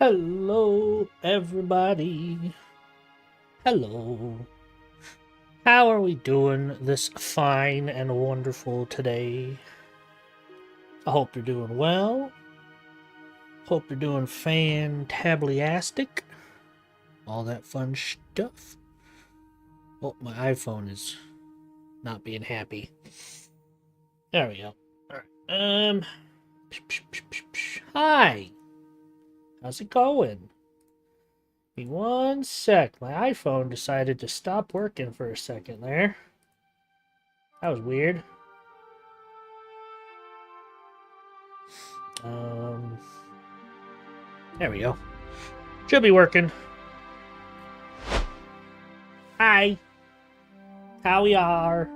Hello, everybody. Hello. How are we doing this fine and wonderful today? I hope you're doing well. Hope you're doing fantablistic. All that fun stuff. Oh, my iPhone is not being happy. There we go. Alright. Hi. How's it going? Give me 1 sec. My iPhone decided to stop working for a second there. That was weird. There we go. Should be working. Hi. How we are.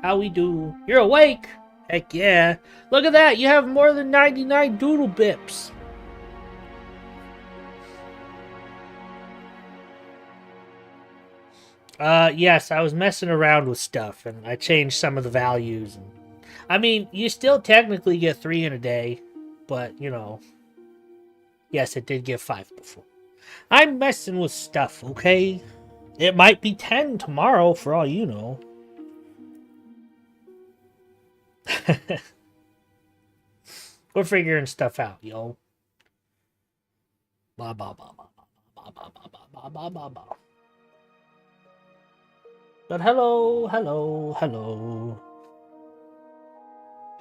How we do. You're awake. Heck yeah. Look at that. You have more than 99 doodle bips. Yes, I was messing around with stuff, and I changed some of the values. I mean, you still technically get 3 in a day, but, you know. Yes, it did give 5 before. I'm messing with stuff, okay? It might be 10 tomorrow, for all you know. We're figuring stuff out, yo. Blah, blah, blah, blah, blah, blah, blah, blah, blah, blah, blah. But hello, hello, hello.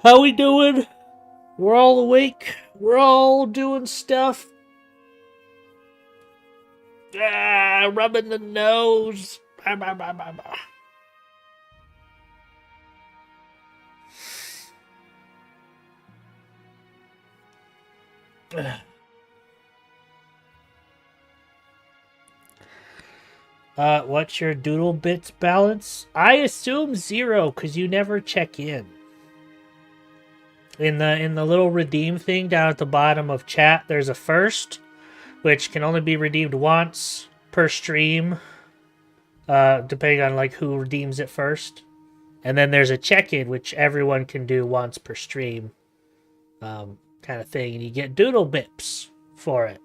How we doing? We're all awake. We're all doing stuff. Rubbing the nose. Bah, bah, bah, bah, bah. What's your doodle bits balance? I assume 0, because you never check in. In the little redeem thing down at the bottom of chat, there's a first, which can only be redeemed once per stream, depending on like who redeems it first. And then there's a check-in, which everyone can do once per stream, kind of thing, and you get doodle bips for it.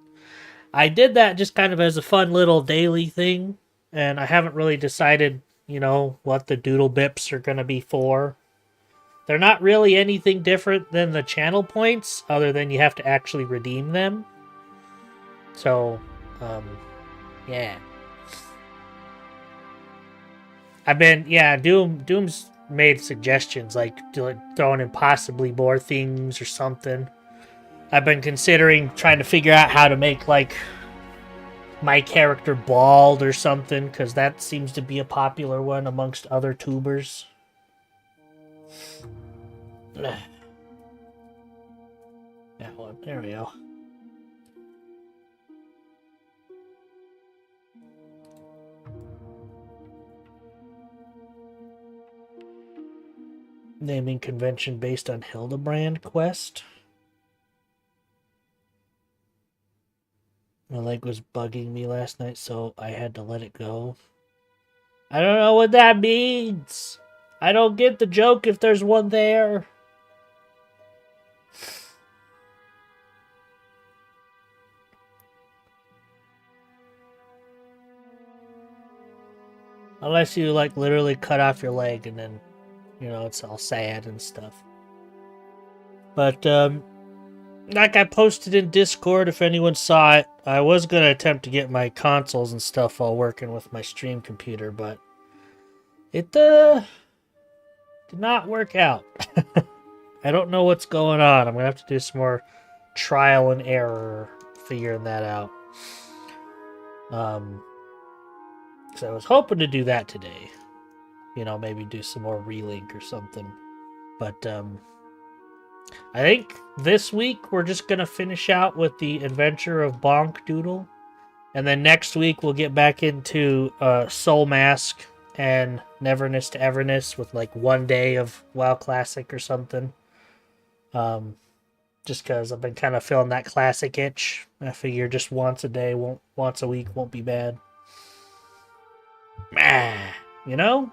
I did that just kind of as a fun little daily thing, and I haven't really decided, you know, what the doodle bips are going to be for. They're not really anything different than the channel points, other than you have to actually redeem them. So, yeah. Doom's made suggestions, like throwing in possibly more things or something. I've been considering trying to figure out how to make, like, my character bald or something, because that seems to be a popular one amongst other tubers. That one. There we go. Naming convention based on Hildebrand quest. My leg was bugging me last night, so I had to let it go. I don't know what that means. I don't get the joke if there's one there. Unless you, like, literally cut off your leg and then, you know, it's all sad and stuff. But, like I posted in Discord, if anyone saw it, I was going to attempt to get my consoles and stuff all working with my stream computer, but it did not work out. I don't know what's going on. I'm going to have to do some more trial and error figuring that out. So I was hoping to do that today. You know, maybe do some more relink or something. But I think this week we're just going to finish out with the Adventure of Bonkdoodle. And then next week we'll get back into Soul Mask and Neverness to Everness with like one day of WoW Classic or something. Just because I've been kind of feeling that classic itch. I figure just once a day, once a week won't be bad. You know?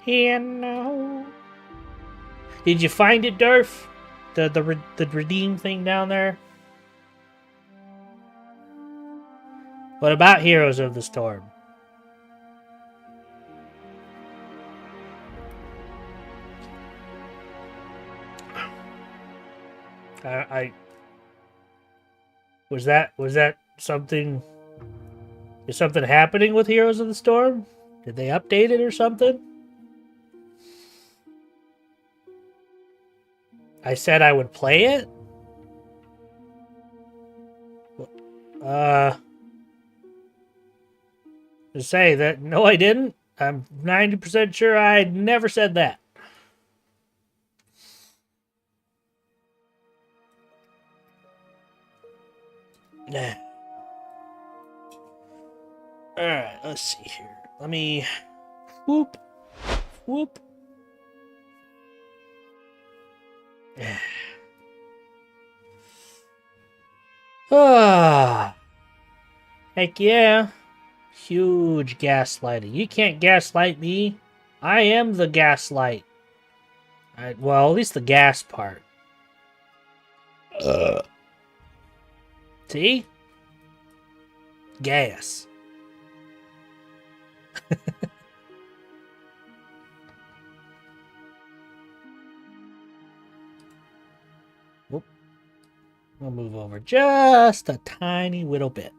You know. Did you find it, Durf? The redeem thing down there? What about Heroes of the Storm? Was that something? Is something happening with Heroes of the Storm? Did they update it or something? I said I would play it? To say that, no I didn't. I'm 90% sure I never said that. Nah. Alright, let's see here. Let me... Whoop. Whoop. Ah. Heck yeah. Huge gaslighting. You can't gaslight me. I am the gaslight. Well, at least the gas part. See? Gas. Whoop. We'll move over just a tiny little bit.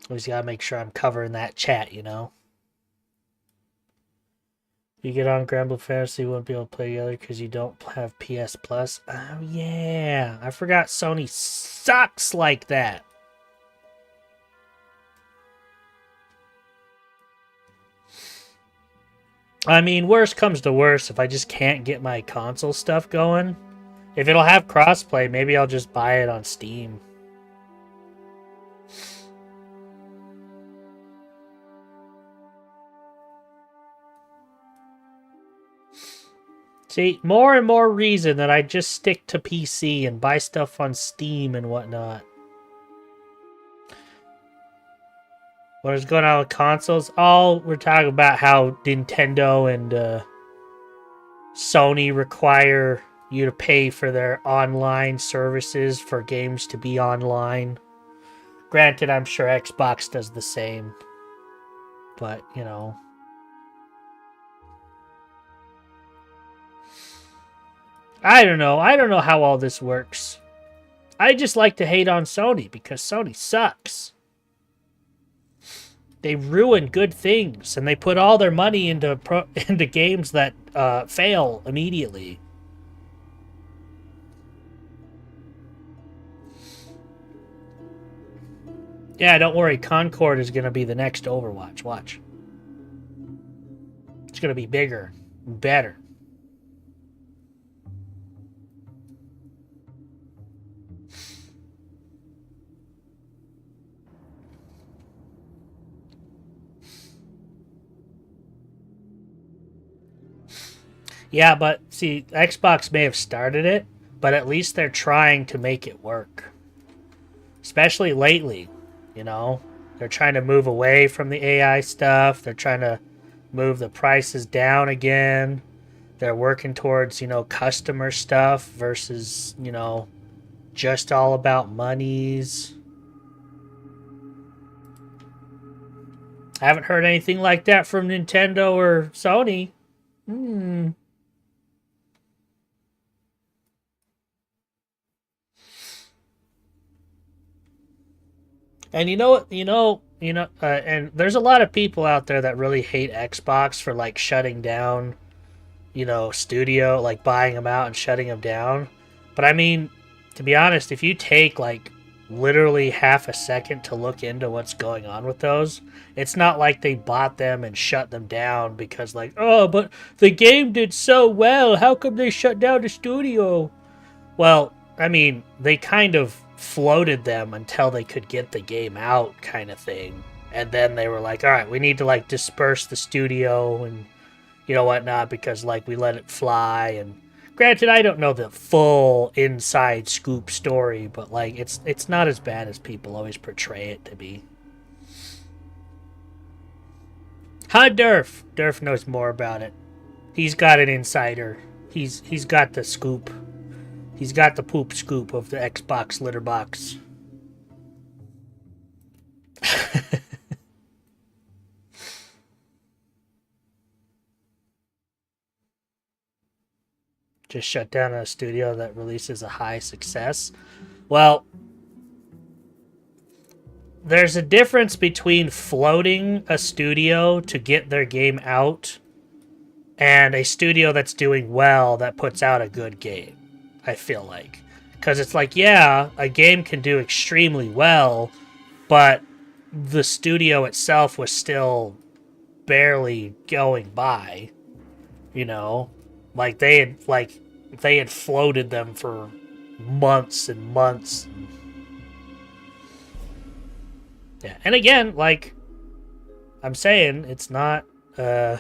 Always gotta make sure I'm covering that chat, you know? You get on Granblue Fantasy, you won't be able to play together because you don't have PS Plus. Oh, yeah. I forgot Sony sucks like that. I mean, worst comes to worst, if I just can't get my console stuff going. If it'll have crossplay, maybe I'll just buy it on Steam. See, more and more reason that I just stick to PC and buy stuff on Steam and whatnot. What is going on with consoles? Oh, we're talking about how Nintendo and Sony require you to pay for their online services for games to be online. Granted, I'm sure Xbox does the same. But, you know... I don't know. I don't know how all this works. I just like to hate on Sony because Sony sucks. They ruin good things and they put all their money into games that fail immediately. Yeah, don't worry. Concord is going to be the next Overwatch. Watch. It's going to be bigger and better. Yeah, but see, Xbox may have started it, but at least they're trying to make it work. Especially lately, you know? They're trying to move away from the AI stuff. They're trying to move the prices down again. They're working towards, you know, customer stuff versus, you know, just all about monies. I haven't heard anything like that from Nintendo or Sony. And you know what? And there's a lot of people out there that really hate Xbox for like shutting down, studio, like buying them out and shutting them down. But I mean, to be honest, if you take like literally half a second to look into what's going on with those, it's not like they bought them and shut them down because like, oh, but the game did so well. How come they shut down the studio? Well, I mean, they kind of floated them until they could get the game out kind of thing. And then they were like, all right, we need to like disperse the studio and whatnot because like we let it fly. And granted, I don't know the full inside scoop story, but like it's not as bad as people always portray it to be. Hi, Durf. Durf knows more about it. He's got an insider. He's got the scoop. He's got the poop scoop of the Xbox litter box. Just shut down a studio that releases a high success. Well, there's a difference between floating a studio to get their game out and a studio that's doing well that puts out a good game, I feel like. Because it's like, yeah, a game can do extremely well, but the studio itself was still barely going by, Like they had floated them for months and months. Yeah, and again, like I'm saying, it's not. I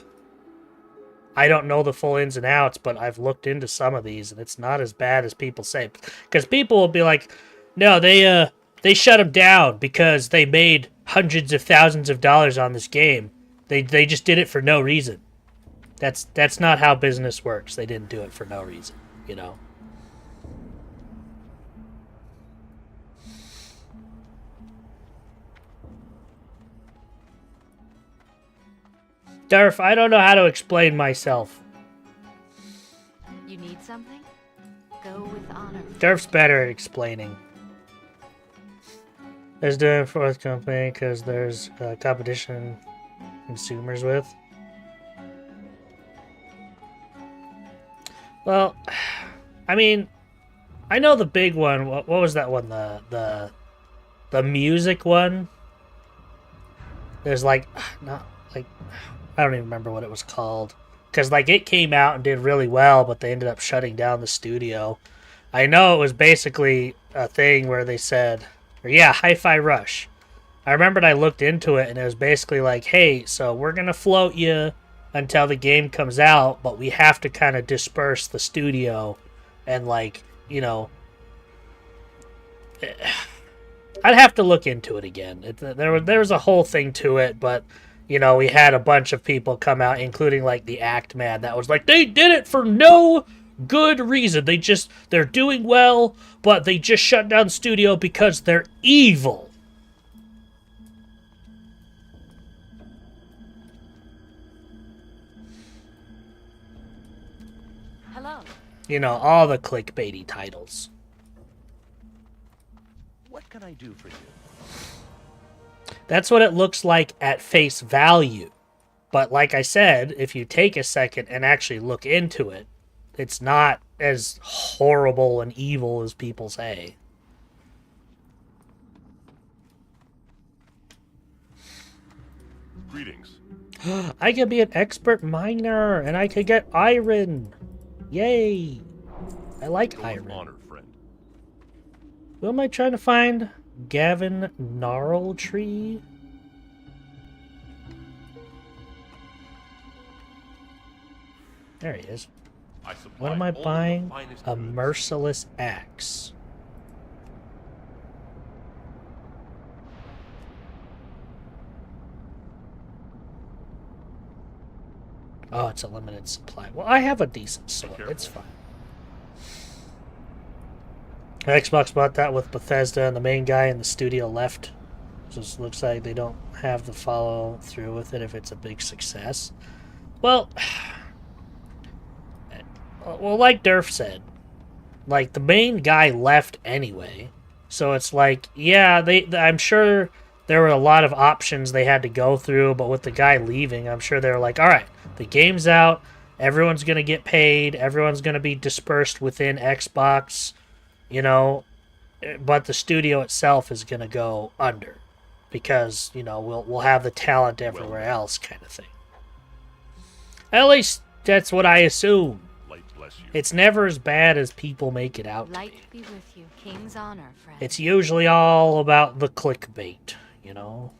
don't know the full ins and outs, but I've looked into some of these, and it's not as bad as people say. Because people will be like, "No, they shut them down because they made hundreds of thousands of dollars on this game. They just did it for no reason." That's not how business works. They didn't do it for no reason, Durf, I don't know how to explain myself. You need something? Go with honor. Durf's better at explaining. There's doing for this company because there's competition consumers with. Well, I mean, I know the big one. What was that one? The music one. There's like not like I don't even remember what it was called because like it came out and did really well, but they ended up shutting down the studio. I know it was basically a thing where they said, or yeah, Hi-Fi Rush. I remembered I looked into it and it was basically like, hey, so we're gonna float you until the game comes out, but we have to kind of disperse the studio and like, I'd have to look into it again. There was a whole thing to it, but we had a bunch of people come out, including like the Act Man, that was like, they did it for no good reason. They're doing well, but they just shut down the studio because they're evil. Hello. All the clickbaity titles. What can I do for you? That's what it looks like at face value. But like I said, if you take a second and actually look into it, it's not as horrible and evil as people say. Greetings. I could be an expert miner, and I could get iron. Yay! I like iron. Honor, friend. Who am I trying to find? Gavin Gnarltree? There he is. What am I buying? A merciless axe. Oh, it's a limited supply. Well, I have a decent sword. It's fine. Xbox bought that with Bethesda, and the main guy in the studio left. Just looks like they don't have the follow through with it if it's a big success. Well, like Durf said, like the main guy left anyway, so it's like, yeah, I'm sure there were a lot of options they had to go through, but with the guy leaving, I'm sure they were like, all right, the game's out, everyone's gonna get paid, everyone's gonna be dispersed within Xbox, you know, but the studio itself is gonna go under because, you know, we'll have the talent everywhere else, kind of thing. At least that's what I assume. It's never as bad as people make it out to be. Light be with you, King's honor, friend. It's usually all about the clickbait, you know?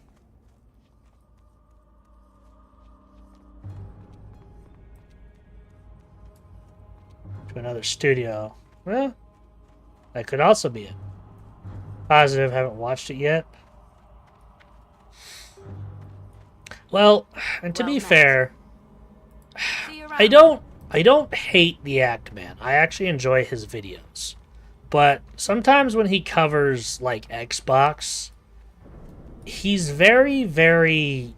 To another studio. Well, that could also be it. Positive, haven't watched it yet. Well, and to be fair, I don't hate the Act Man. I actually enjoy his videos. But sometimes when he covers, like, Xbox, he's very, very...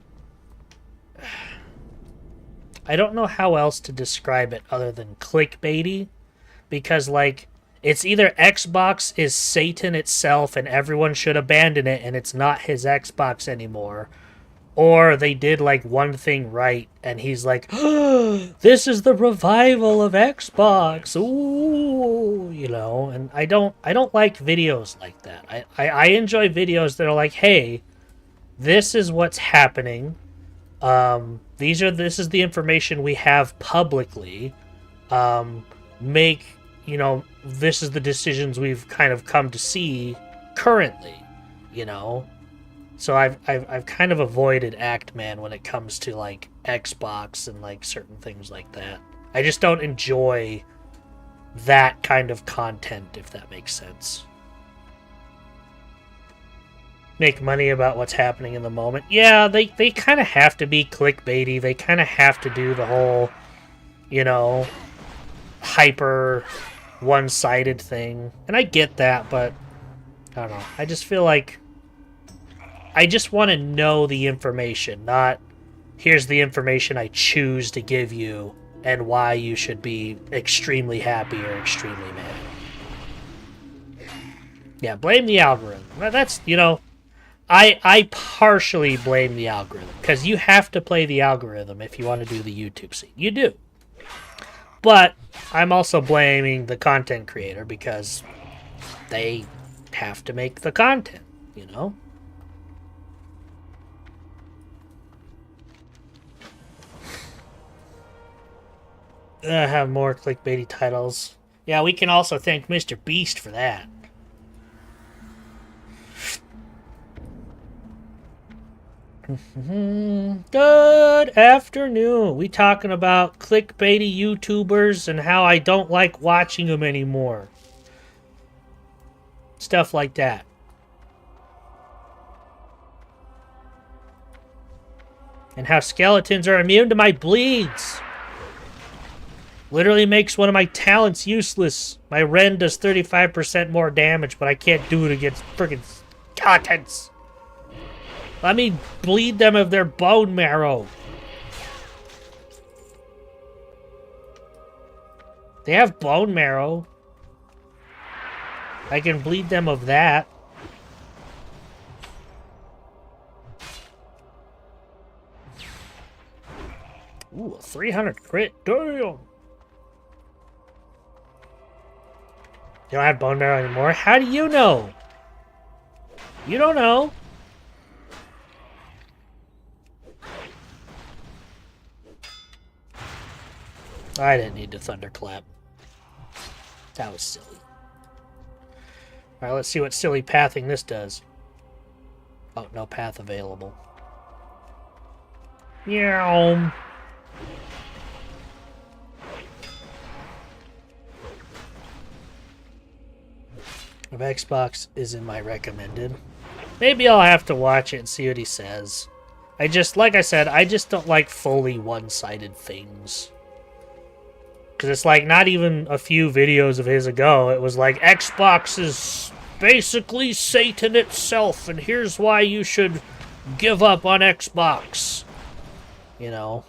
I don't know how else to describe it other than clickbaity. Because, like, it's either Xbox is Satan itself and everyone should abandon it and it's not his Xbox anymore. Or they did, like, one thing right, and he's like, oh, this is the revival of Xbox, ooh, you know, and I don't like videos like that. I enjoy videos that are like, hey, this is what's happening, this is the information we have publicly, you know, this is the decisions we've kind of come to see currently, you know. So I've kind of avoided Act Man when it comes to, like, Xbox and, like, certain things like that. I just don't enjoy that kind of content, if that makes sense. Make money about what's happening in the moment. Yeah, they kind of have to be clickbaity. They kind of have to do the whole, you know, hyper one-sided thing. And I get that, but I don't know. I just feel like I just want to know the information, not here's the information I choose to give you and why you should be extremely happy or extremely mad. Yeah, blame the algorithm. That's, you know, I partially blame the algorithm because you have to play the algorithm if you want to do the YouTube scene. You do. But I'm also blaming the content creator because they have to make the content, you know? Have more clickbaity titles. Yeah, we can also thank Mr. Beast for that. Good afternoon. We talking about clickbaity YouTubers and how I don't like watching them anymore. Stuff like that. And how skeletons are immune to my bleeds. Literally makes one of my talents useless. My Ren does 35% more damage, but I can't do it against freaking skeletons. Let me bleed them of their bone marrow. They have bone marrow. I can bleed them of that. Ooh, a 300 crit. Damn. You don't have bone marrow anymore? How do you know? You don't know. I didn't need to thunderclap. That was silly. Alright, let's see what silly pathing this does. Oh, no path available. Meow. If Xbox is in my recommended, maybe I'll have to watch it and see what he says. I just, like I said, I just don't like fully one-sided things. Because it's like not even a few videos of his ago. It was like Xbox is basically Satan itself, and here's why you should give up on Xbox. You know?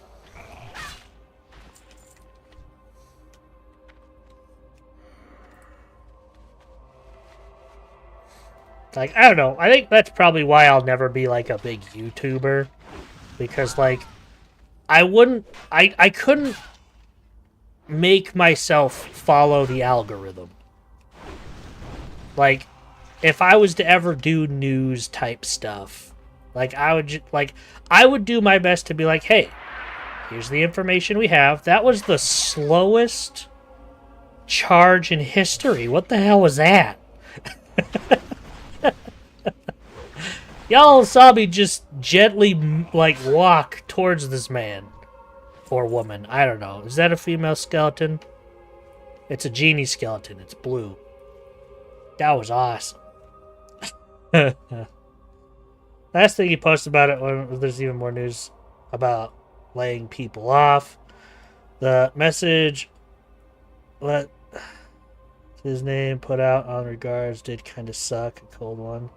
Like, I don't know. I think that's probably why I'll never be, like, a big YouTuber. Because, like, I couldn't make myself follow the algorithm. Like, if I was to ever do news type stuff, like, I would do my best to be like, hey, here's the information we have. That was the slowest charge in history. What the hell was that? Y'all saw me just gently, like, walk towards this man. Or woman. I don't know. Is that a female skeleton? It's a genie skeleton. It's blue. That was awesome. Last thing he posted about it, when there's even more news about laying people off. The message, let his name put out on regards did kind of suck. A cold one.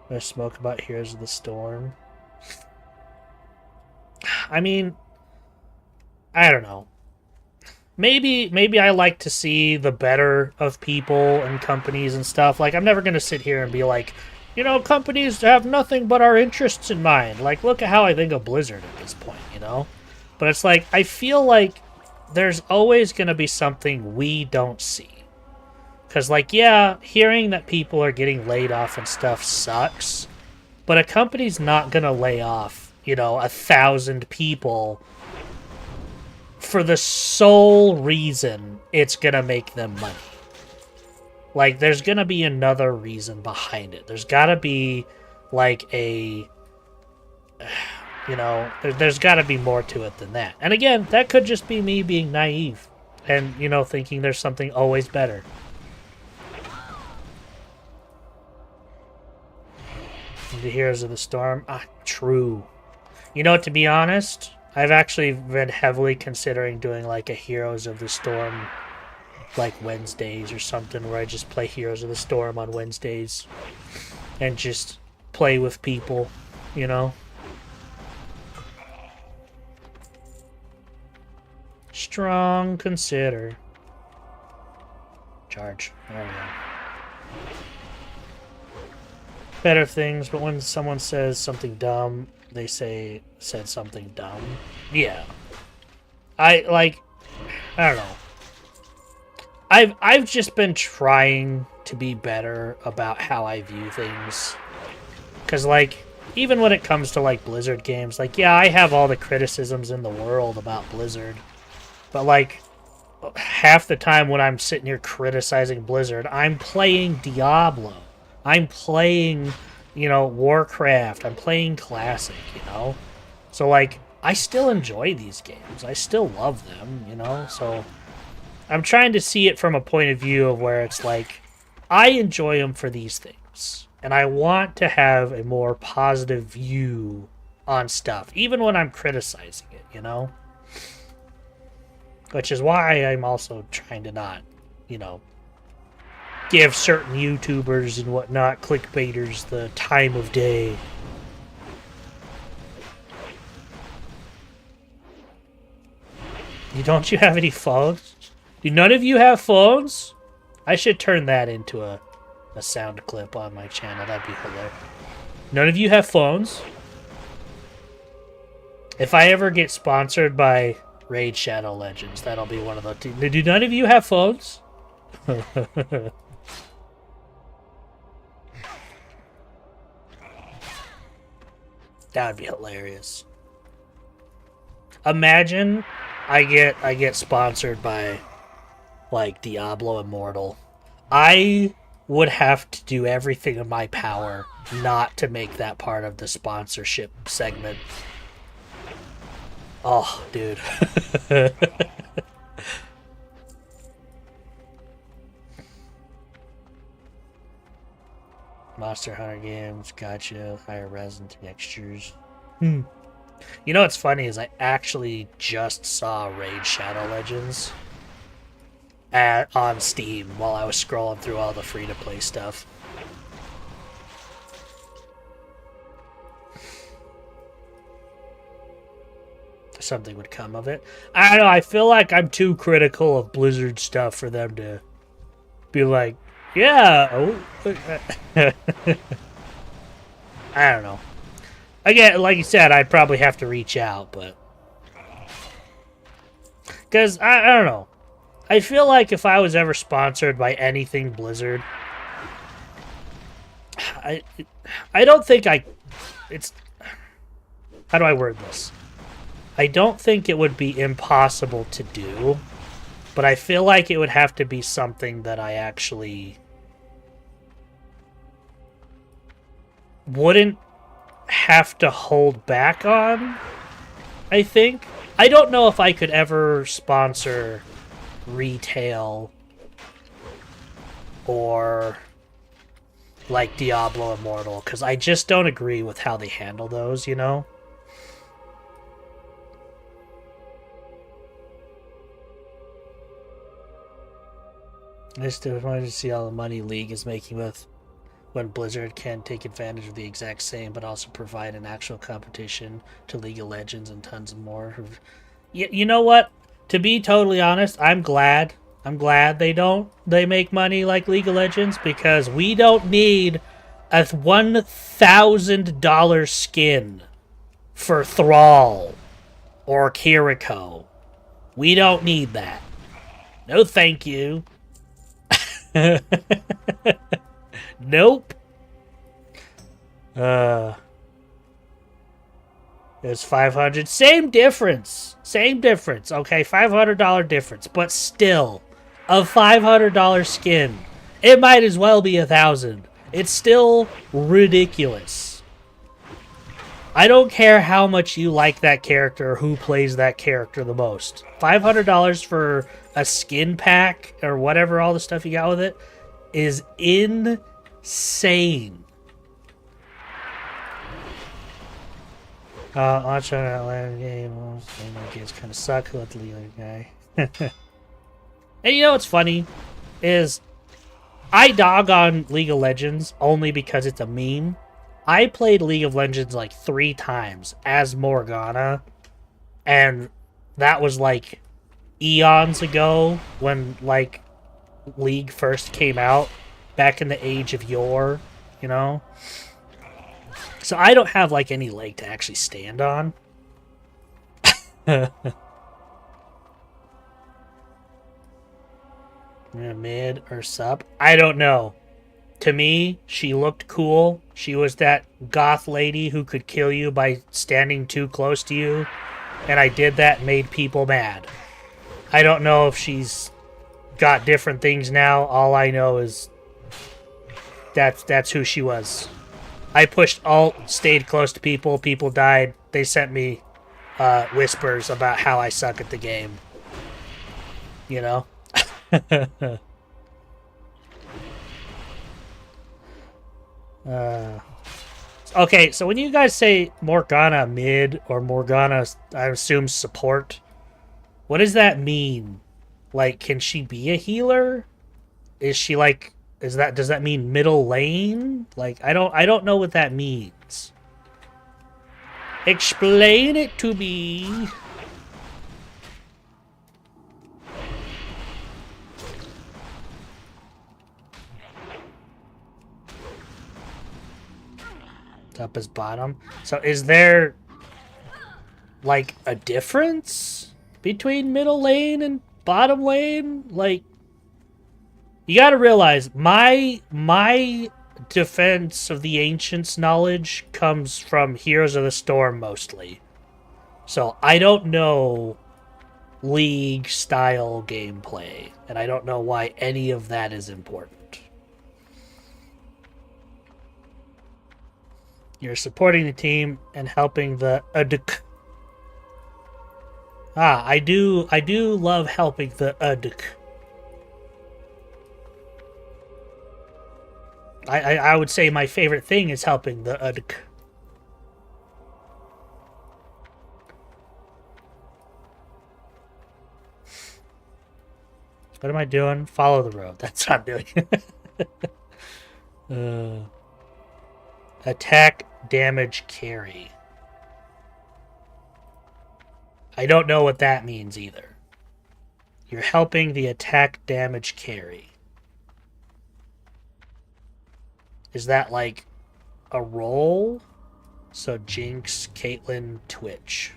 There's smoke about Heroes of the Storm. I mean, I don't know. Maybe I like to see the better of people and companies and stuff. Like, I'm never going to sit here and be like, you know, companies have nothing but our interests in mind. Like, look at how I think of Blizzard at this point, you know? But it's like, I feel like there's always going to be something we don't see. Because, like, yeah, hearing that people are getting laid off and stuff sucks. But a company's not going to lay off, you know, 1,000 people for the sole reason it's going to make them money. Like, there's going to be another reason behind it. There's got to be, like, a... You know, there's got to be more to it than that. And again, that could just be me being naive. And, you know, thinking there's something always better. The Heroes of the Storm? Ah, true. You know, to be honest, I've actually been heavily considering doing, like, a Heroes of the Storm, like, Wednesdays or something, where I just play Heroes of the Storm on Wednesdays. And just play with people, you know? Strong consider. Charge. There we go. Better things, but when someone says something dumb, they said something dumb. Yeah. I don't know. I've just been trying to be better about how I view things. Cause like, even when it comes to like Blizzard games, like yeah, I have all the criticisms in the world about Blizzard. But like half the time when I'm sitting here criticizing Blizzard, I'm playing Diablo. I'm playing, you know, Warcraft. I'm playing Classic, you know? So, like, I still enjoy these games. I still love them, you know? So, I'm trying to see it from a point of view of where it's like, I enjoy them for these things. And I want to have a more positive view on stuff, even when I'm criticizing it, you know? Which is why I'm also trying to not, you know, give certain YouTubers and whatnot, clickbaiters, the time of day. Don't you have any phones? Do none of you have phones? I should turn that into a sound clip on my channel. That'd be hilarious. None of you have phones? If I ever get sponsored by Raid Shadow Legends, that'll be one of the two. Do none of you have phones? That would be hilarious. Imagine I get sponsored by like Diablo Immortal. I would have to do everything in my power not to make that part of the sponsorship segment. Oh, dude. Monster Hunter games, gotcha. Higher res and textures. You know what's funny is I actually just saw Raid Shadow Legends on Steam while I was scrolling through all the free-to-play stuff. something would come of it. I don't know. I feel like I'm too critical of Blizzard stuff for them to be like, yeah. I don't know. Again, like you said, I'd probably have to reach out, but because I don't know. I feel like if I was ever sponsored by anything Blizzard, I don't think it's, how do I word this? I don't think it would be impossible to do, but I feel like it would have to be something that I actually wouldn't have to hold back on, I think. I don't know if I could ever sponsor retail or like Diablo Immortal, because I just don't agree with how they handle those, you know? I just wanted to see all the money League is making with when Blizzard can take advantage of the exact same, but also provide an actual competition to League of Legends and tons more. You know what? To be totally honest, I'm glad. I'm glad they make money like League of Legends, because we don't need a $1,000 skin for Thrall or Kiriko. We don't need that. No thank you. Nope. It's 500. Same difference. Same difference. Okay, $500 difference, but still, a $500 skin. It might as well be 1,000. It's still ridiculous. I don't care how much you like that character or who plays that character the most. $500 for a skin pack or whatever, all the stuff you got with it, is insane. Watch on that land game. My games kind of suck. Let the league guy. And you know what's funny is I dog on League of Legends only because it's a meme. I played League of Legends like 3 times as Morgana, and that was like eons ago when like League first came out, back in the age of yore, you know? So I don't have like any leg to actually stand on. Mid or sup? I don't know. To me, she looked cool. She was that goth lady who could kill you by standing too close to you. And I did that and made people mad. I don't know if she's got different things now. All I know is that's who she was. I pushed alt, stayed close to people, people died. They sent me whispers about how I suck at the game. You know? Okay, so when you guys say Morgana mid or Morgana, I assume support, what does that mean? Like, can she be a healer? Is she like, does that mean middle lane? Like, I don't know what that means. Explain it to me. Up as bottom. So is there like a difference between middle lane and bottom lane? Like, you gotta realize my Defense of the Ancients knowledge comes from Heroes of the Storm mostly. So I don't know League style gameplay, and I don't know why any of that is important. You're supporting the team and helping the UDK. I do love helping the UDK. I would say my favorite thing is helping the UDK. What am I doing? Follow the road. That's what I'm doing. Attack, damage, carry. I don't know what that means either. You're helping the attack damage carry. Is that like a role? So Jinx, Caitlyn, Twitch.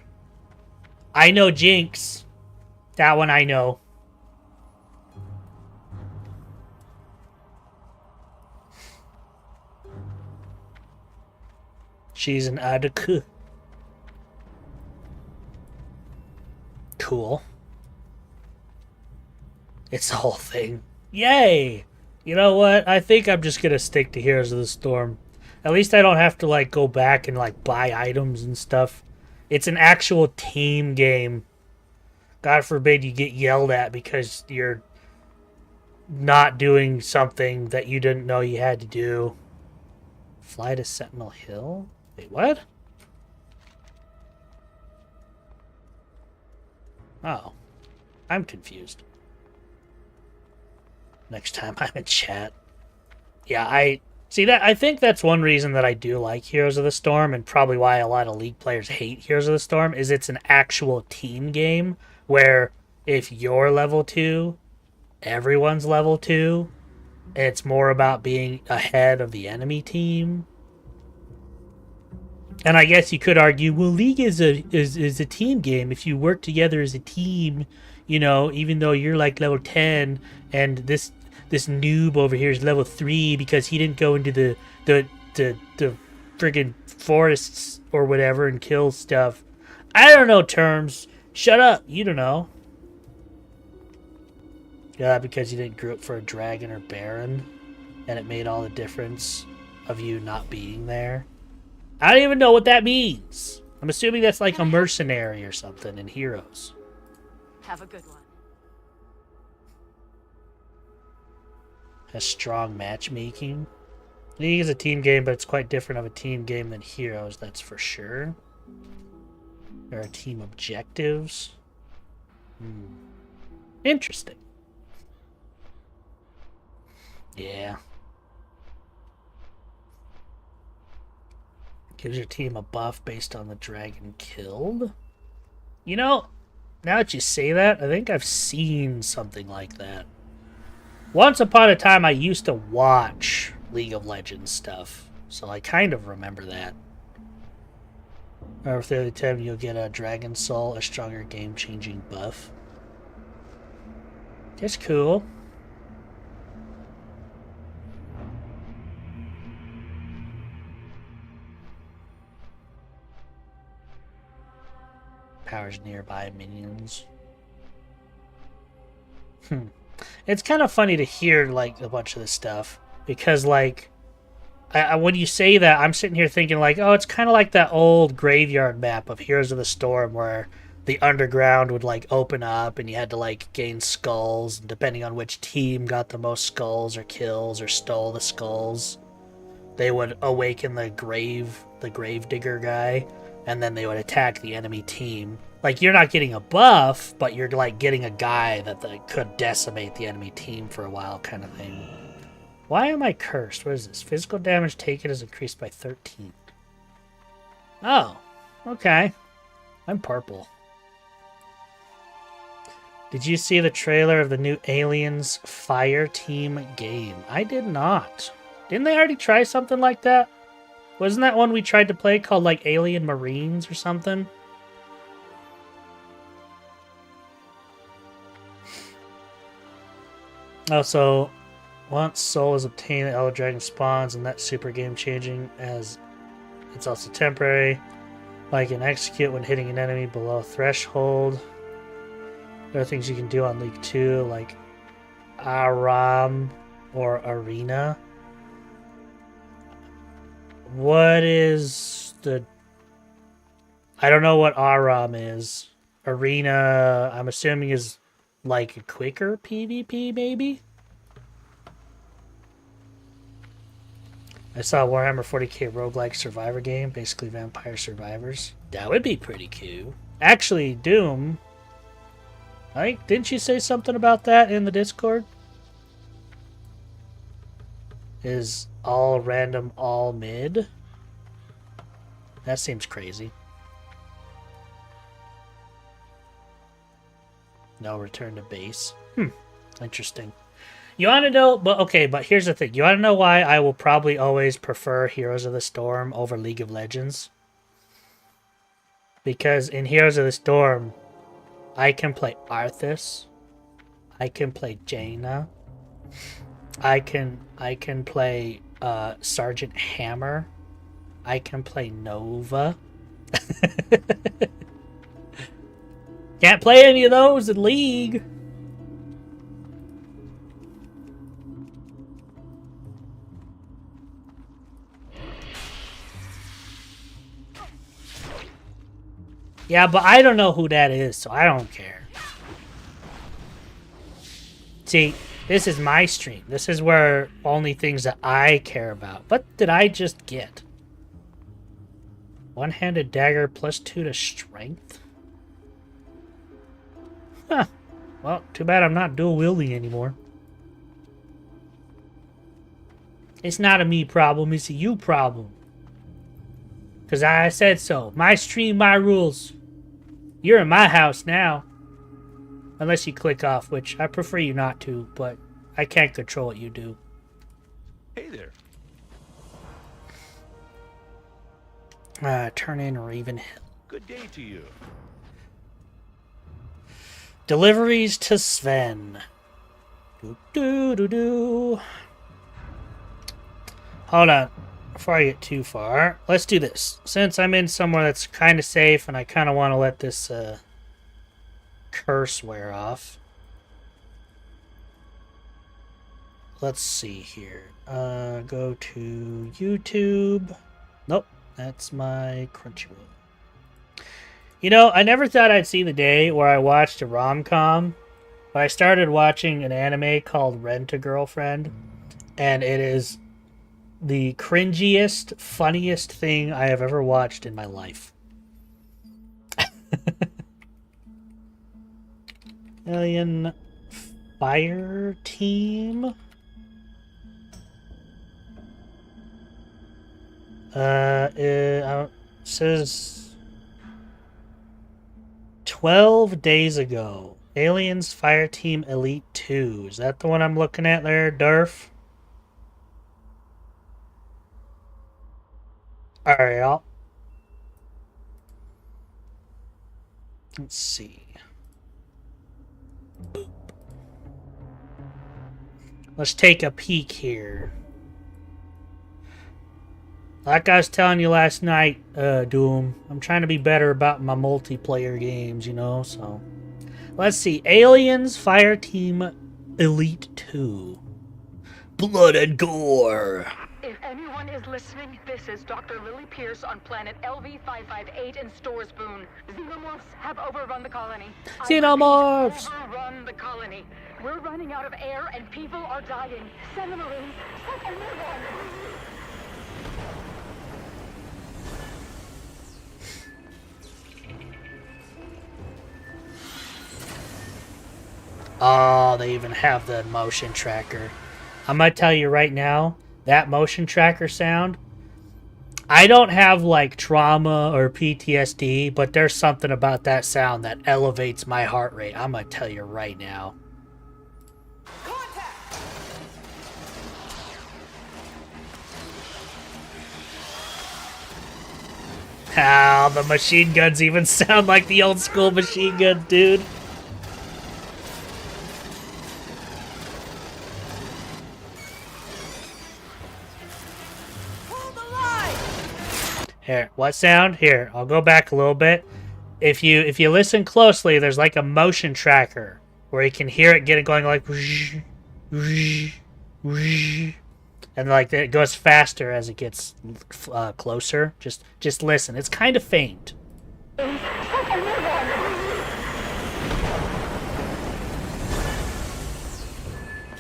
I know Jinx. That one I know. She's an Adaku. Cool. It's the whole thing. Yay! You know what? I think I'm just gonna stick to Heroes of the Storm. At least I don't have to like go back and like buy items and stuff. It's an actual team game. God forbid you get yelled at because you're not doing something that you didn't know you had to do. Fly to Sentinel Hill? Wait, what? Oh. I'm confused. Next time I'm in chat. Yeah, I think that's one reason that I do like Heroes of the Storm, and probably why a lot of League players hate Heroes of the Storm, is it's an actual team game where if you're level 2, everyone's level 2, and it's more about being ahead of the enemy team. And I guess you could argue, well, League is a team game. If you work together as a team, you know, even though you're like level 10 and this noob over here is level 3 because he didn't go into the friggin' forests or whatever and kill stuff. I don't know terms. Shut up. You don't know. Yeah, because you didn't grow up for a dragon or baron, and it made all the difference of you not being there. I don't even know what that means. I'm assuming that's like a mercenary or something in Heroes. Have a good one. Has strong matchmaking. League is a team game, but it's quite different of a team game than Heroes, that's for sure. There are team objectives. Interesting. Yeah. Gives your team a buff based on the dragon killed. You know, now that you say that, I think I've seen something like that. Once upon a time, I used to watch League of Legends stuff, so I kind of remember that. Or if every time you'll get a Dragon Soul, a stronger game-changing buff. That's cool. Powers nearby minions. It's kind of funny to hear, like, a bunch of this stuff. Because, like, when you say that, I'm sitting here thinking, like, oh, it's kind of like that old graveyard map of Heroes of the Storm where the underground would, like, open up and you had to, like, gain skulls. And depending on which team got the most skulls or kills or stole the skulls, they would awaken the grave digger guy, and then they would attack the enemy team. Like, you're not getting a buff, but you're, like, getting a guy that could decimate the enemy team for a while kind of thing. Why am I cursed? What is this? Physical damage taken is increased by 13. Oh, okay. I'm purple. Did you see the trailer of the new Aliens Fire Team game? I did not. Didn't they already try something like that? Wasn't that one we tried to play called, like, Alien Marines or something? Also, once soul is obtained, the Elder Dragon spawns, and that's super game-changing, as it's also temporary. Like an execute when hitting an enemy below threshold. There are things you can do on League 2, like Aram or Arena. What is the... I don't know what Aram is. Arena, I'm assuming, is like a quicker PvP, maybe? I saw Warhammer 40k roguelike survivor game, basically Vampire Survivors. That would be pretty cool. Actually, Doom, didn't you say something about that in the Discord? Is all random, all mid? That seems crazy. No return to base. Interesting. You want to know, but here's the thing. You want to know why I will probably always prefer Heroes of the Storm over League of Legends? Because in Heroes of the Storm, I can play Arthas. I can play Jaina. I can play Sergeant Hammer. I can play Nova. Can't play any of those in League. Yeah, but I don't know who that is, so I don't care. See, this is my stream. This is where only things that I care about. What did I just get? One-handed dagger plus 2 to strength? Huh. Well, too bad I'm not dual wielding anymore. It's not a me problem, it's a you problem. Because I said so. My stream, my rules. You're in my house now. Unless you click off, which I prefer you not to, but I can't control what you do. Hey there. Turn in Ravenhill. Good day to you. Deliveries to Sven. Do. Hold on. Before I get too far, let's do this. Since I'm in somewhere that's kind of safe and I kind of want to let this curse wear off. Let's see here. Go to YouTube. Nope, that's my Crunchyroll. You know, I never thought I'd see the day where I watched a rom-com, but I started watching an anime called Rent-a-Girlfriend, and it is the cringiest, funniest thing I have ever watched in my life. Alien Fire Team. It says 12 days ago. Aliens Fire Team Elite 2. Is that the one I'm looking at there, Durf? Alright, y'all. Let's see. Let's take a peek here. Like I was telling you last night, Doom, I'm trying to be better about my multiplayer games, you know, so. Let's see. Aliens Fire Team Elite 2. Blood and gore. If anyone is listening, this is Dr. Lily Pierce on planet LV-558 in Storespoon. Xenomorphs have overrun the colony. Xenomorphs! Overrun the colony. We're running out of air and people are dying. Send them a release. Set a new one. Oh, they even have the motion tracker. I'm gonna tell you right now, that motion tracker sound, I don't have like trauma or PTSD, but there's something about that sound that elevates my heart rate. I'm gonna tell you right now. Contact! How the machine guns even sound like the old school machine guns, dude. Here, what sound? Here, I'll go back a little bit. If you listen closely, there's like a motion tracker where you can hear it going like whoosh, whoosh, whoosh, and like it goes faster as it gets closer. Just listen. It's kind of faint.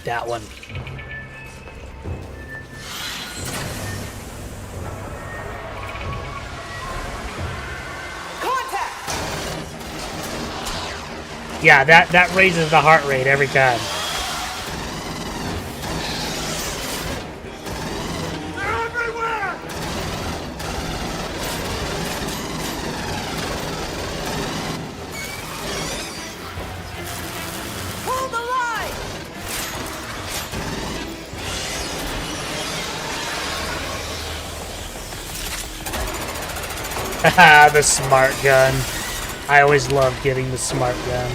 That one. Yeah, that raises the heart rate every time. They're everywhere! Haha, the smart gun. I always love getting the smart gun.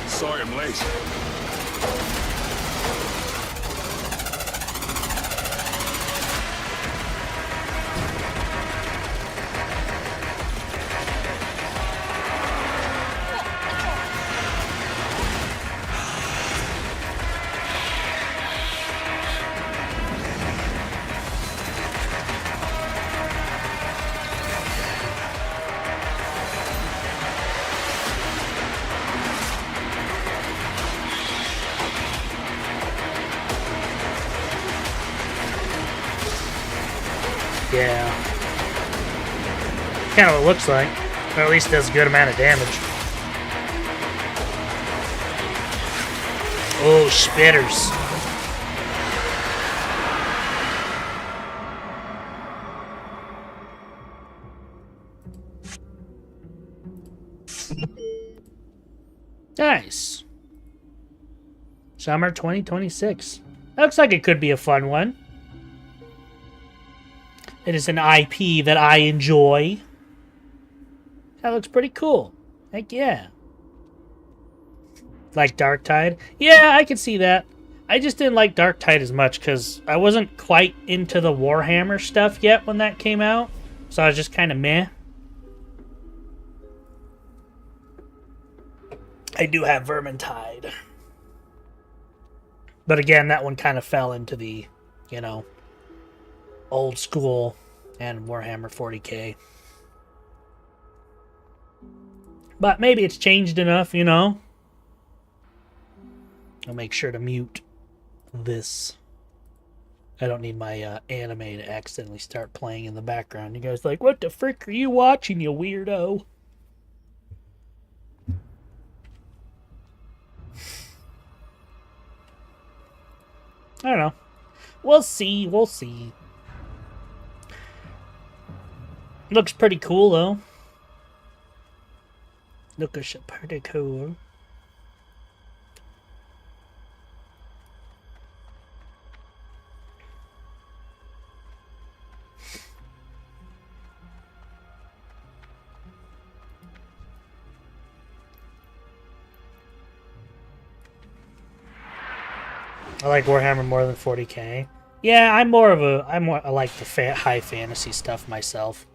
Sorry I'm late. Yeah. Kind of what it looks like. Or at least does a good amount of damage. Oh, spitters. Nice. Summer 2026. Looks like it could be a fun one. It is an IP that I enjoy. That looks pretty cool. Heck yeah. Like Darktide? Yeah, I can see that. I just didn't like Darktide as much because I wasn't quite into the Warhammer stuff yet when that came out. So I was just kind of meh. I do have Vermintide. But again, that one kind of fell into the, you know, old school and Warhammer 40k. But maybe it's changed enough, you know. I'll make sure to mute this. I don't need my anime to accidentally start playing in the background. You guys like, what the frick are you watching, you weirdo? I don't know. We'll see. We'll see. Looks pretty cool, though. Looks pretty cool. I like Warhammer more than 40k. Yeah, I like the high fantasy stuff myself.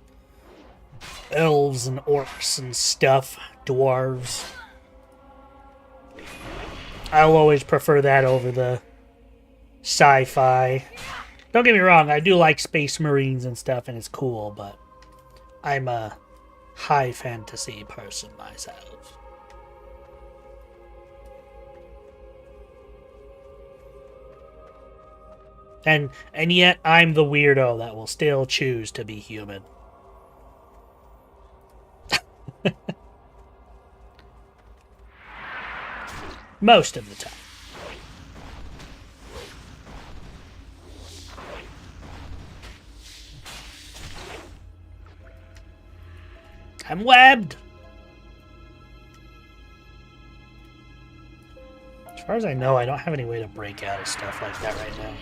Elves and orcs and stuff. Dwarves. I'll always prefer that over the sci-fi. Don't get me wrong, I do like Space Marines and stuff, and it's cool, but I'm a high fantasy person myself. And yet I'm the weirdo that will still choose to be human. Most of the time. I'm webbed. As far as I know, I don't have any way to break out of stuff like that right now.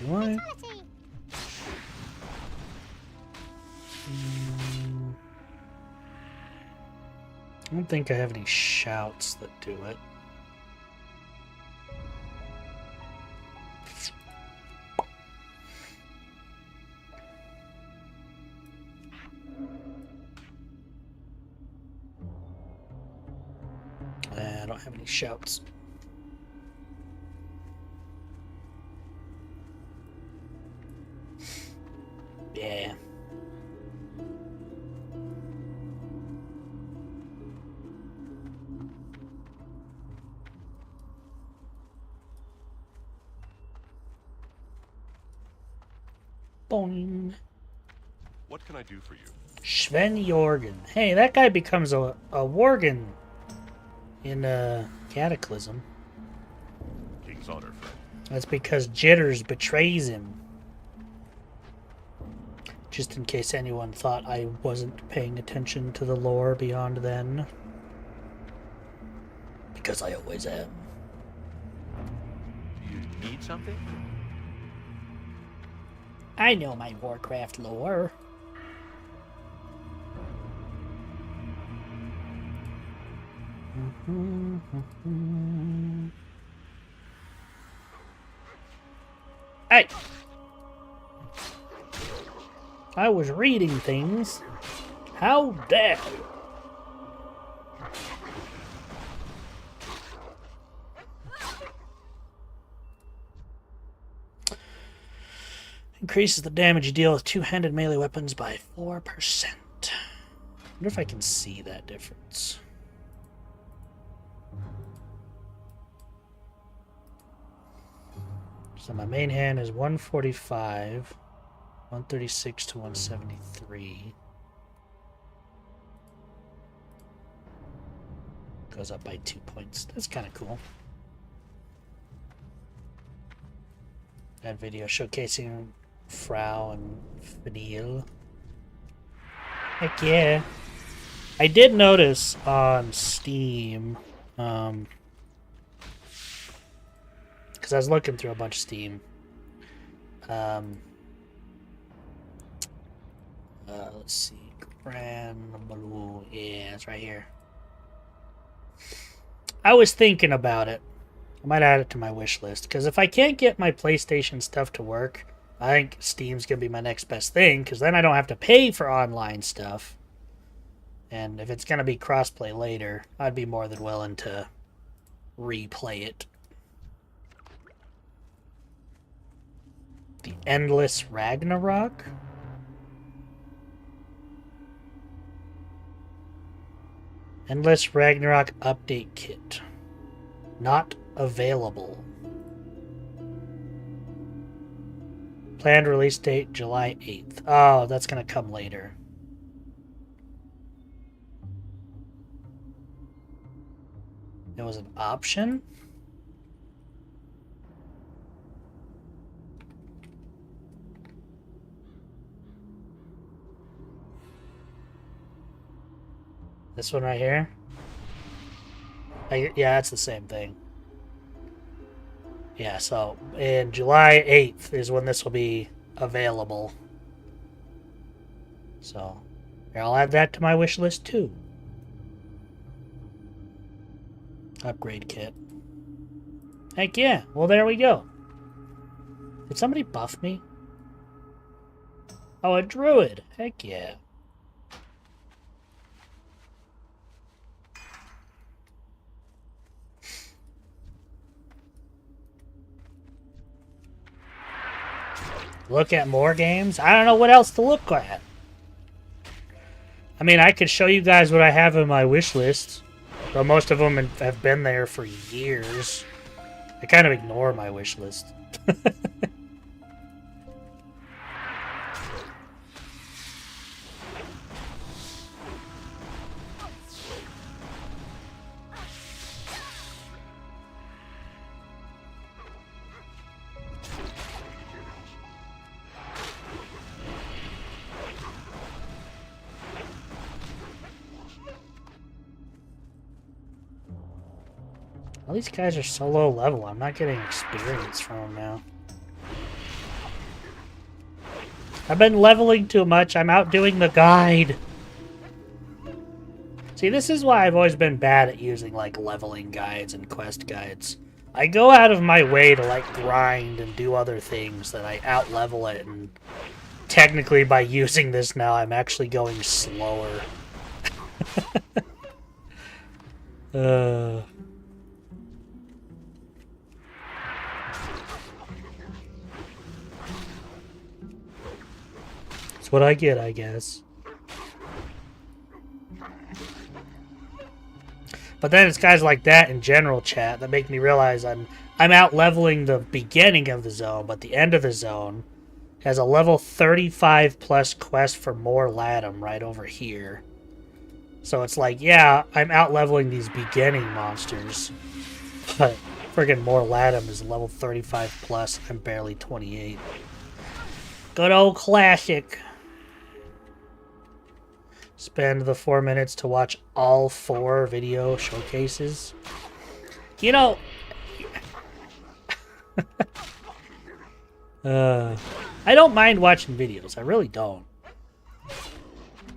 Do I? I don't think I have any shouts that do it. I don't have any shouts. Yeah. Boing. What can I do for you? Sven Jorgen. Hey, that guy becomes a Worgen in Cataclysm. King's honor, friend. That's because Jitters betrays him. Just in case anyone thought I wasn't paying attention to the lore beyond then. Because I always am. Do you need something? I know my Warcraft lore. Hey! I was reading things. How dare you? Increases the damage you deal with two-handed melee weapons by 4%. I wonder if I can see that difference. So my main hand is 145, 136 to 173. Goes up by 2 points. That's kind of cool. That video showcasing Frau and Fidel. Heck yeah. I did notice on Steam, because I was looking through a bunch of Steam. Let's see. Grand Blue. Yeah, it's right here. I was thinking about it. I might add it to my wish list, because if I can't get my PlayStation stuff to work, I think Steam's going to be my next best thing, because then I don't have to pay for online stuff. And if it's going to be crossplay later, I'd be more than willing to replay it. The Endless Ragnarok? Endless Ragnarok Update Kit. Not available. Planned release date July 8th. Oh, that's going to come later. There was an option? This one right here? Yeah, that's the same thing. Yeah, so in July 8th is when this will be available. So, here, I'll add that to my wish list too. Upgrade kit. Heck yeah. Well, there we go. Did somebody buff me? Oh, a druid. Heck yeah. Look at more games? I don't know what else to look at. I mean, I could show you guys what I have in my wish list. But most of them have been there for years. I kind of ignore my wish list. All these guys are so low level, I'm not getting experience from them now. I've been leveling too much, I'm outdoing the guide. See, this is why I've always been bad at using, like, leveling guides and quest guides. I go out of my way to, like, grind and do other things that I out-level it, and technically by using this now, I'm actually going slower. That's what I get, I guess. But then it's guys like that in general, chat, that make me realize I'm out leveling the beginning of the zone, but the end of the zone has a level 35 plus quest for more Latum right over here. So it's like, yeah, I'm out leveling these beginning monsters, but friggin' more Latum is level 35 plus. I'm barely 28. Good old classic. Spend the 4 minutes to watch all 4 video showcases. You know... I don't mind watching videos. I really don't.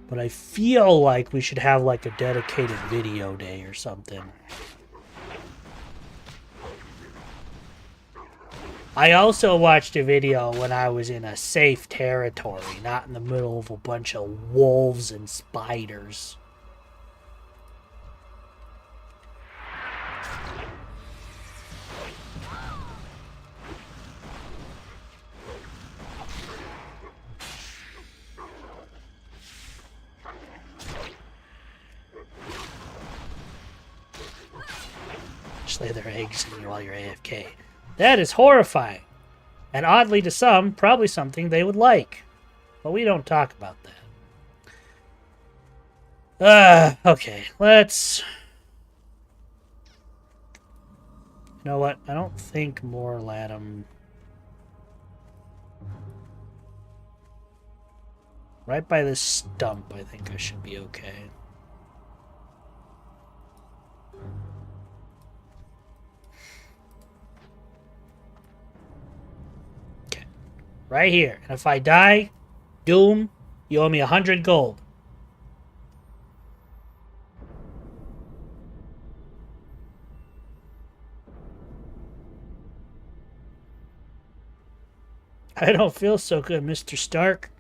But I feel like we should have like a dedicated video day or something. I also watched a video when I was in a safe territory, not in the middle of a bunch of wolves and spiders. Just lay their eggs in you while you're AFK. That is horrifying. And oddly to some, probably something they would like. But we don't talk about that. Okay, let's... You know what? I don't think more Latham... Right by this stump, I think I should be okay. Right here. And if I die, Doom, you owe me 100 gold. I don't feel so good, Mr. Stark.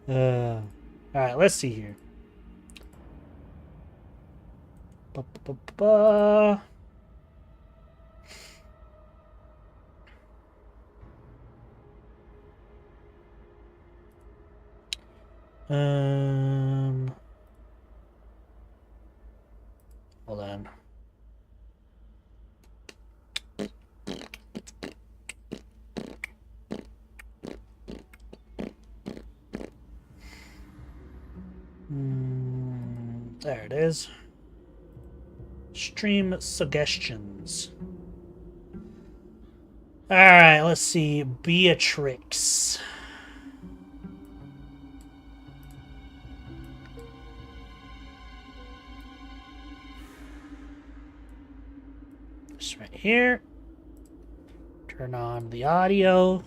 Alright, let's see here. Ba-ba-ba-ba. Hold on. There it is. Stream suggestions. Alright, let's see. Beatrix. Just right here. Turn on the audio.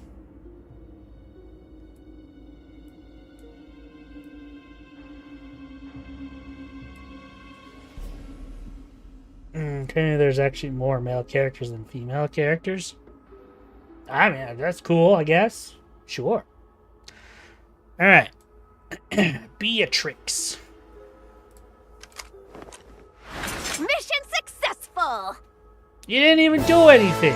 Okay, there's actually more male characters than female characters. I mean, that's cool, I guess. Sure. Alright. Beatrix. Mission successful! You didn't even do anything.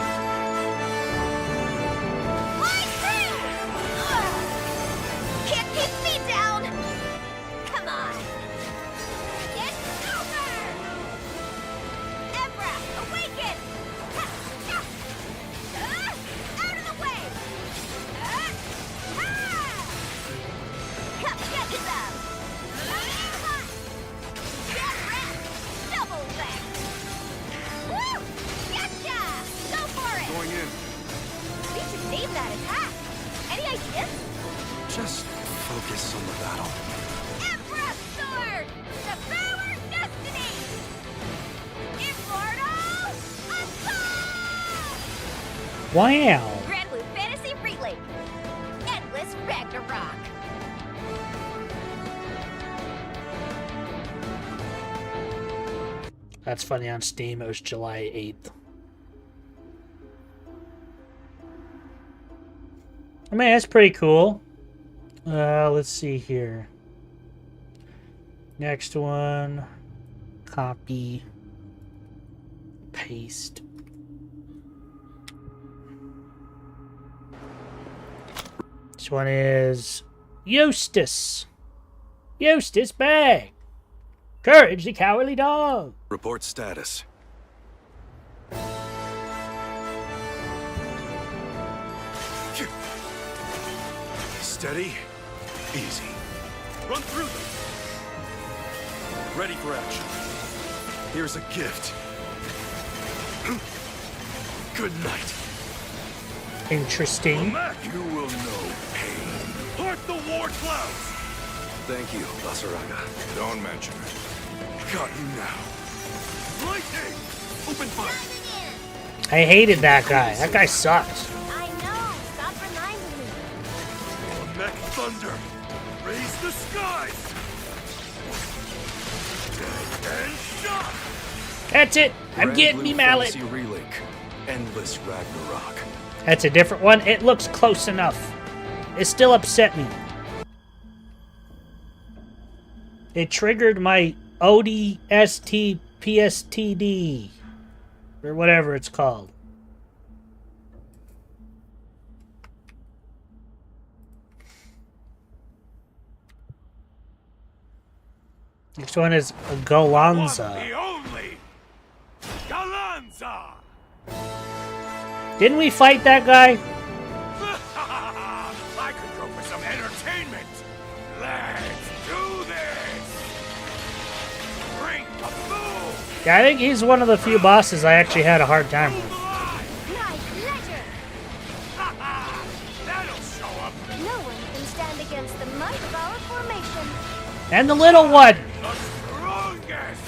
Fly through! Can't keep me down! Come on! It's over! Emra, awaken! Out of the way! Come get some! Get wrecked! Double wrecked! Woo! Gotcha! Go for it! Going in. We should name that attack. Any ideas? Just focus on the battle. Emperor Sword! Devour Destiny! Immortal Assault! Wow. Grand Blue Fantasy Relink. Endless Ragnarok. That's funny, on Steam it was July 8th. I mean, that's pretty cool. Let's see here. Next one. Copy. Paste. This one is Eustace. Eustace Bag. Courage the Cowardly Dog. Report status. Steady. Easy. Run through them. Ready for action. Here's a gift. Good night. Interesting. You will know pain. Part the war clouds! Thank you, Basaraga. Don't mention it. Got you now. Lightning! Open fire! I hated that guy. That guy sucks. I know. thunder! Raise the skies! And shot! That's it. I'm Grand getting Blue me mallet. Fantasy Relink. Endless Ragnarok. That's a different one. It looks close enough. It still upset me. It triggered my ODST PSTD. Or whatever it's called. Next one is Galanza. The only Galanza! Didn't we fight that guy? I could go for some entertainment. Let's do this. Bring the boom. Yeah, I think he's one of the few bosses I actually had a hard time with. My pleasure. That'll show up. No one can stand against the might of our formation. And the little one! The strongest.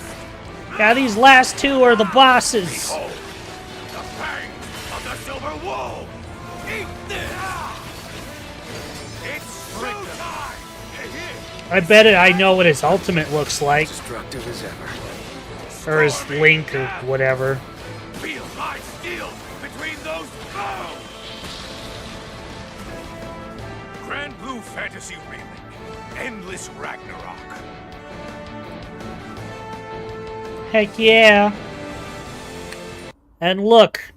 Yeah, these last two are the bosses. Behold, the fangs of the silver wolf. Eat this. It's showtime. I bet I know what his ultimate looks like. Destructive as ever. Or his link or whatever. Feel my steel between those bones. Grand Blue Fantasy Relink. Endless Ragnarok. Heck yeah. And look.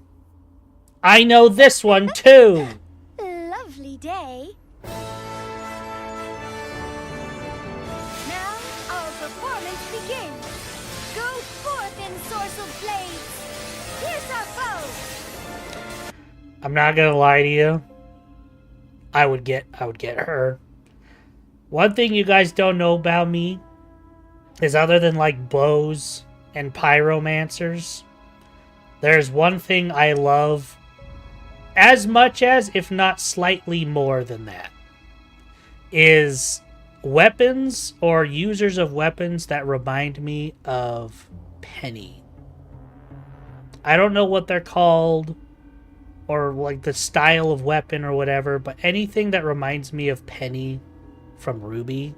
I know this one too. Lovely day. Now our performance begins. Go forth in sorcel blades. Here's our foe. I'm not gonna lie to you. I would get her. One thing you guys don't know about me is other than like bows and pyromancers, there's one thing I love as much as, if not slightly more than that, is weapons or users of weapons that remind me of Penny. I don't know what they're called or like the style of weapon or whatever, but anything that reminds me of Penny from Ruby,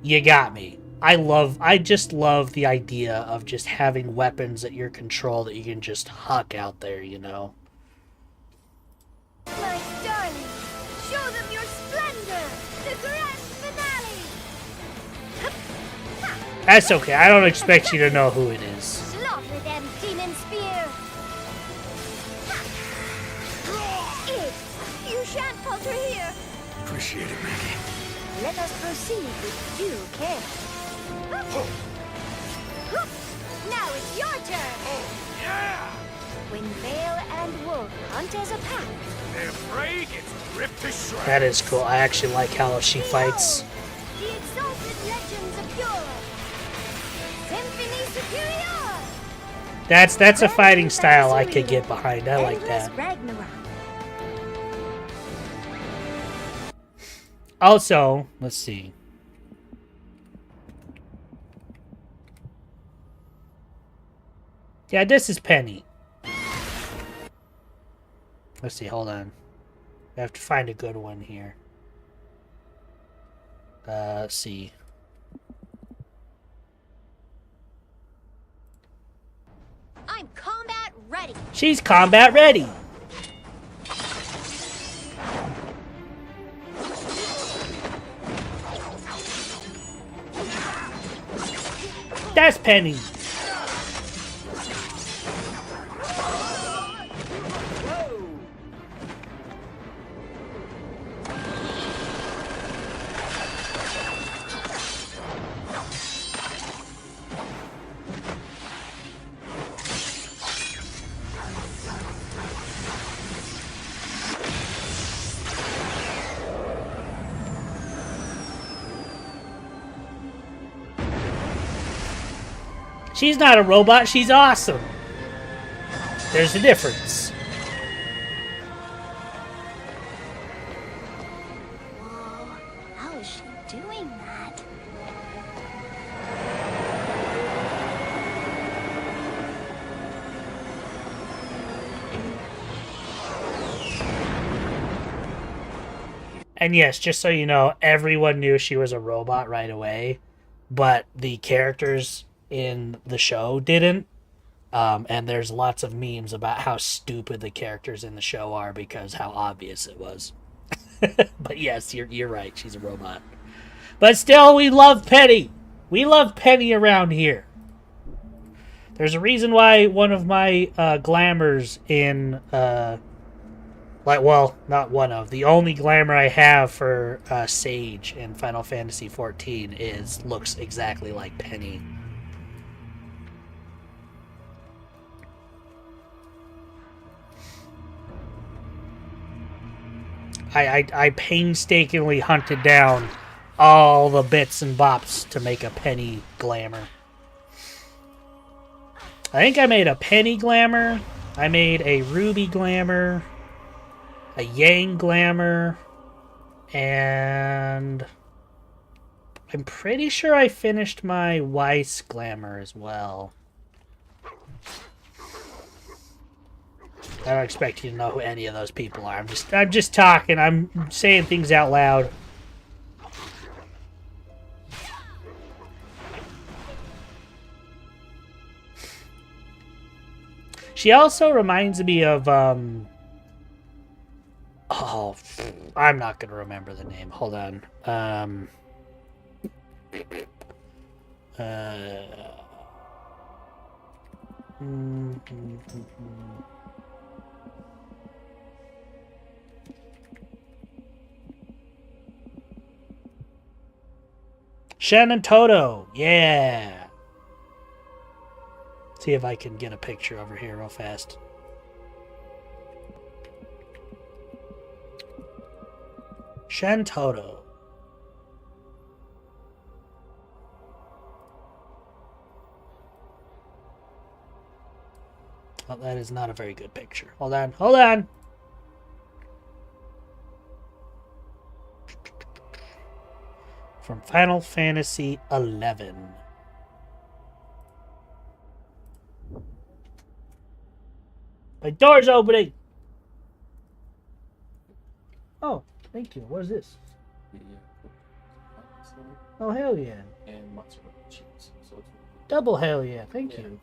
you got me. I just love the idea of just having weapons at your control that you can just huck out there, you know? My darling, show them your splendor. The grand finale. That's okay. I don't expect you to know who it is. Slaughter them, demon spear. You shan't falter here. Appreciate it, Maggie. Let us proceed with due care. Now it's your turn. Oh, yeah! When Vale and Wolf hunt as a pack. Their prey gets ripped to shreds. That is cool. I actually like how she fights. The exalted legends of yore. Symphony Superior. That's a fighting style I could get behind. I like Endless that. Ragnarok. Also, let's see. Yeah, this is Penny. Let's see, hold on. I have to find a good one here. Let's see. I'm combat ready. She's combat ready. That's Penny. She's not a robot, she's awesome. There's a difference. Whoa, how is she doing that? And yes, just so you know, everyone knew she was a robot right away, but the characters in the show didn't. And there's lots of memes about how stupid the characters in the show are because how obvious it was. But yes, you're right. She's a robot. But still, we love Penny. We love Penny around here. There's a reason why one of my glamours in... not one of. The only glamour I have for Sage in Final Fantasy XIV looks exactly like Penny. I painstakingly hunted down all the bits and bops to make a Penny glamour. I think I made a Penny glamour. I made a Ruby glamour. A Yang glamour. And I'm pretty sure I finished my Weiss glamour as well. I don't expect you to know who any of those people are. I'm just talking. I'm saying things out loud. She also reminds me of oh, I'm not gonna remember the name. Hold on. Shannon Toto, yeah. See if I can get a picture over here real fast. Shan Toto. Well, that is not a very good picture. Hold on, hold on. From Final Fantasy XI. My door's opening! Oh, thank you. What is this? Oh, hell yeah. And mozzarella cheese. So it's Double hell yeah. Thank you.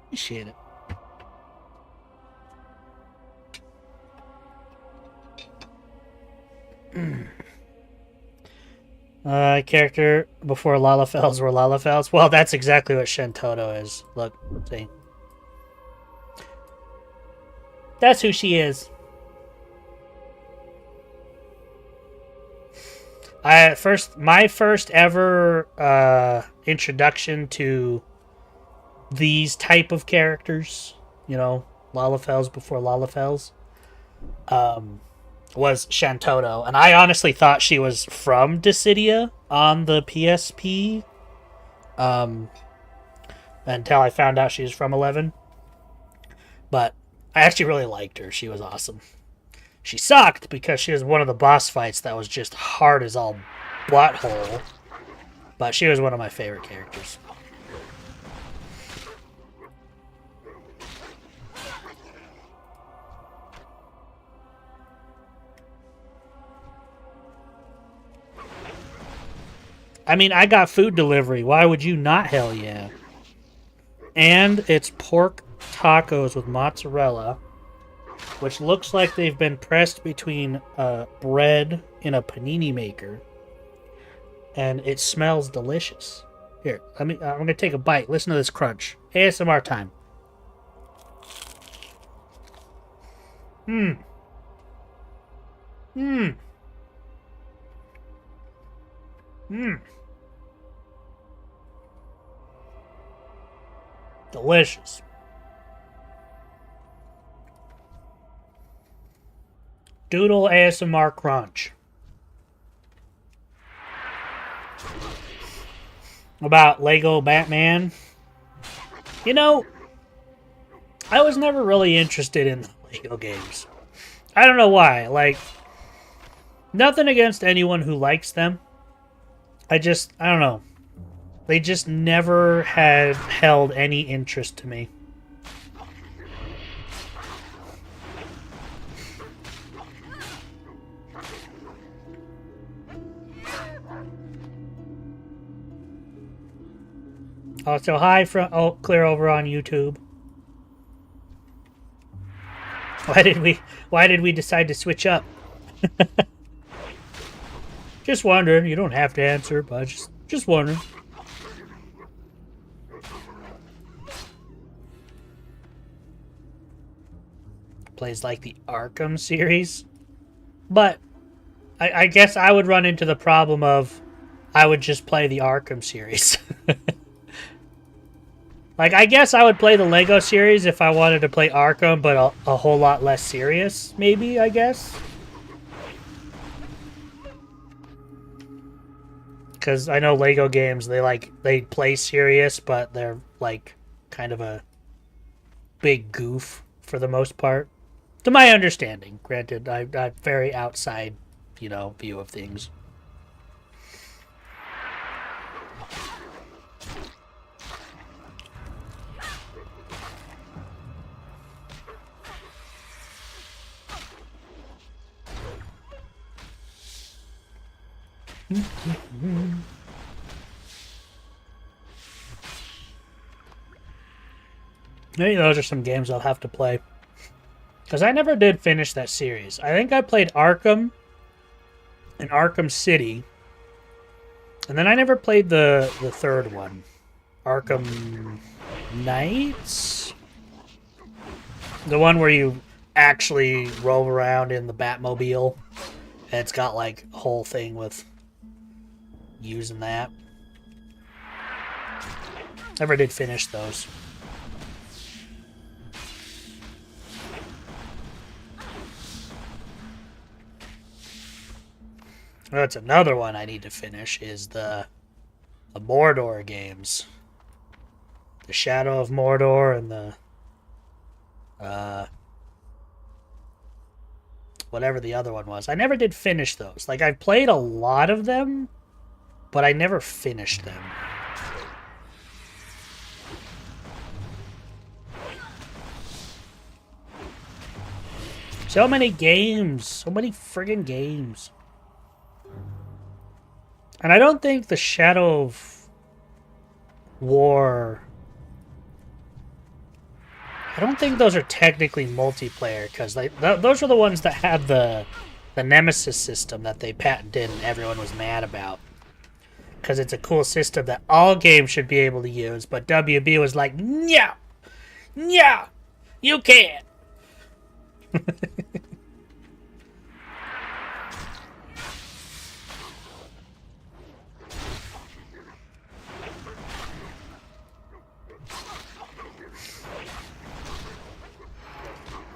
Appreciate it. Character before Lalafels were Lalafels. Well, that's exactly what Shentoto is. Look, see. That's who she is. My first ever introduction to these type of characters, you know, Lalafels before Lalafels, was Shantoto, and I honestly thought she was from Dissidia on the PSP, until I found out she was from 11. But I actually really liked her. She was awesome. She sucked because she was one of the boss fights that was just hard as all butthole, but she was one of my favorite characters. I mean, I got food delivery. Why would you not? Hell yeah. And it's pork tacos with mozzarella, which looks like they've been pressed between bread in a panini maker. And it smells delicious. Here, I'm going to take a bite. Listen to this crunch. ASMR time. Mmm. Mmm. Mmm. Delicious. Doodle ASMR crunch. About Lego Batman. You know, I was never really interested in the Lego games. I don't know why. Like, nothing against anyone who likes them. I don't know. They just never had held any interest to me. Also, hi from clear over on YouTube. Why did we decide to switch up? Just wondering. You don't have to answer, but just wondering. Plays like the Arkham series, but I guess I would run into the problem of I would just play the Arkham series. Like, I guess I would play the Lego series if I wanted to play Arkham, but a whole lot less serious, maybe, I guess. Because I know Lego games, they play serious, but they're, like, kind of a big goof for the most part. To my understanding. Granted, I'm very outside, view of things. Maybe those are some games I'll have to play. Because I never did finish that series. I think I played Arkham and Arkham City. And then I never played the third one. Arkham Knights? The one where you actually roll around in the Batmobile. And it's got like a whole thing with using that. Never did finish those. That's another one I need to finish, is the Mordor games. The Shadow of Mordor and the whatever the other one was. I never did finish those. Like, I've played a lot of them, but I never finished them. So many games. So many friggin' games. And I don't think the Shadow of War... I don't think those are technically multiplayer, because those are the ones that had the Nemesis system that they patented and everyone was mad about. Because it's a cool system that all games should be able to use, but WB was like, no! No! You can't!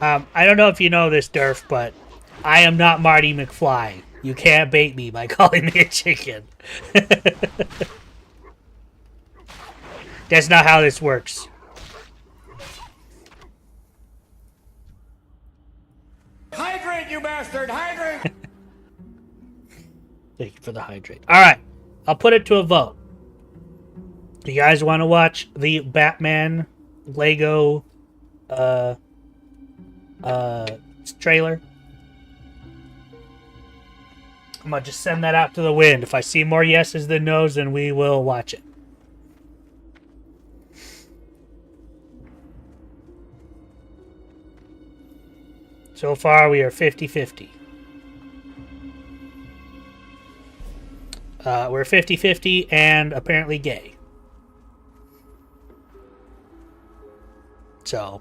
I don't know if you know this, Durf, but I am not Marty McFly. You can't bait me by calling me a chicken. That's not how this works. Hydrate, you bastard! Hydrate! Thank you for the hydrate. Alright, I'll put it to a vote. Do you guys want to watch the Batman Lego trailer? I'm gonna just send that out to the wind. If I see more yeses than nos, then we will watch it. So far, we are 50-50. We're 50-50 and apparently gay. So...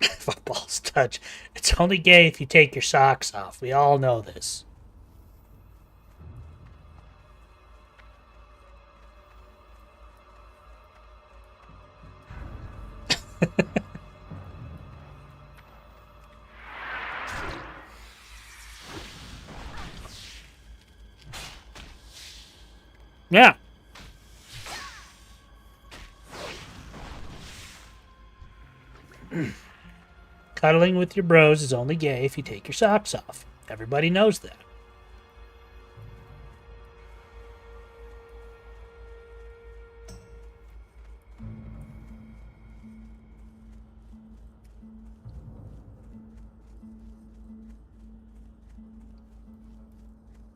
Football's touch. It's only gay if you take your socks off. We all know this. Yeah. Cuddling with your bros is only gay if you take your socks off. Everybody knows that.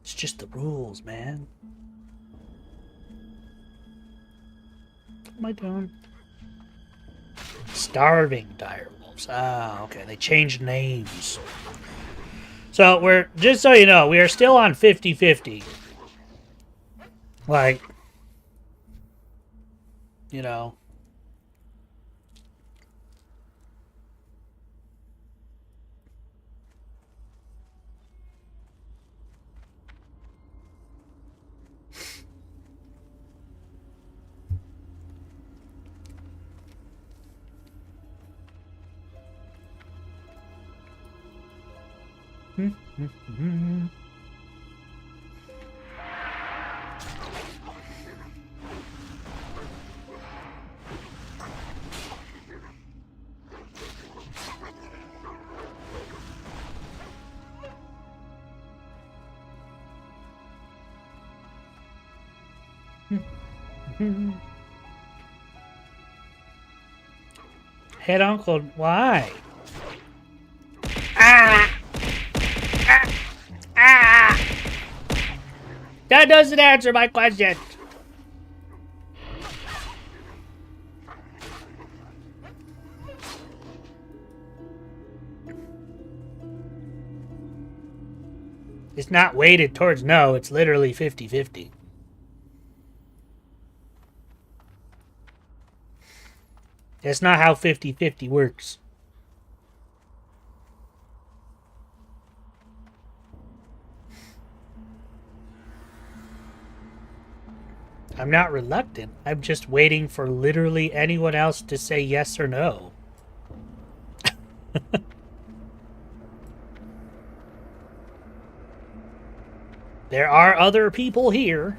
It's just the rules, man. What am I doing? Starving direwolves. Ah, okay. They changed names. So we're, just so you know, we are still on 50-50. Like, you know. Head uncle, why? Ah! Ah! Ah! That doesn't answer my question. It's not weighted towards no, it's literally 50-50. That's not how 50-50 works. I'm not reluctant. I'm just waiting for literally anyone else to say yes or no. There are other people here.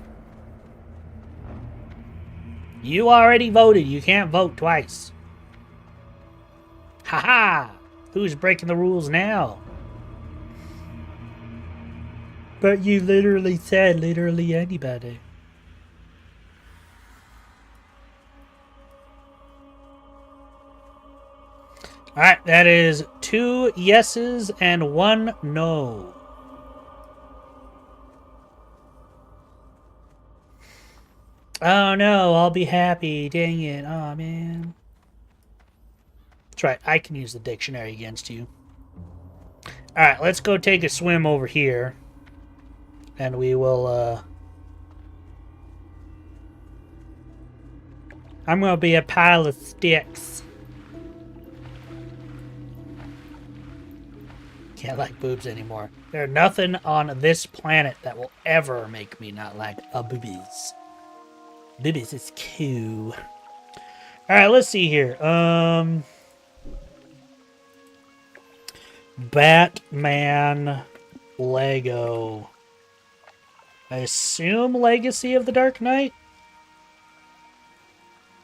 You already voted. You can't vote twice. Haha! Who's breaking the rules now? But you literally said literally anybody. Alright, that is 2 yeses and 1 no. Oh no, I'll be happy. Dang it. Oh man. That's right, I can use the dictionary against you. Alright, let's go take a swim over here. And we will, I'm gonna be a pile of sticks. Can't like boobs anymore. There's nothing on this planet that will ever make me not like boobies. Boobies is cool. Alright, let's see here. Batman Lego. I assume Legacy of the Dark Knight?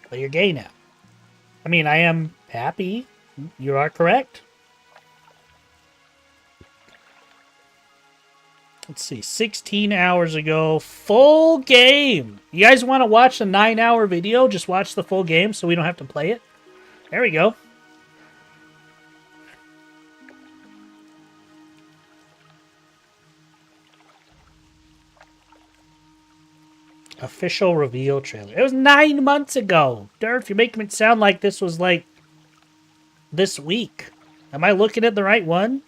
But you're gay now. I mean, I am happy. You are correct. Let's see, 16 hours ago, full game. You guys want to watch the 9-hour video? Just watch the full game so we don't have to play it. There we go. Official reveal trailer. It was 9 months ago. Durf, you're making it sound like this was like this week. Am I looking at the right one?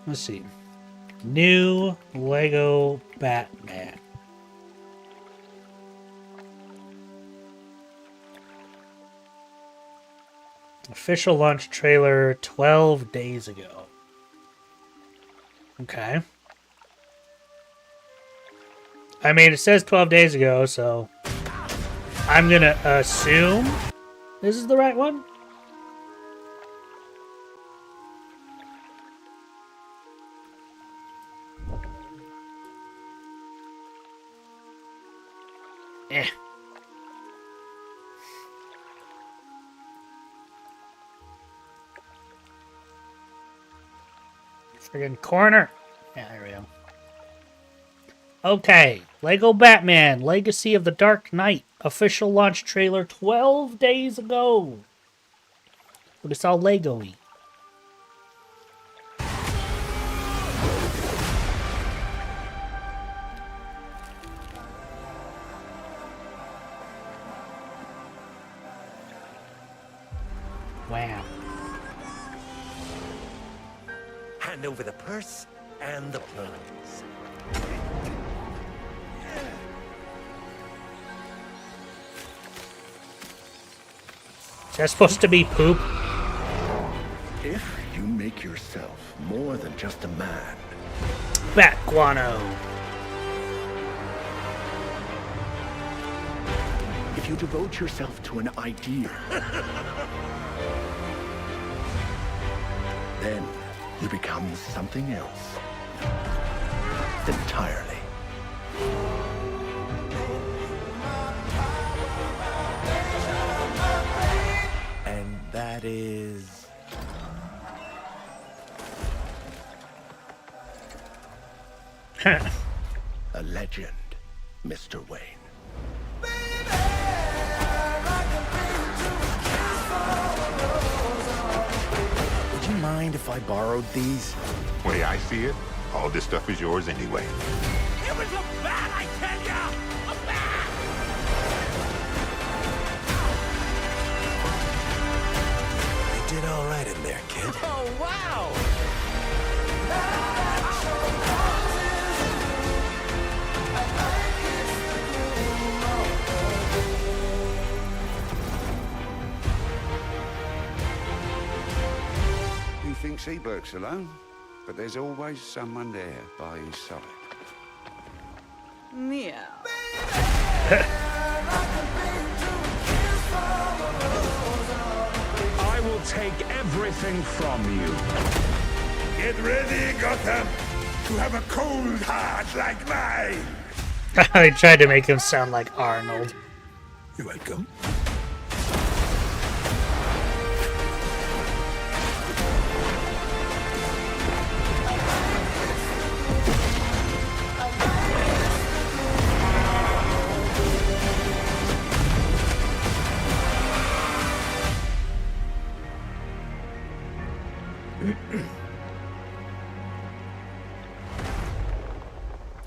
Let's see. New Lego Batman. Official launch trailer 12 days ago. Okay. I mean, it says 12 days ago, so... I'm gonna assume this is the right one. Eh. Friggin' corner. Yeah, there we go. Okay, Lego Batman, Legacy of the Dark Knight. Official launch trailer 12 days ago. But it's all Lego-y. Wow. Hand over the purse and the plans. Is that supposed to be poop? If you make yourself more than just a man, Bat guano. if you devote yourself to an idea, then you become something else entirely. And that is... a legend, Mr. Wayne. Would you mind if I borrowed these? The way I see it, all this stuff is yours anyway. It was a bat, I tell ya! A bat! You did all right in there, kid. Oh, wow! He thinks he works alone, but there's always someone there by his side. Meow. I will take everything from you. Get ready, Gotham, to have a cold heart like mine. I tried to make him sound like Arnold. You're welcome.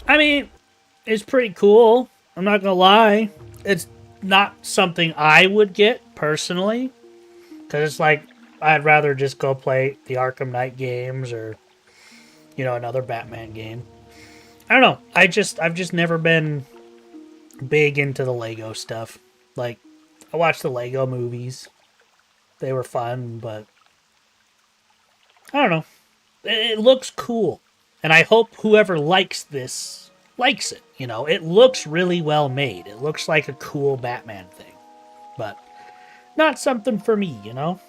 I mean, it's pretty cool. I'm not gonna lie. It's not something I would get personally, because it's like I'd rather just go play the Arkham Knight games or, you know, another Batman game. I don't know. I've just never been big into the Lego stuff. Like, I watched the Lego movies. They were fun, but I don't know. It looks cool. And I hope whoever likes this likes it. You know, it looks really well made. It looks like a cool Batman thing. But not something for me, you know?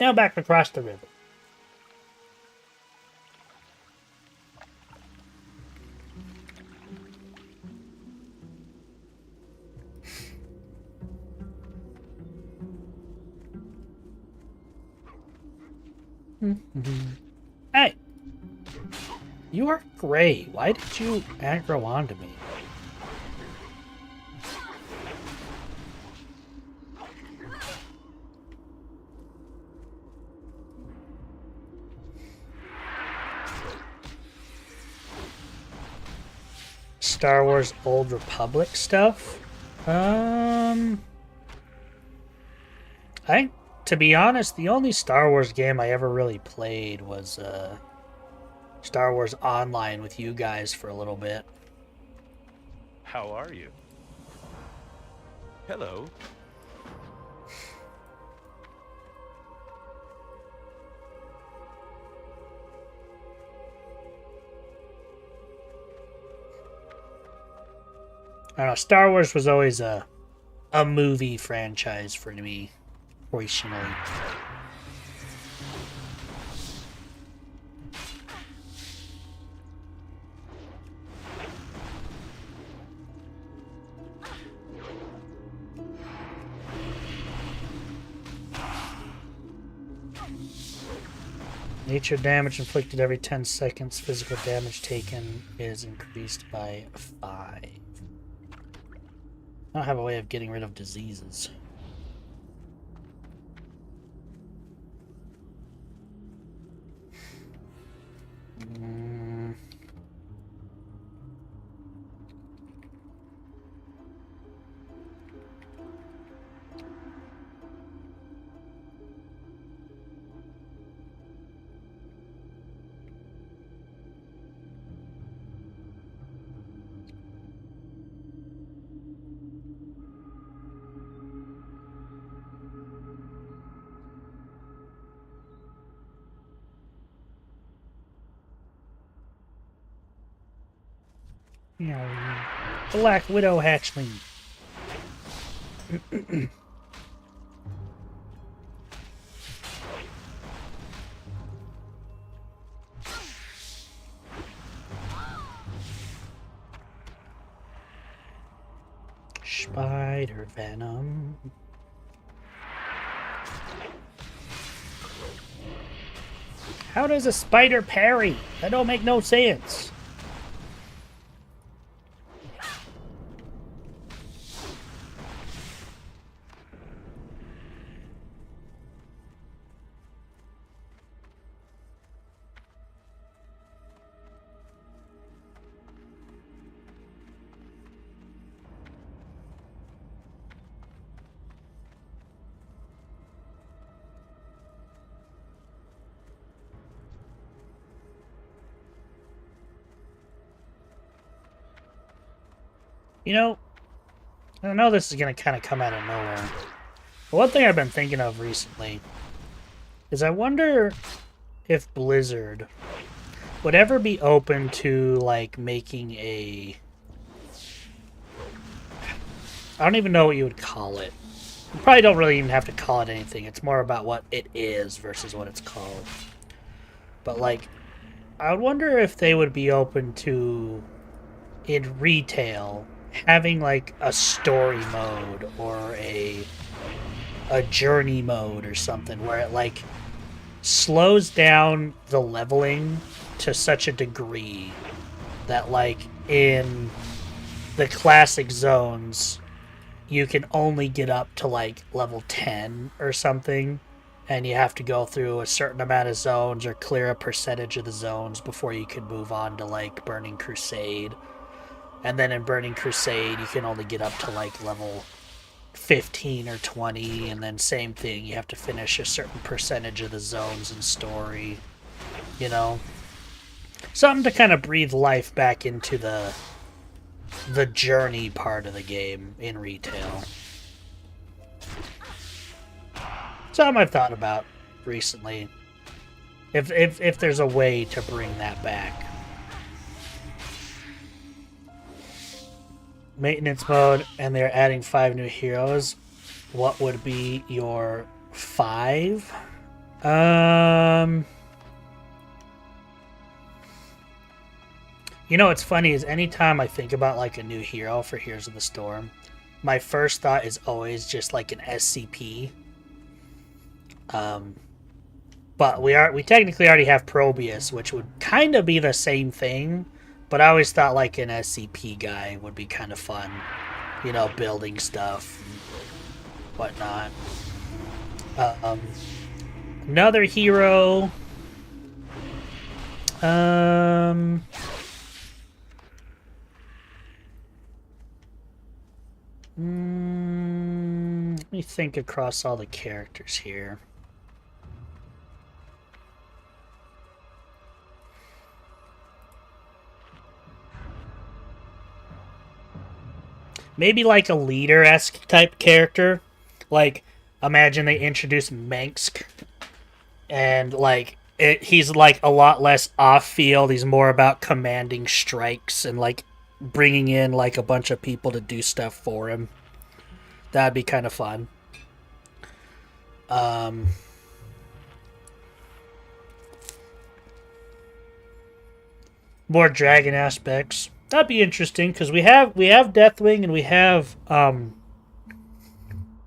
Now back across the river. Hey! You are gray. Why did you aggro onto me? Star Wars Old Republic stuff? To be honest, the only Star Wars game I ever really played was Star Wars Online with you guys for a little bit. How are you? Hello. I don't know. Star Wars was always a movie franchise for me, originally. Nature damage inflicted every 10 seconds. Physical damage taken is increased by 5. I don't have a way of getting rid of diseases. Black Widow hatchling. Spider venom. How does a spider parry? That don't make no sense. You know, I know this is going to kind of come out of nowhere. But one thing I've been thinking of recently is I wonder if Blizzard would ever be open to, like, making a... I don't even know what you would call it. You probably don't really even have to call it anything. It's more about what it is versus what it's called. But, like, I would wonder if they would be open to, in retail, having like a story mode or a journey mode or something where it like slows down the leveling to such a degree that like in the classic zones you can only get up to like level 10 or something, and you have to go through a certain amount of zones or clear a percentage of the zones before you can move on to like Burning Crusade. And then in Burning Crusade, you can only get up to, like, level 15 or 20. And then same thing, you have to finish a certain percentage of the zones and story. You know? Something to kind of breathe life back into the journey part of the game in retail. Something I've thought about recently. If there's a way to bring that back. Maintenance mode, and they're adding 5 new heroes. What would be your 5? You know what's funny is anytime I think about like a new hero for Heroes of the Storm, my first thought is always just like an SCP. But we technically already have Probius, which would kind of be the same thing. But I always thought like an SCP guy would be kind of fun. You know, building stuff and whatnot. Another hero. Let me think across all the characters here. Maybe like a leader-esque type character. Like, imagine they introduce Mengsk. And, like, he's, like, a lot less off-field. He's more about commanding strikes and, like, bringing in like a bunch of people to do stuff for him. That'd be kind of fun. More dragon aspects. That'd be interesting because we have Deathwing and we have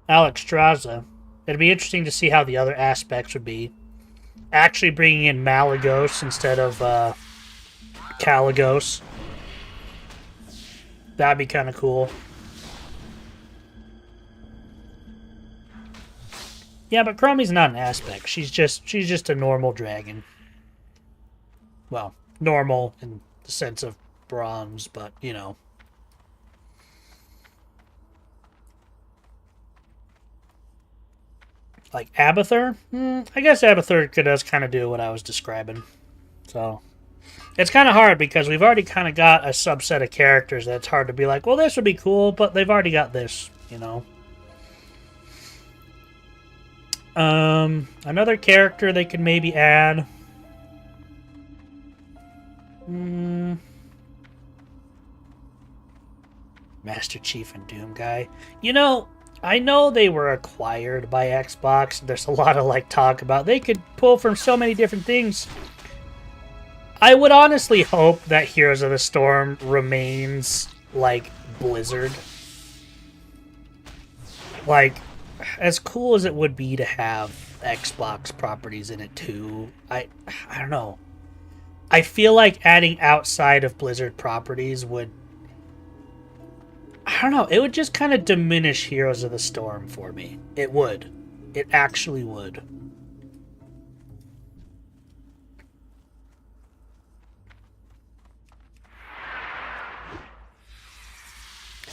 Alexstrasza. It'd be interesting to see how the other aspects would be. Actually bringing in Malagos instead of Caligos. That'd be kind of cool. Yeah, but Chromie's not an aspect. She's just a normal dragon. Well, normal in the sense of bronze, but you know. Like Abathur? I guess Abathur does kind of do what I was describing. So, it's kind of hard because we've already kind of got a subset of characters that's hard to be like, well, this would be cool, but they've already got this, you know. Another character they could maybe add. Master Chief and Doom Guy. You know, I know they were acquired by Xbox. There's a lot of like talk about they could pull from so many different things. I would honestly hope that Heroes of the Storm remains like Blizzard. Like, as cool as it would be to have Xbox properties in it too, I don't know. I feel like adding outside of Blizzard properties would, I don't know, it would just kind of diminish Heroes of the Storm for me. It would. It actually would.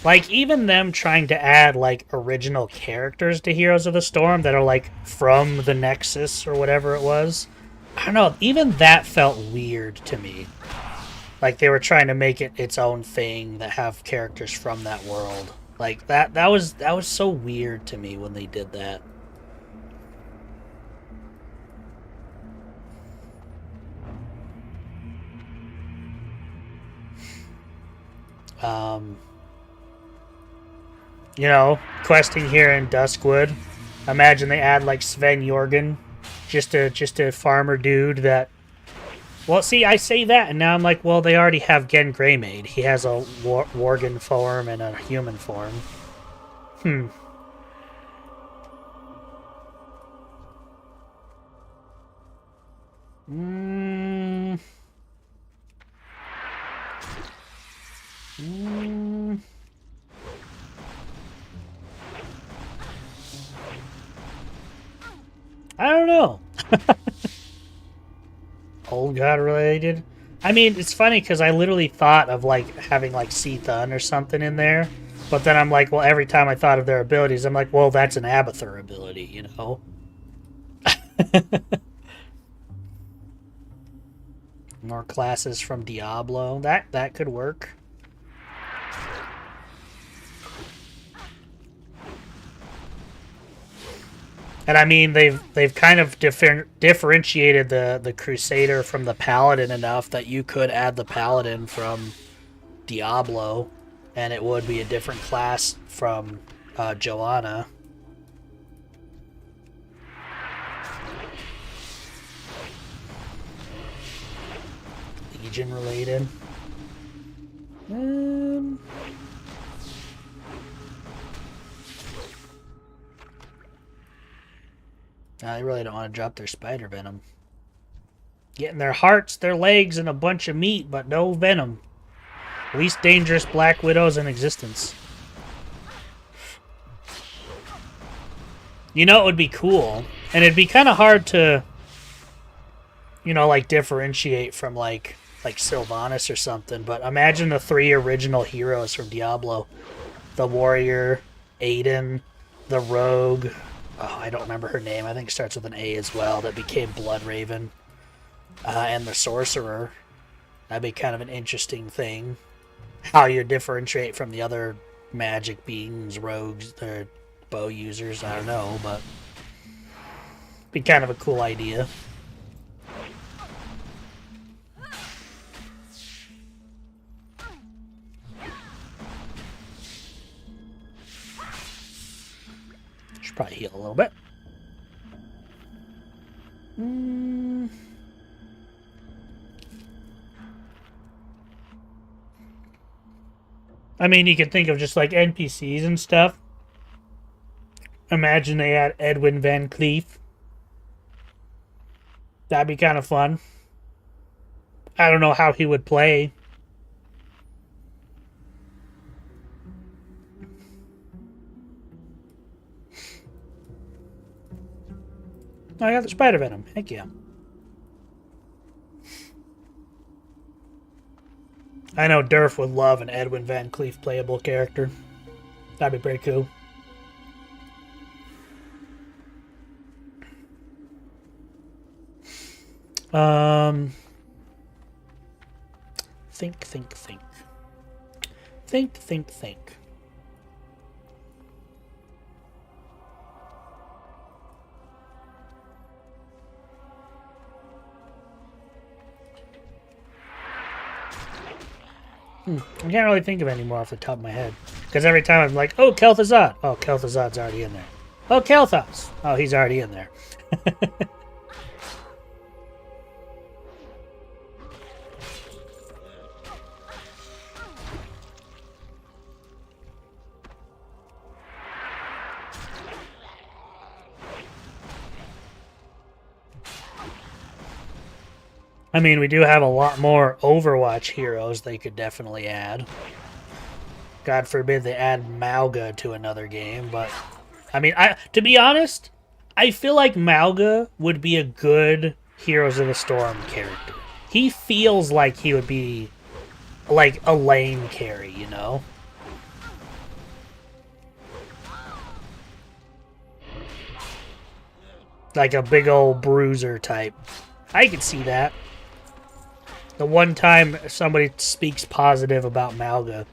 Like, even them trying to add, like, original characters to Heroes of the Storm that are, like, from the Nexus or whatever it was. I don't know, even that felt weird to me. Like, they were trying to make it its own thing that have characters from that world. Like, that was so weird to me when they did that. You know, questing here in Duskwood. Imagine they add like Sven Jorgen, just a farmer dude that. Well, see, I say that, and now I'm like, well, they already have Gen Greymade. He has a Worgen form and a human form. I don't know. Old God related? I mean, it's funny because I literally thought of like having like Seathun or something in there. But then I'm like, well, every time I thought of their abilities, I'm like, well, that's an Abathur ability, you know? More classes from Diablo. That could work. And I mean, they've kind of differentiated the Crusader from the Paladin enough that you could add the Paladin from Diablo, and it would be a different class from Joanna. Legion related. They really don't want to drop their spider venom. Getting their hearts, their legs, and a bunch of meat, but no venom. Least dangerous Black Widows in existence. You know, it would be cool. And it'd be kind of hard to, you know, like, differentiate from, like Sylvanas or something. But imagine the 3 original heroes from Diablo. The Warrior, Aiden, the Rogue... Oh, I don't remember her name. I think it starts with an A as well. That became Bloodraven. And the Sorcerer. That'd be kind of an interesting thing. How you differentiate from the other magic beings, rogues, or bow users. I don't know, but... be kind of a cool idea. heal a little bit. I mean, you could think of just like NPCs and stuff. Imagine they had Edwin Van Cleef. That'd be kind of fun. I don't know how he would play. Oh, I got the Spider Venom. Heck yeah. I know Durf would love an Edwin Van Cleef playable character. That'd be pretty cool. Think. Think. I can't really think of any more off the top of my head. Because every time I'm like, oh, Kel'Thuzad. Oh, Kel'Thuzad's already in there. Oh, Kel'Thas. Oh, he's already in there. I mean, we do have a lot more Overwatch heroes they could definitely add. God forbid they add Malga to another game, but... I mean, to be honest, I feel like Malga would be a good Heroes of the Storm character. He feels like he would be, like, a lane carry, you know? Like a big old bruiser type. I could see that. The one time somebody speaks positive about Malga.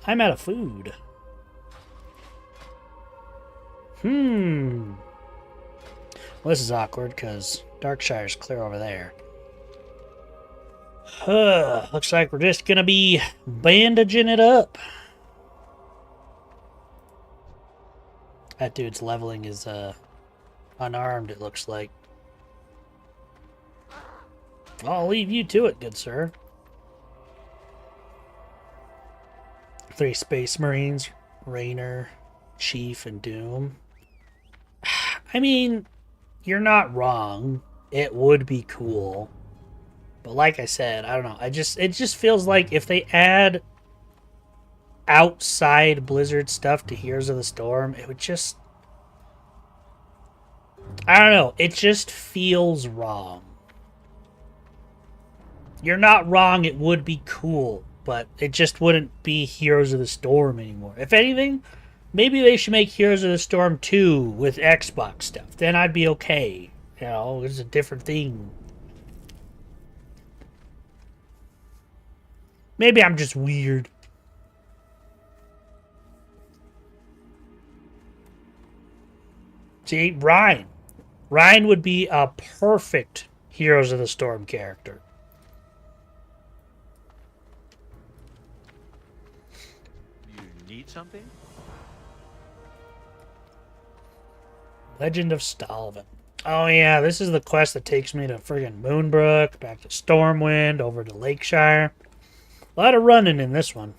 I'm out of food. Well, this is awkward because Darkshire's clear over there. Looks like we're just gonna be bandaging it up. That dude's leveling is unarmed, it looks like. I'll leave you to it, good sir. 3 Space Marines, Raynor, Chief, and Doom. I mean, you're not wrong. It would be cool. But like I said, I don't know. It just feels like if they add outside Blizzard stuff to Heroes of the Storm, it would just... I don't know. It just feels wrong. You're not wrong. It would be cool. But it just wouldn't be Heroes of the Storm anymore. If anything, maybe they should make Heroes of the Storm 2 with Xbox stuff. Then I'd be okay. You know, it's a different thing. Maybe I'm just weird. See, Ryan. Ryan would be a perfect Heroes of the Storm character. Something? Legend of Stalvin. Oh yeah, this is the quest that takes me to friggin' Moonbrook, back to Stormwind, over to Lakeshire. A lot of running in this one.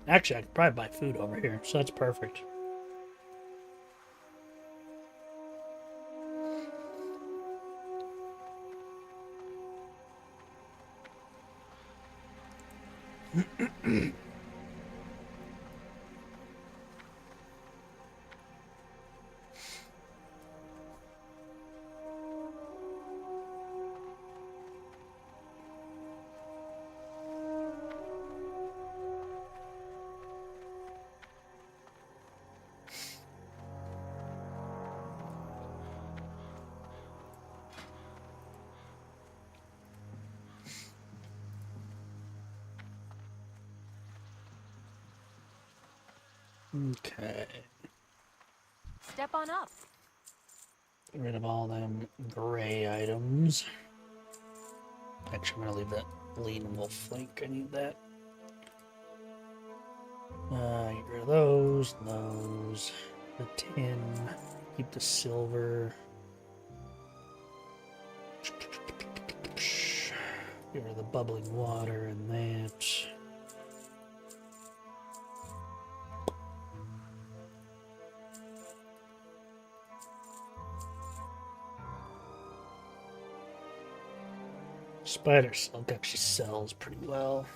Actually, I could probably buy food over here, so that's perfect. Okay. Step on up. Get rid of all them gray items. Actually, I'm gonna leave that lean wolf flank. I need that. Get rid of those. The tin. Keep the silver. Get rid of the bubbling water and that. Spider silk actually sells pretty well.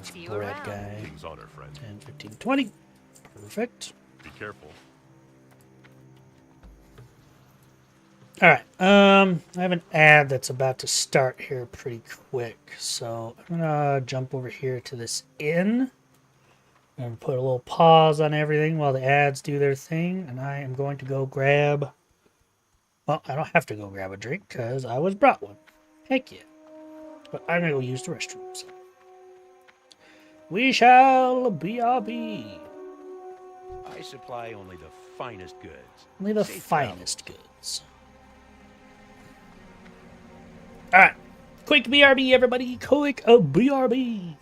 See you Bread around. guy. King's honor, friend. 10, 15, 20. Perfect. Be careful. Alright, I have an ad that's about to start here pretty quick, so I'm gonna jump over here to this inn and put a little pause on everything while the ads do their thing, and I am going to go grab... Well, I don't have to go grab a drink, because I was brought one. Heck yeah. But I'm gonna go use the restroom, so... We shall BRB. I supply only the finest goods. Only the Safe finest travels. goods. Alright. Quick BRB, everybody. Quick BRB.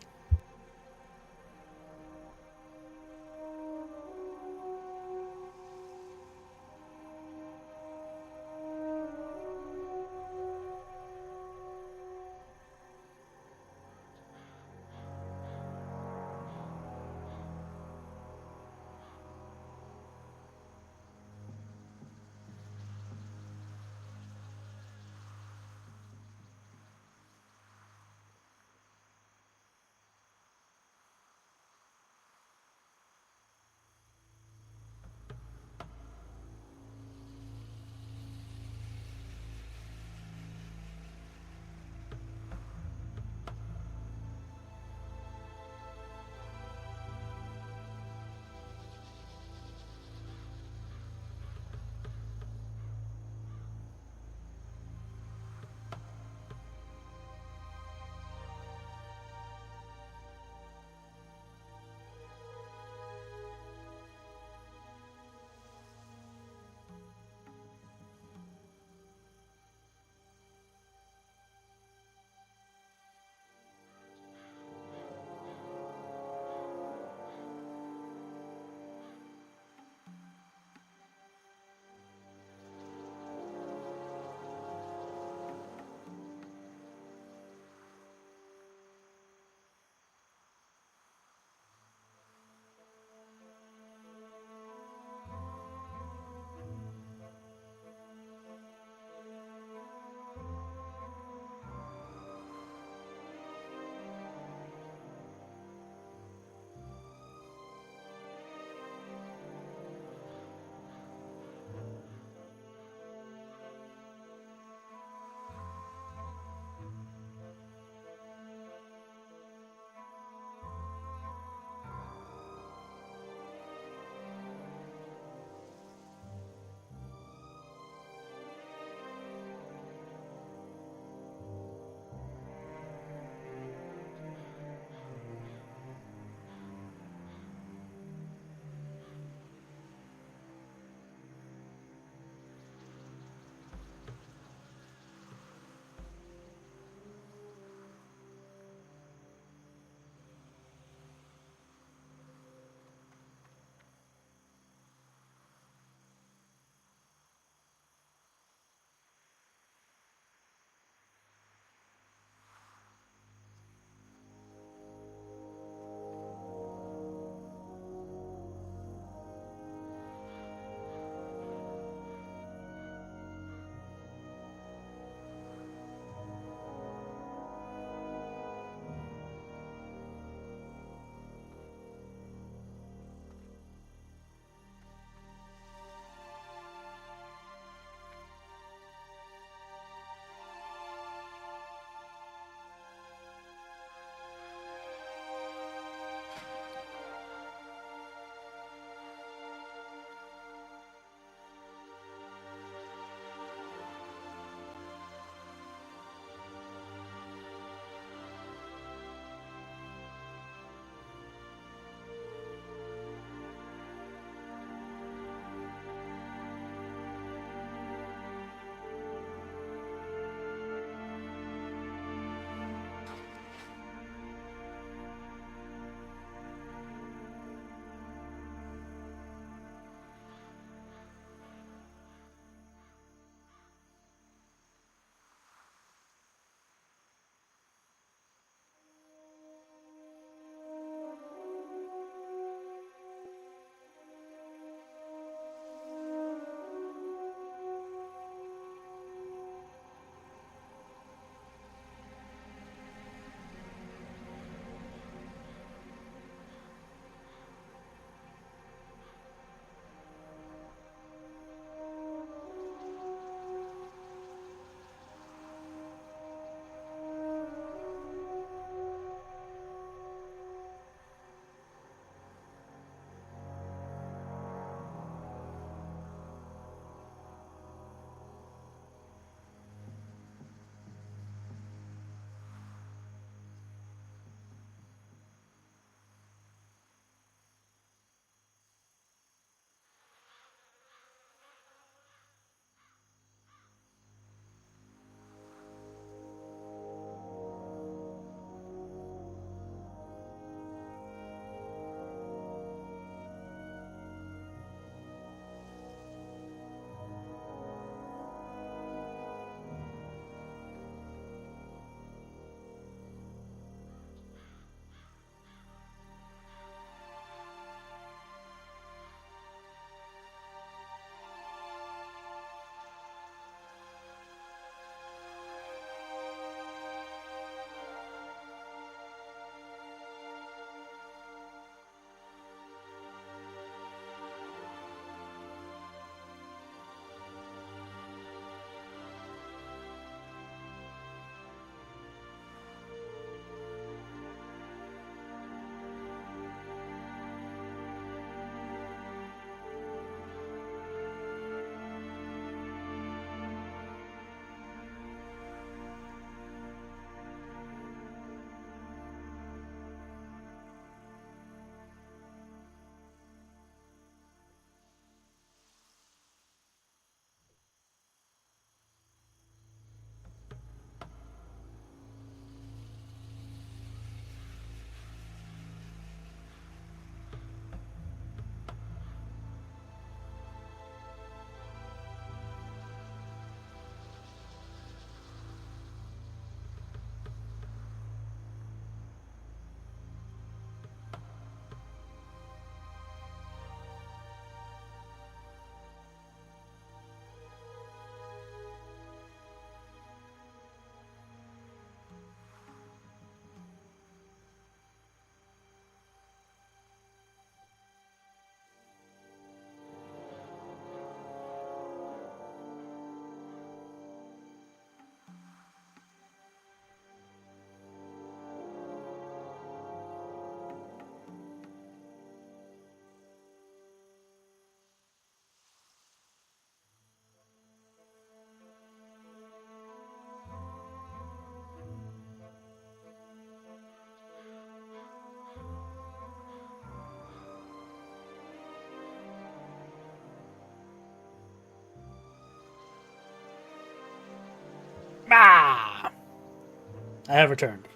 I have returned.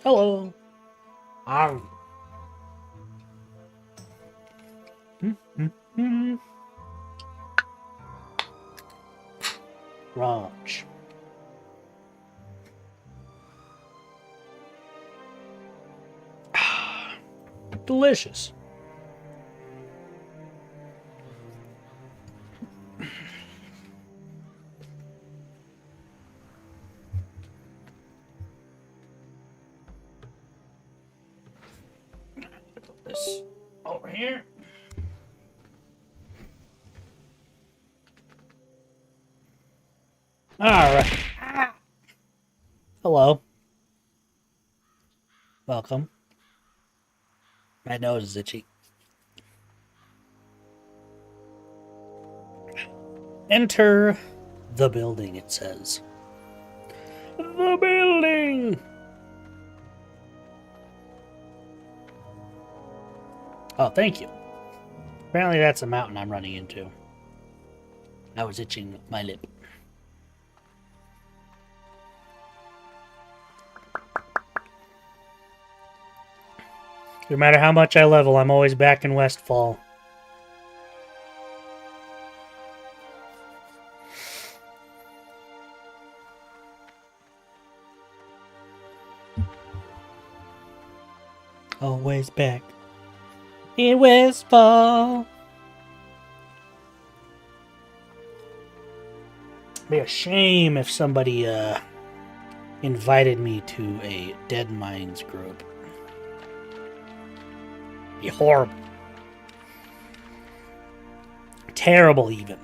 Hello. Arr. Ranch. Delicious. Put this over here. All right. Hello. Welcome. My nose is itchy. Enter the building, it says. The building! Oh, thank you. Apparently that's a mountain I'm running into. I was itching my lip. No matter how much I level, I'm always back in Westfall. Always back in Westfall. Be a shame if somebody invited me to a Dead Minds group. Be horrible. Terrible, even.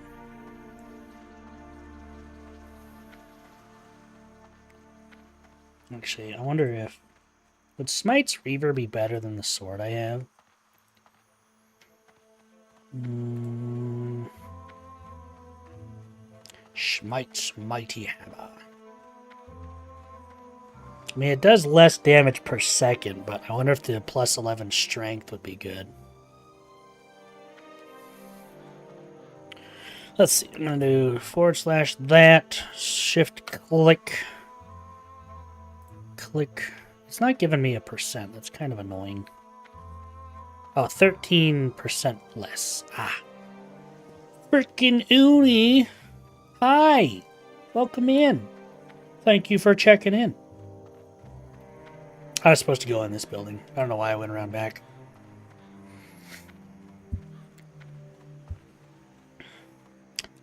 Actually, I wonder if... Would Smite's Reaver be better than the sword I have? Smite's Mighty Hammer. I mean, it does less damage per second, but I wonder if the plus 11 strength would be good. Let's see. I'm going to do / that. Shift click. Click. It's not giving me a percent. That's kind of annoying. Oh, 13% less. Ah. Frickin' Uni. Hi. Welcome in. Thank you for checking in. I was supposed to go in this building. I don't know why I went around back.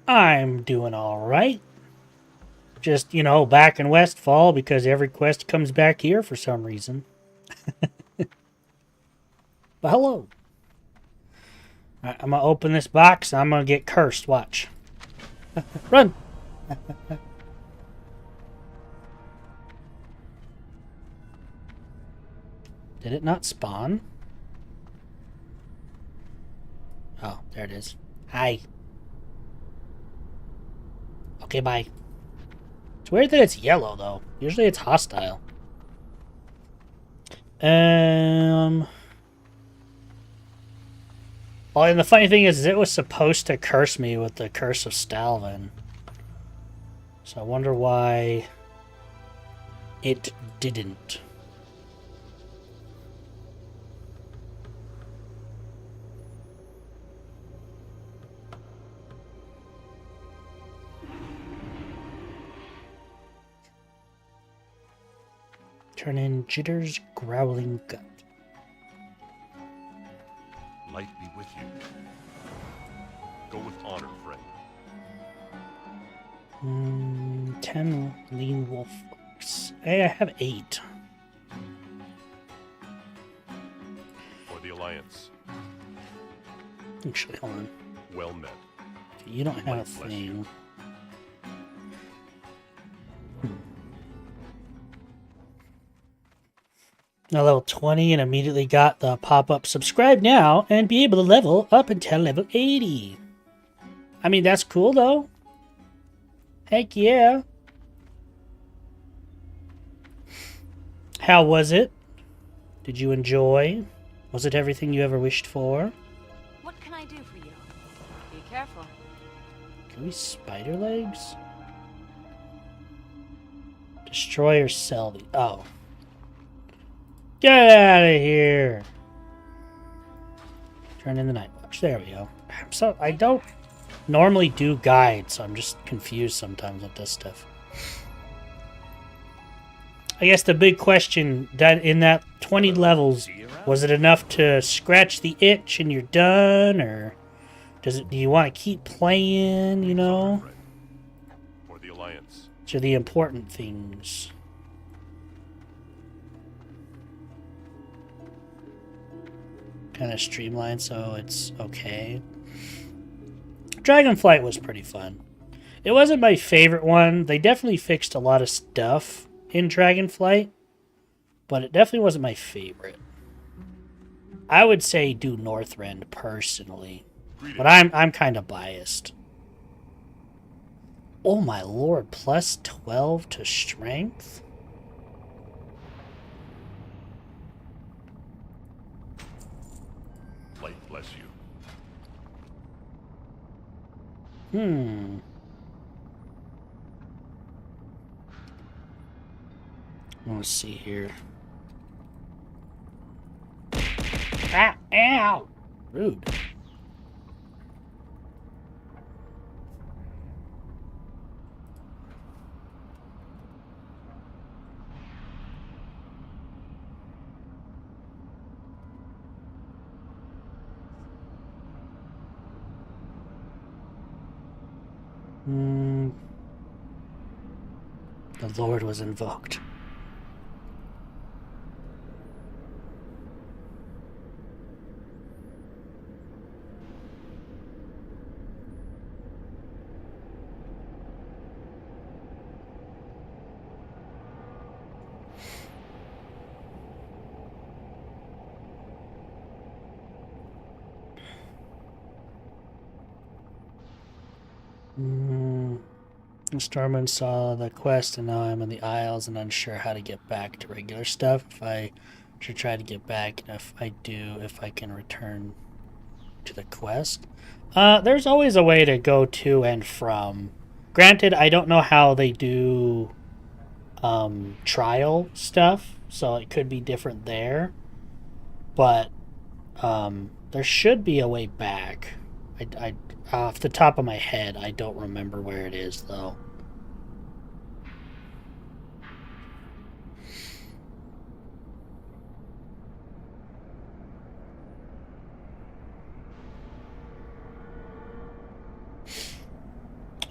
I'm doing alright. Just, you know, back in Westfall because every quest comes back here for some reason. But hello. Alright, I'm going to open this box and I'm going to get cursed. Watch. Run! Did it not spawn? Oh, there it is. Hi. Okay, bye. It's weird that it's yellow, though. Usually it's hostile. Well, and the funny thing is, it was supposed to curse me with the Curse of Stalvin. So I wonder why it didn't. Turn in Jitter's Growling Gut. Light be with you. Go with honor, friend. 10 lean wolf hooks. Hey, I have 8. For the Alliance. Actually, hold on. Well met. You don't have a thing. Now level 20 and immediately got the pop-up subscribe now and be able to level up until level 80. I mean, that's cool though. Heck yeah. How was it? Did you enjoy? Was it everything you ever wished for? What can I do for you? Be careful. Can we spider legs? Destroy or sell the... Oh. Get out of here! Turn in the night watch. There we go. I don't normally do guides, so I'm just confused sometimes with this stuff. I guess the big question that in that 20 levels, was it enough to scratch the itch and you're done, or do you want to keep playing, you know? Or the Alliance. Which are the important things? Kind of streamlined, so it's okay. Dragonflight was pretty fun. It wasn't my favorite one. They definitely fixed a lot of stuff in Dragonflight, but it definitely wasn't my favorite. I would say do Northrend personally, but I'm kind of biased. Oh my lord, plus 12 to strength? Light bless you. Let's see here. Ah, ow! Rude. The Lord was invoked. Stormwind saw the quest, and now I'm in the Isles and unsure how to get back to regular stuff. If I should try to get back, and if I do, if I can return to the quest. There's always a way to go to and from. Granted, I don't know how they do trial stuff, so it could be different there. But there should be a way back. I off the top of my head, I don't remember where it is, though.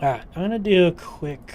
Alright, I'm gonna do a quick...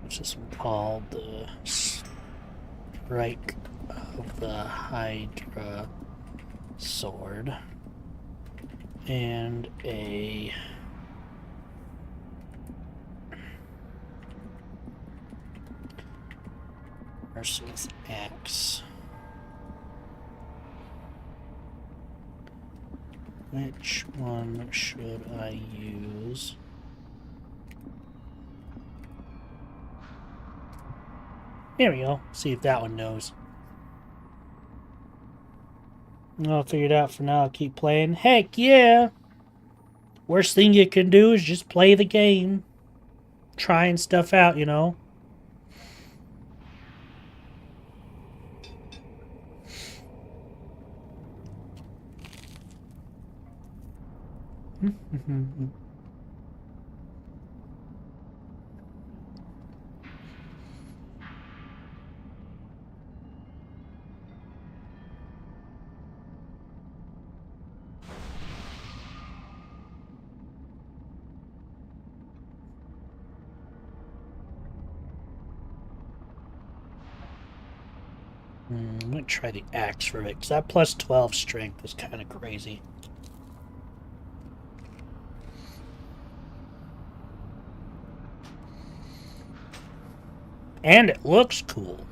What's this one called? The Strike of the Hydra Sword. And a... Merciless Axe. Which one should I use? There we go. See if that one knows. I'll figure it out for now. I'll keep playing. Heck yeah! Worst thing you can do is just play the game. Trying stuff out, you know. I'm gonna try the axe for it, because that plus 12 strength is kind of crazy. And it looks cool.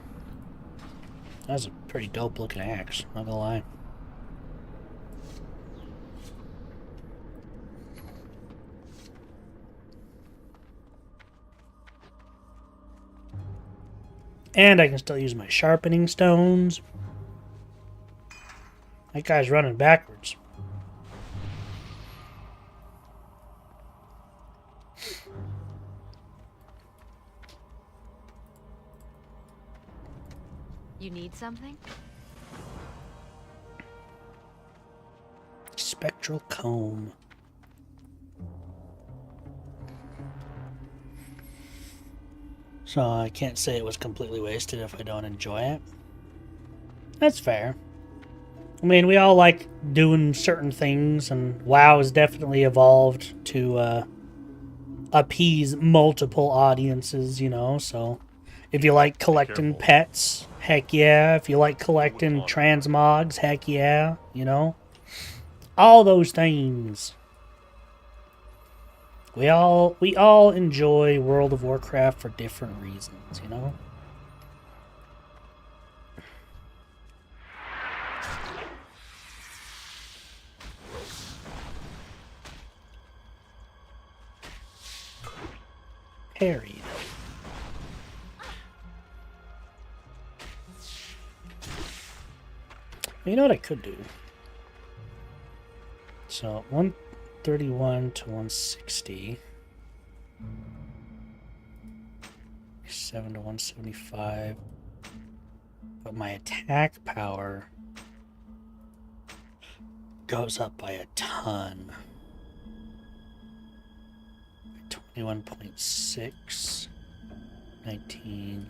That's a pretty dope looking axe, not gonna lie. And I can still use my sharpening stones. That guy's running backwards. You need something? Spectral comb. So I can't say it was completely wasted if I don't enjoy it. That's fair. I mean, we all like doing certain things, and WoW has definitely evolved to appease multiple audiences, you know, so if you like collecting pets, heck yeah. If you like collecting transmogs, heck yeah, you know. All those things. We all enjoy World of Warcraft for different reasons, you know? Parried. You know what I could do? So, 131 to 160. 7 to 175. But my attack power goes up by a ton. 21.6. 19.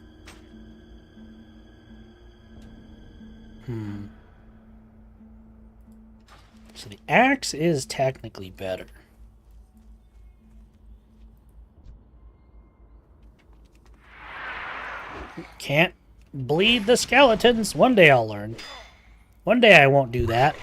So the axe is technically better. Can't bleed the skeletons. One day I'll learn. One day I won't do that.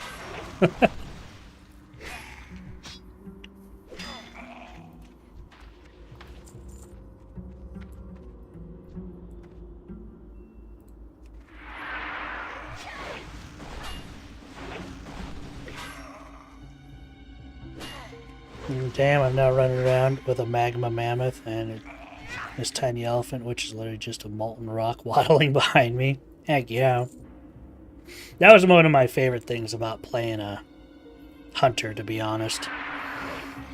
Damn, I'm now running around with a magma mammoth and this tiny elephant, which is literally just a molten rock waddling behind me. Heck yeah. That was one of my favorite things about playing a hunter, to be honest.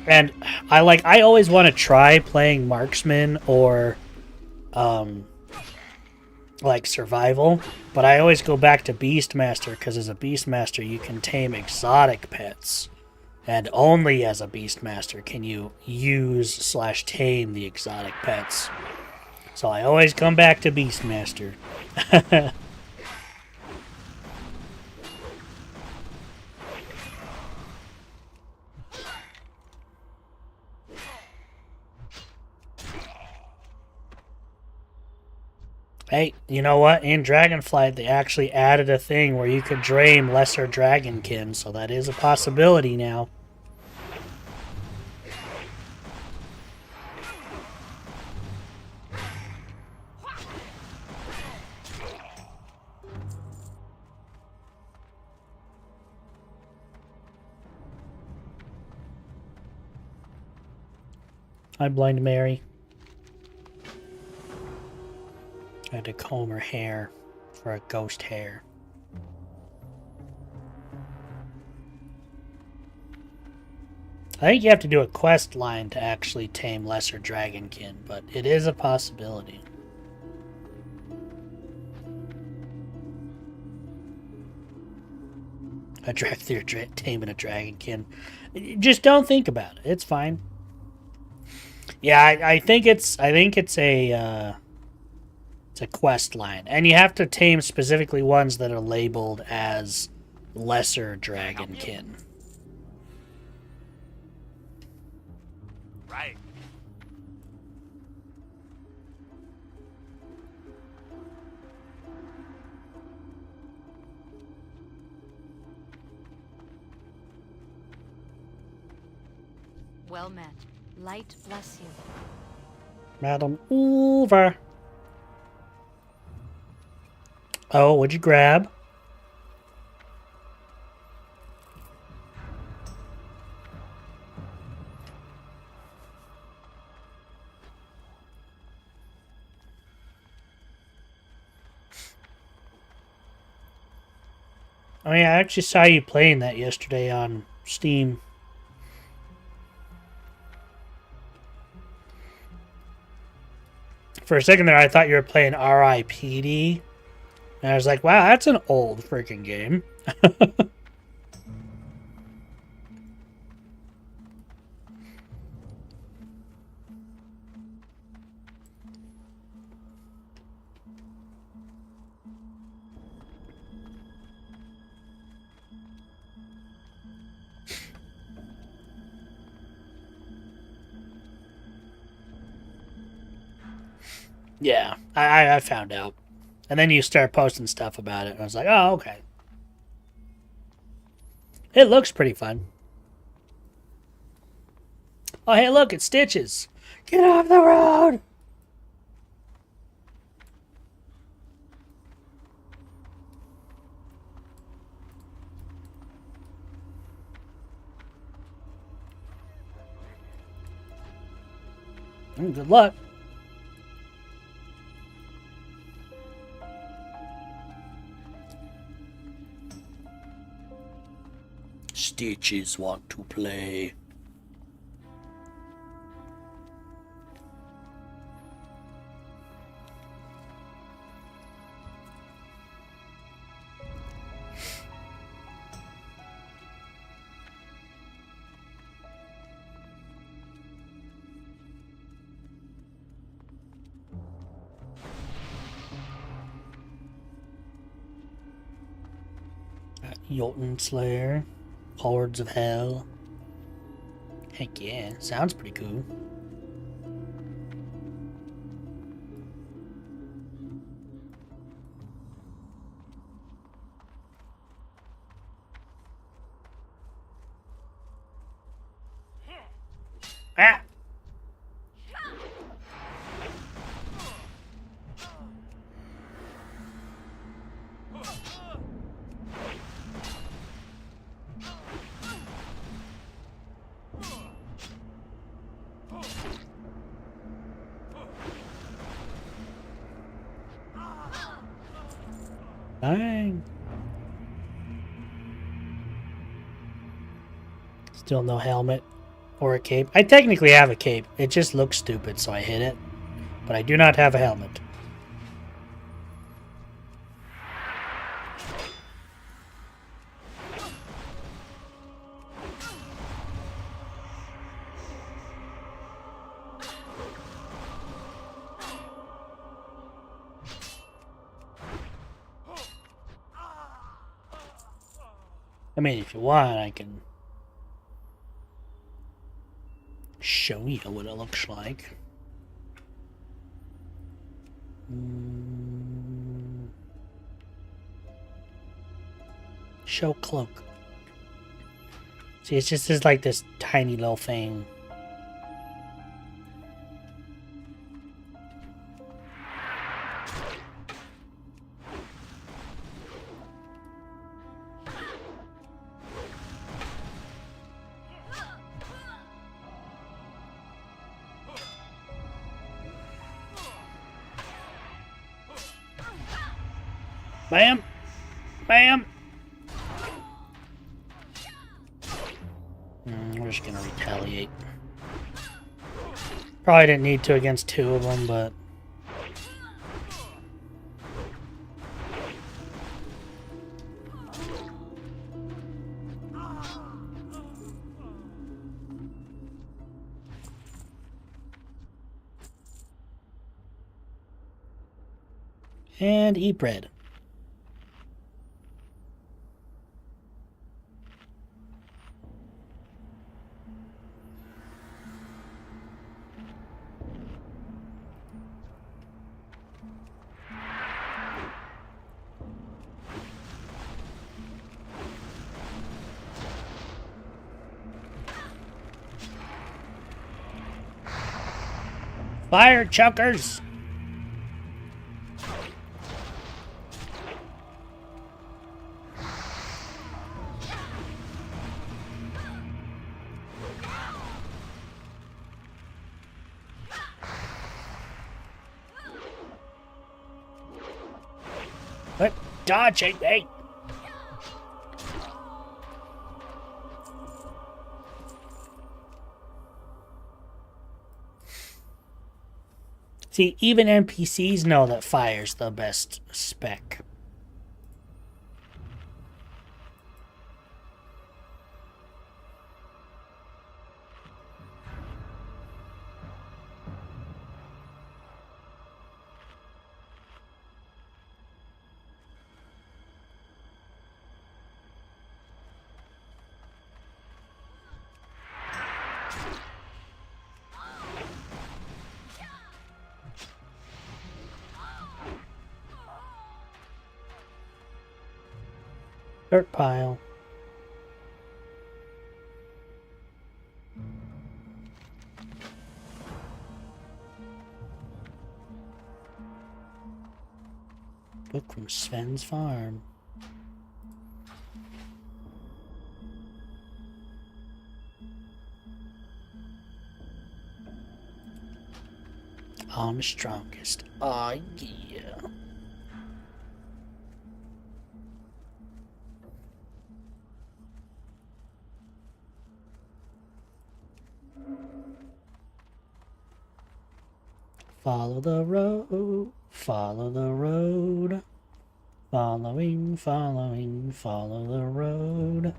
And I always want to try playing marksman or like survival, but I always go back to Beastmaster because as a Beastmaster you can tame exotic pets. And only as a Beastmaster can you use/tame the exotic pets. So I always come back to Beastmaster. Hey, you know what? In Dragonflight, they actually added a thing where you could dream lesser dragonkin, so that is a possibility now. Hi, Blind Mary. I had to comb her hair for a ghost hair. I think you have to do a quest line to actually tame lesser dragonkin, but it is a possibility. I dragged through taming a dragonkin. Just don't think about it. It's fine. Yeah, I think it's a quest line, and you have to tame specifically ones that are labeled as lesser dragonkin. Right. Well met. Light bless you. Madam over. Oh, what'd you grab? Oh yeah, I actually saw you playing that yesterday on Steam. For a second there, I thought you were playing R.I.P.D. And I was like, wow, that's an old freaking game. Yeah, I found out. And then you start posting stuff about it, and I was like, oh, okay. It looks pretty fun. Oh, hey, look, it's Stitches. Get off the road! Good luck. Stitches want to play. Jotun Slayer. Hordes of Hell. Heck yeah, sounds pretty cool. Ah! Dang. Still no helmet or a cape. I technically have a cape. It just looks stupid, so I hit it. But I do not have a helmet. I mean, if you want, I can show you what it looks like. Show cloak. See, it's just like this tiny little thing. Bam! Bam! We're just gonna retaliate. Probably didn't need to against two of them, but... And eat bread. Fire chuckers! What? Dodging me! See, even NPCs know that fire's the best spec. Dirt pile. Book from Sven's farm. I'm the strongest. Oh yeah. Follow the road, follow the road. Following, following, follow the road.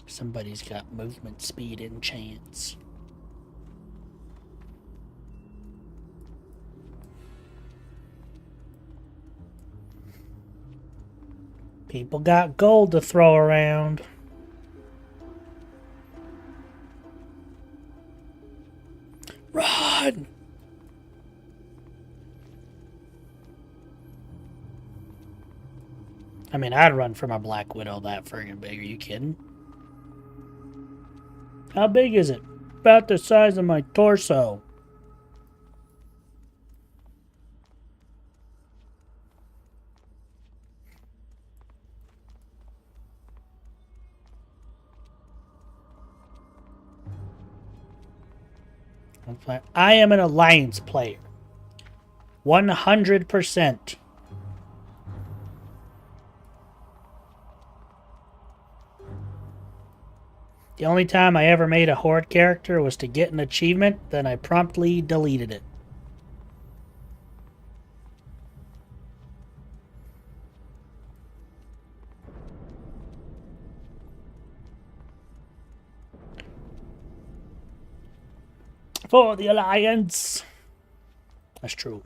Somebody's got movement speed and chance. People got gold to throw around. Run! I mean, I'd run from a Black Widow that friggin' big. Are you kidding? How big is it? About the size of my torso. I am an Alliance player. 100%. The only time I ever made a Horde character was to get an achievement, then I promptly deleted it. For the Alliance. That's true.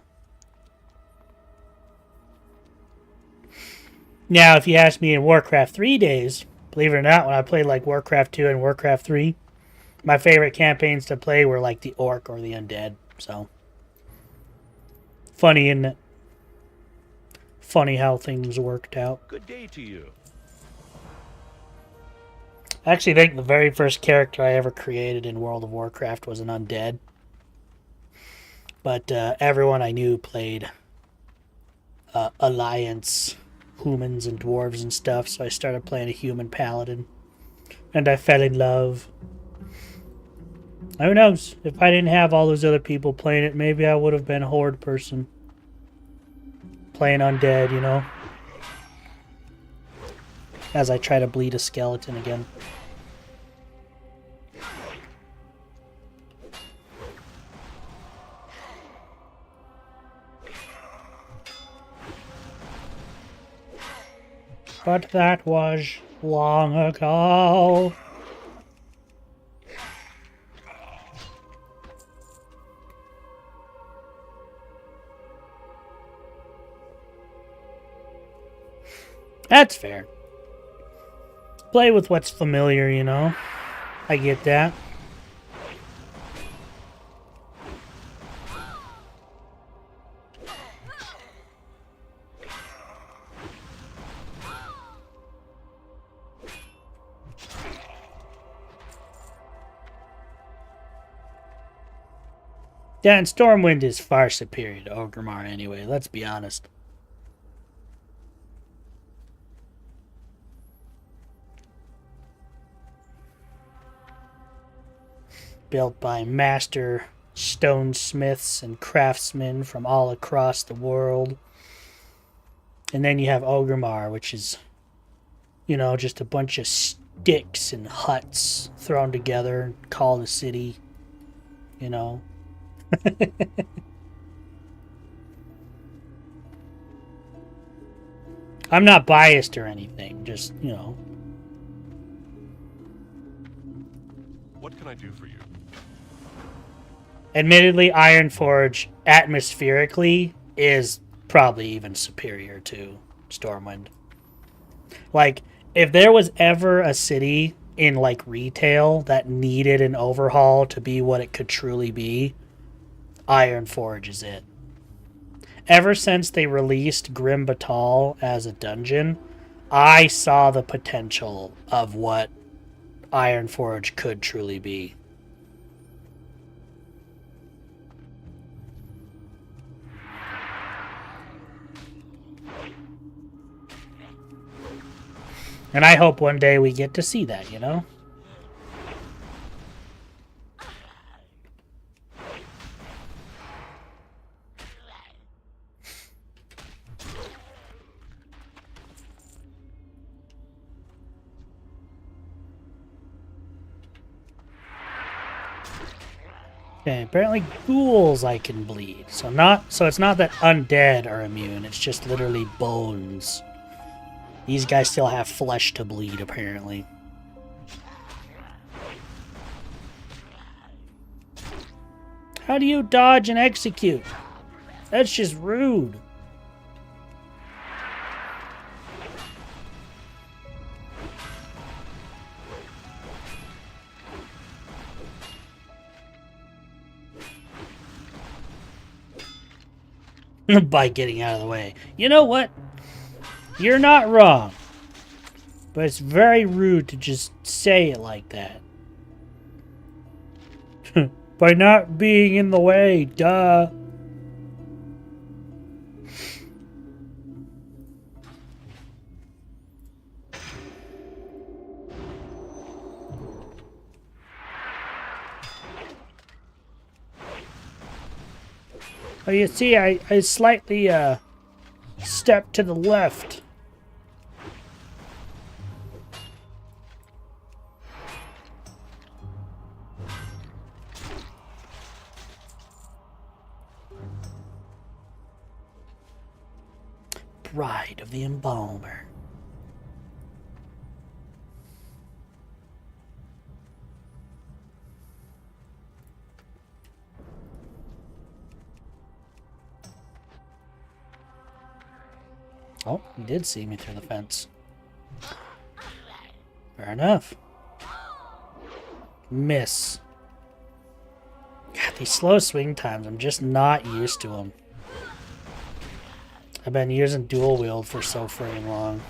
Now, if you ask me in Warcraft 3 days, believe it or not, when I played like Warcraft 2 and Warcraft 3, my favorite campaigns to play were like the Orc or the Undead. So, funny, isn't it? Funny how things worked out. Good day to you. I actually think the very first character I ever created in World of Warcraft was an Undead. But everyone I knew played Alliance humans and dwarves and stuff, so I started playing a human paladin. And I fell in love. Who knows? If I didn't have all those other people playing it, maybe I would have been a Horde person. Playing Undead, you know? As I try to bleed a skeleton again. But that was long ago. That's fair. Play with what's familiar, you know? I get that. Yeah, and Stormwind is far superior to Orgrimmar anyway, let's be honest. Built by master stonesmiths and craftsmen from all across the world. And then you have Orgrimmar, which is, you know, just a bunch of sticks and huts thrown together and called a city, you know. I'm not biased or anything, just, you know. What can I do for you? Admittedly, Ironforge, atmospherically, is probably even superior to Stormwind. Like, if there was ever a city in, like, retail that needed an overhaul to be what it could truly be, Ironforge is it. Ever since they released Grim Batal as a dungeon, I saw the potential of what Ironforge could truly be. And I hope one day we get to see that, you know? Okay, apparently ghouls I can bleed. So it's not that undead are immune, it's just literally bones. These guys still have flesh to bleed, apparently. How do you dodge and execute? That's just rude. By getting out of the way. You know what? You're not wrong. But it's very rude to just say it like that. By not being in the way, duh. Oh, you see, I slightly, stepped to the left. Bride of the Embalmer. Oh, he did see me through the fence. Fair enough. Miss. God, these slow swing times, I'm just not used to them. I've been using dual wield for so freaking long.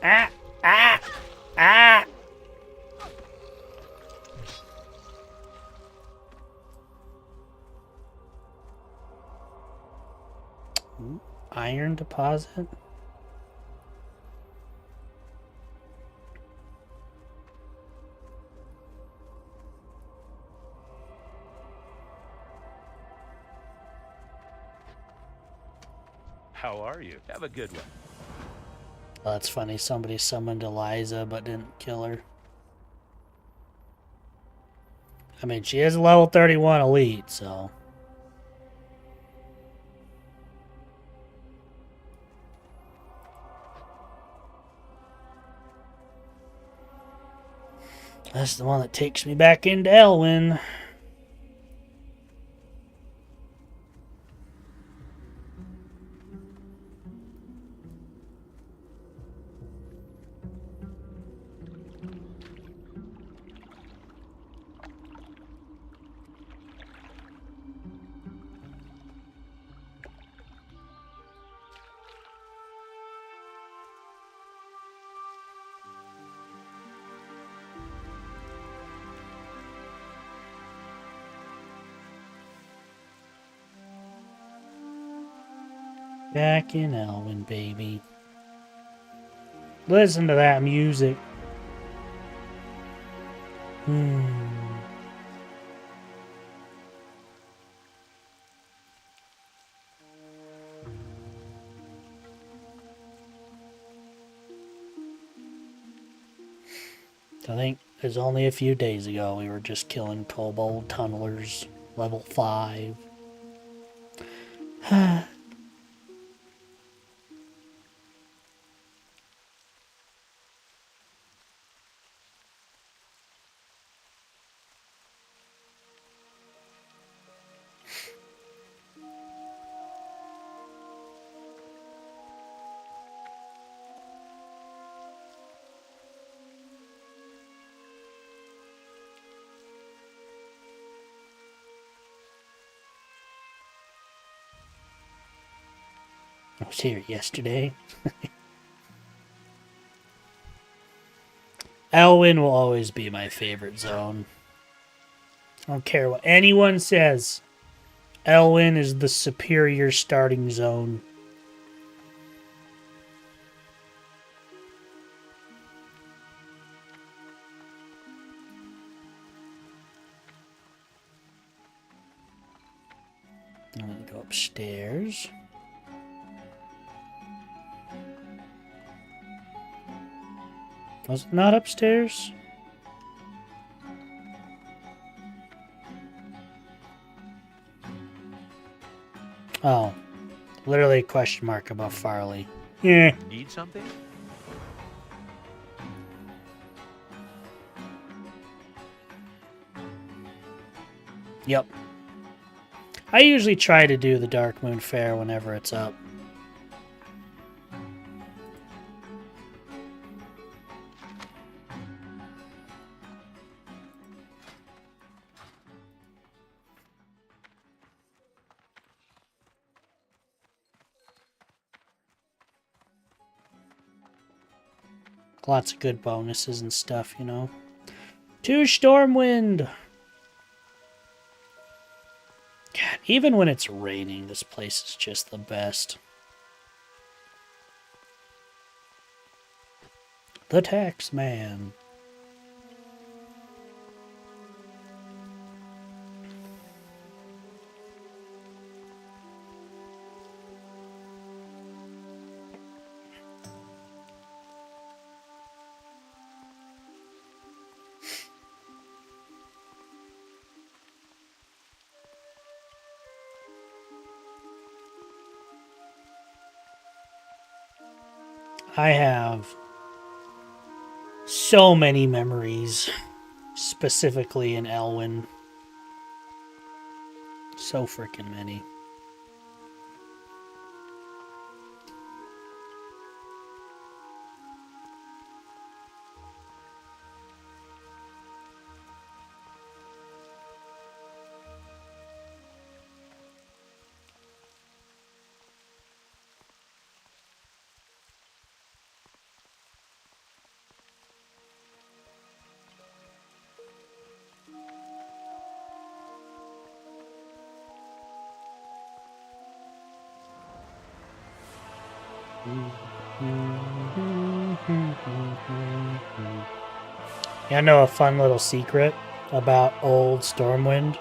Ah! Ah! Ah! Iron deposit? How are you? Have a good one. Oh, that's funny. Somebody summoned Eliza but didn't kill her. I mean, she is a level 31 elite, so... That's the one that takes me back into Elwyn. Back in Elwyn, baby. Listen to that music. I think it was only a few days ago we were just killing kobold tunnelers, level 5. I was here yesterday. Elwyn will always be my favorite zone. I don't care what anyone says. Elwyn is the superior starting zone. I'm gonna go upstairs. Was it not upstairs? Oh. Literally a question mark about Farley. Yeah. Need something? Yep. I usually try to do the Dark Moon Fair whenever it's up. Lots of good bonuses and stuff, you know. 2 Stormwind! God, even when it's raining, this place is just the best. The Tax Man. I have so many memories, specifically in Elwyn. So freaking many. I know a fun little secret about old Stormwind.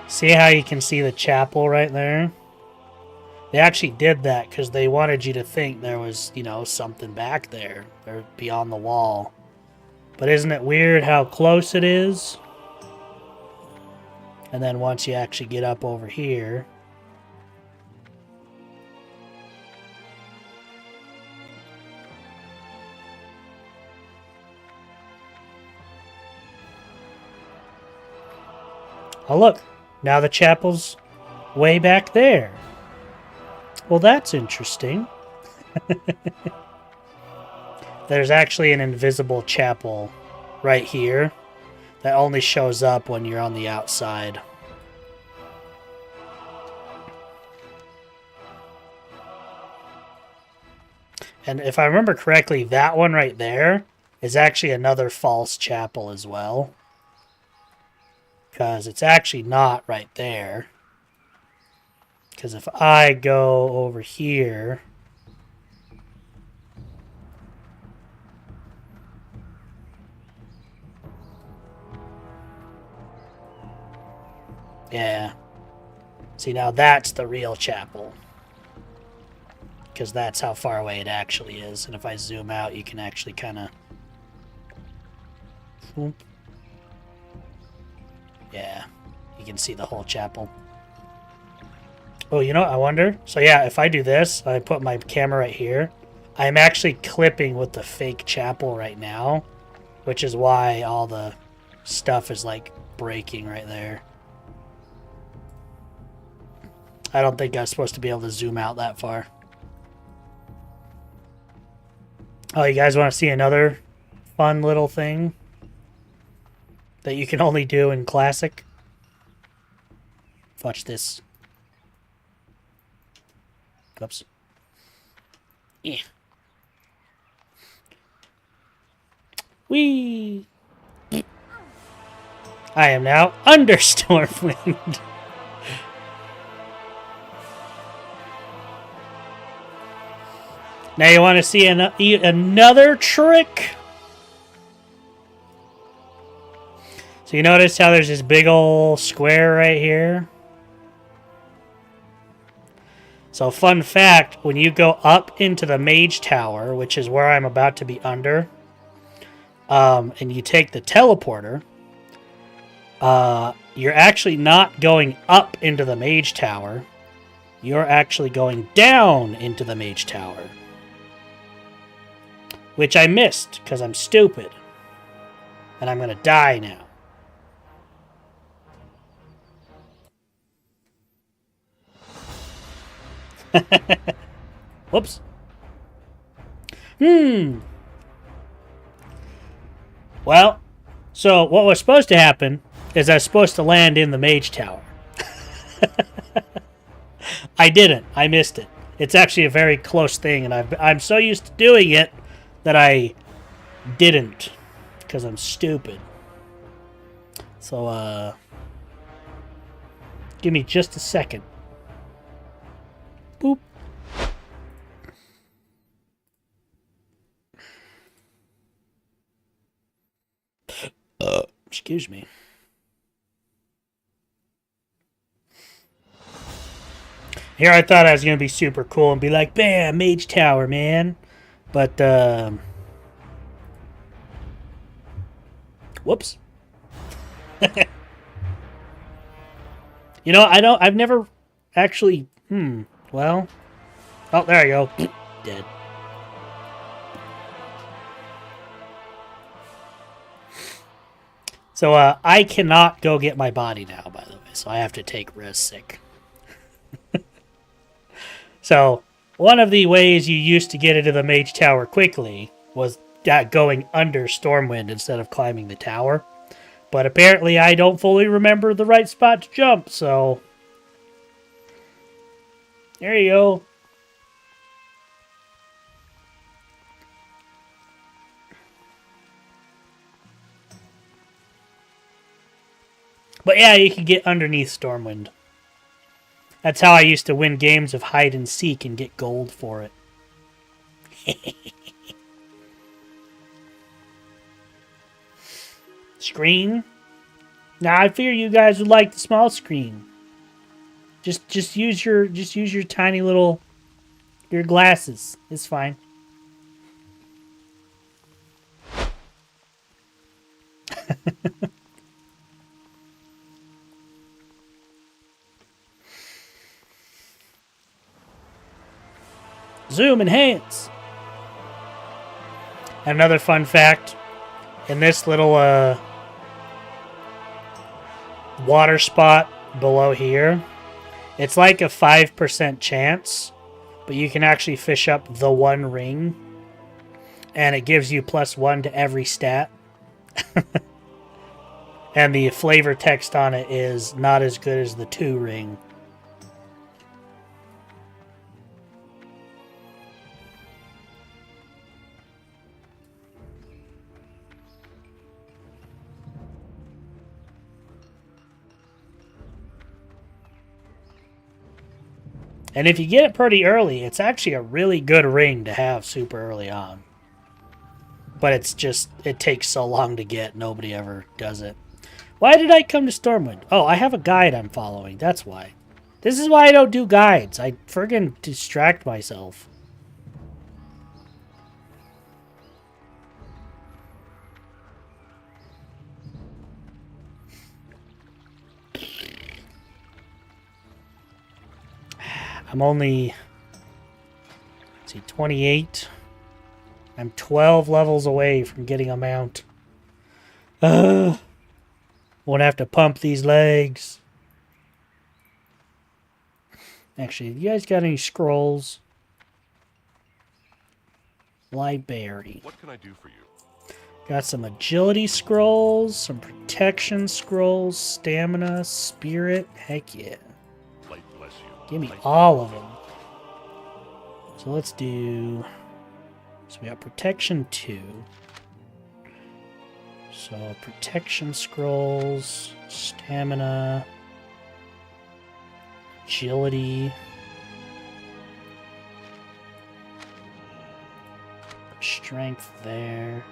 See how you can see the chapel right there? They actually did that because they wanted you to think there was, you know, something back there or beyond the wall. But isn't it weird how close it is? And then once you actually get up over here, oh look, now the chapel's way back there. Well, that's interesting. There's actually an invisible chapel right here that only shows up when you're on the outside. And if I remember correctly, that one right there is actually another false chapel as well. Because it's actually not right there. Because if I go over here... Yeah. See, now that's the real chapel. Because that's how far away it actually is. And if I zoom out, you can actually kind of... Yeah. You can see the whole chapel. Oh, you know what? I wonder. So yeah, if I do this, I put my camera right here. I'm actually clipping with the fake chapel right now. Which is why all the stuff is like breaking right there. I don't think I was supposed to be able to zoom out that far. Oh, you guys want to see another fun little thing that you can only do in Classic? Watch this. Oops. Yeah. Whee! I am now under Stormwind. Now you want to see another trick? So you notice how there's this big old square right here? So fun fact, when you go up into the Mage Tower, which is where I'm about to be under, and you take the teleporter, you're actually not going up into the Mage Tower. You're actually going down into the Mage Tower. Which I missed, because I'm stupid. And I'm going to die now. Whoops. Well, so what was supposed to happen is I was supposed to land in the Mage Tower. I didn't. I missed it. It's actually a very close thing, and I'm so used to doing it that I didn't, because I'm stupid. So, give me just a second. Boop. Excuse me. Here I thought I was going to be super cool and be like, bam, Mage Tower, man. But, whoops. You know, I've never actually, well. Oh, there you go. Dead. So, I cannot go get my body now, by the way. So I have to take res sick. So, one of the ways you used to get into the Mage Tower quickly was going under Stormwind instead of climbing the tower. But apparently I don't fully remember the right spot to jump, so... There you go. But yeah, you can get underneath Stormwind. That's how I used to win games of hide and seek and get gold for it. Screen? Now I figure you guys would like the small screen. Just use your tiny little your glasses. It's fine. Zoom enhance. Another fun fact, in this little water spot below here, it's like a 5% chance, but you can actually fish up the one ring, and it gives you +1 to every stat. And the flavor text on it is not as good as the 2 ring. And if you get it pretty early, it's actually a really good ring to have super early on. But it's just, it takes so long to get, nobody ever does it. Why did I come to Stormwind? Oh, I have a guide I'm following, that's why. This is why I don't do guides. I friggin' distract myself. I'm only, let's see, 28. I'm 12 levels away from getting a mount. Won't have to pump these legs. Actually, you guys got any scrolls? Library. What can I do for you? Got some agility scrolls, some protection scrolls, stamina, spirit. Heck yeah. Light bless you. Give me all of them. So let's do... So we got protection 2. So protection scrolls, stamina, agility, strength there.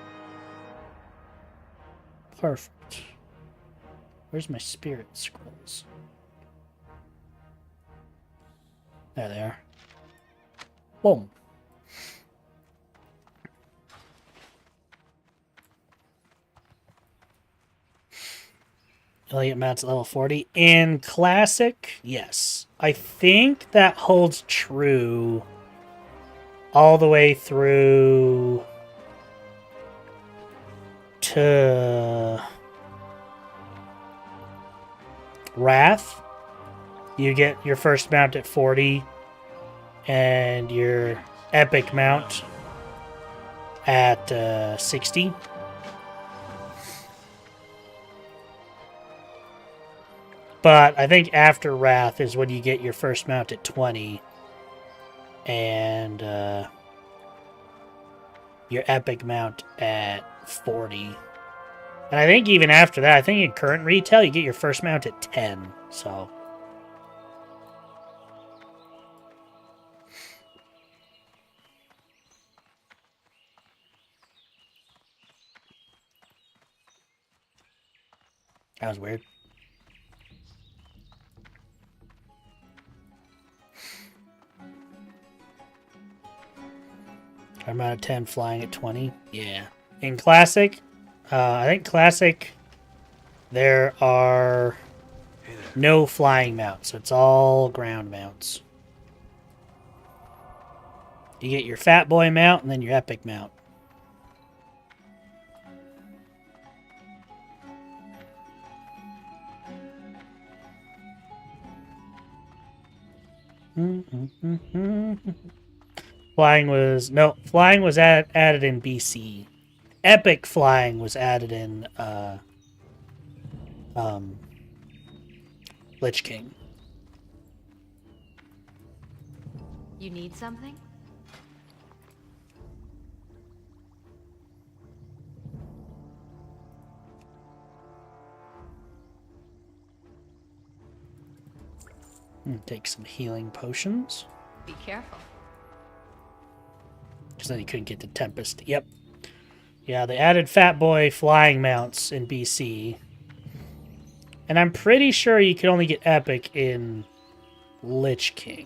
Perfect. Where's my spirit scrolls? There they are. Boom. Elliot Matt's level 40. In Classic, yes. I think that holds true all the way through to Wrath. You get your first mount at 40 and your epic mount at 60. But I think after Wrath is when you get your first mount at 20 and your epic mount at 40. And I think even after that, I think in current retail, you get your first mount at 10. So that was weird. I'm out of 10, flying at 20. Yeah. In Classic, I think Classic, there are no flying mounts. So it's all ground mounts. You get your Fat Boy mount and then your Epic mount. Flying was added in BC. Epic flying was added in Lich King. You need something? Take some healing potions. Be careful. Because then you couldn't get the Tempest. Yep. Yeah, they added Fat Boy flying mounts in BC. And I'm pretty sure you could only get Epic in Lich King.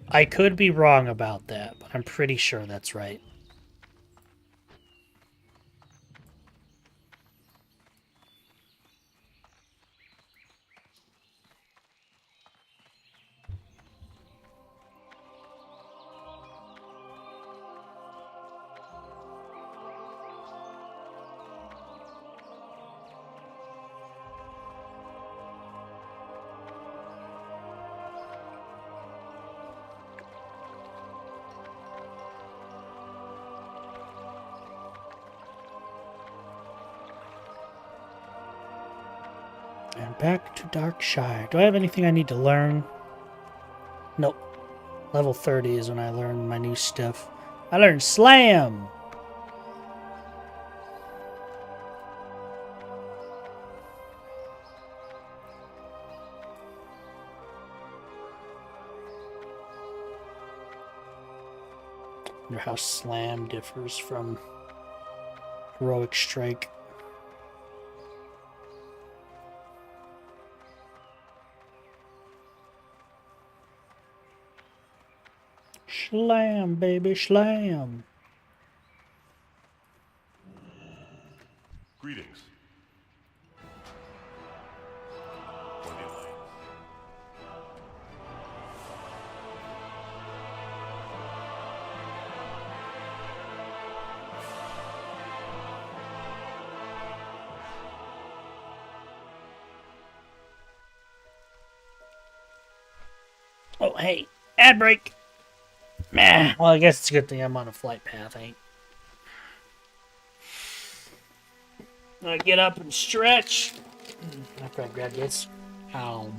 I could be wrong about that, but I'm pretty sure that's right. And back to Darkshire. Do I have anything I need to learn? Nope. Level 30 is when I learn my new stuff. I learned Slam! Wonder how slam differs from heroic strike. Slam, baby, slam. Greetings. Oh, hey, ad break. Nah, well, I guess it's a good thing I'm on a flight path, ain't. I get up and stretch. After I grab this. Ow.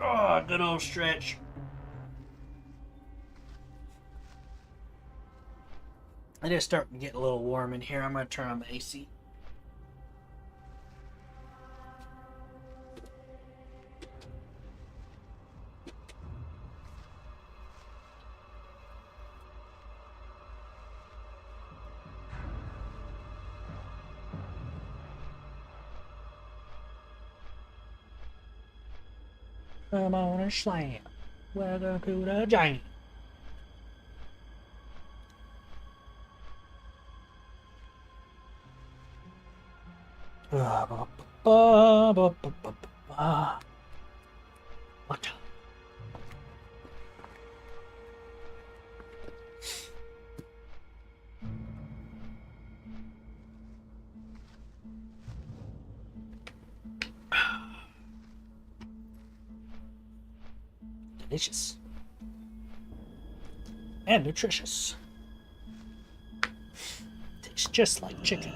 Oh, good old stretch. It is starting to get a little warm in here. I'm going to turn on the AC. I'm on a slam. Welcome to the giant. What? Delicious. And nutritious. Tastes just like chicken.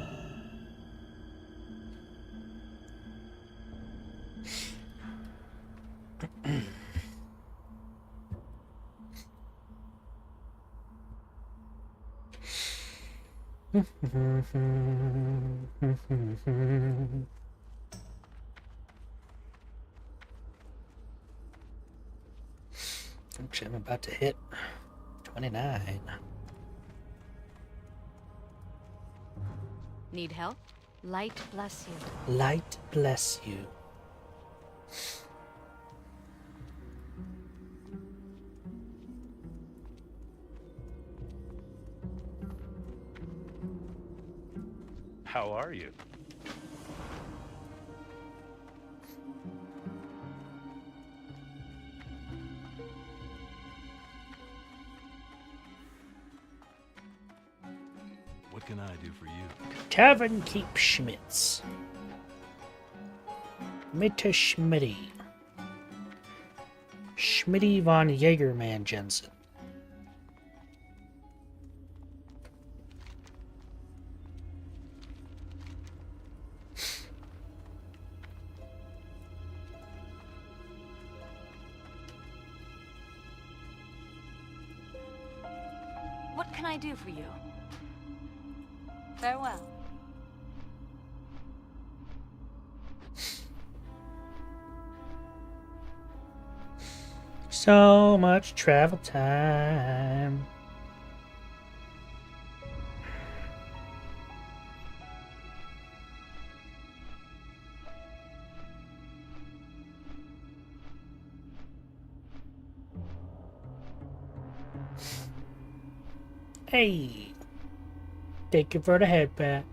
Actually, I'm about to hit 29. Need help? Light bless you. Light bless you. How are you? What can I do for you? Tavern Keep Schmitz. Mitte Schmitty. Schmitty von Jagerman Jensen. What can I do for you? Farewell. So much travel time. Hey, thank you for the head pat.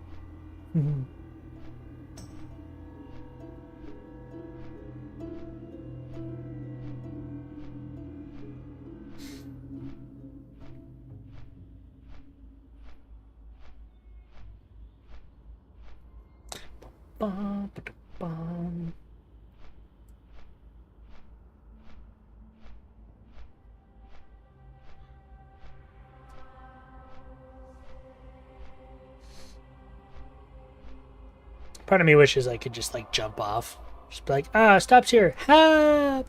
Bum, ba-da-bum. Part of me wishes I could just like jump off. Just be like, stops here. Ha!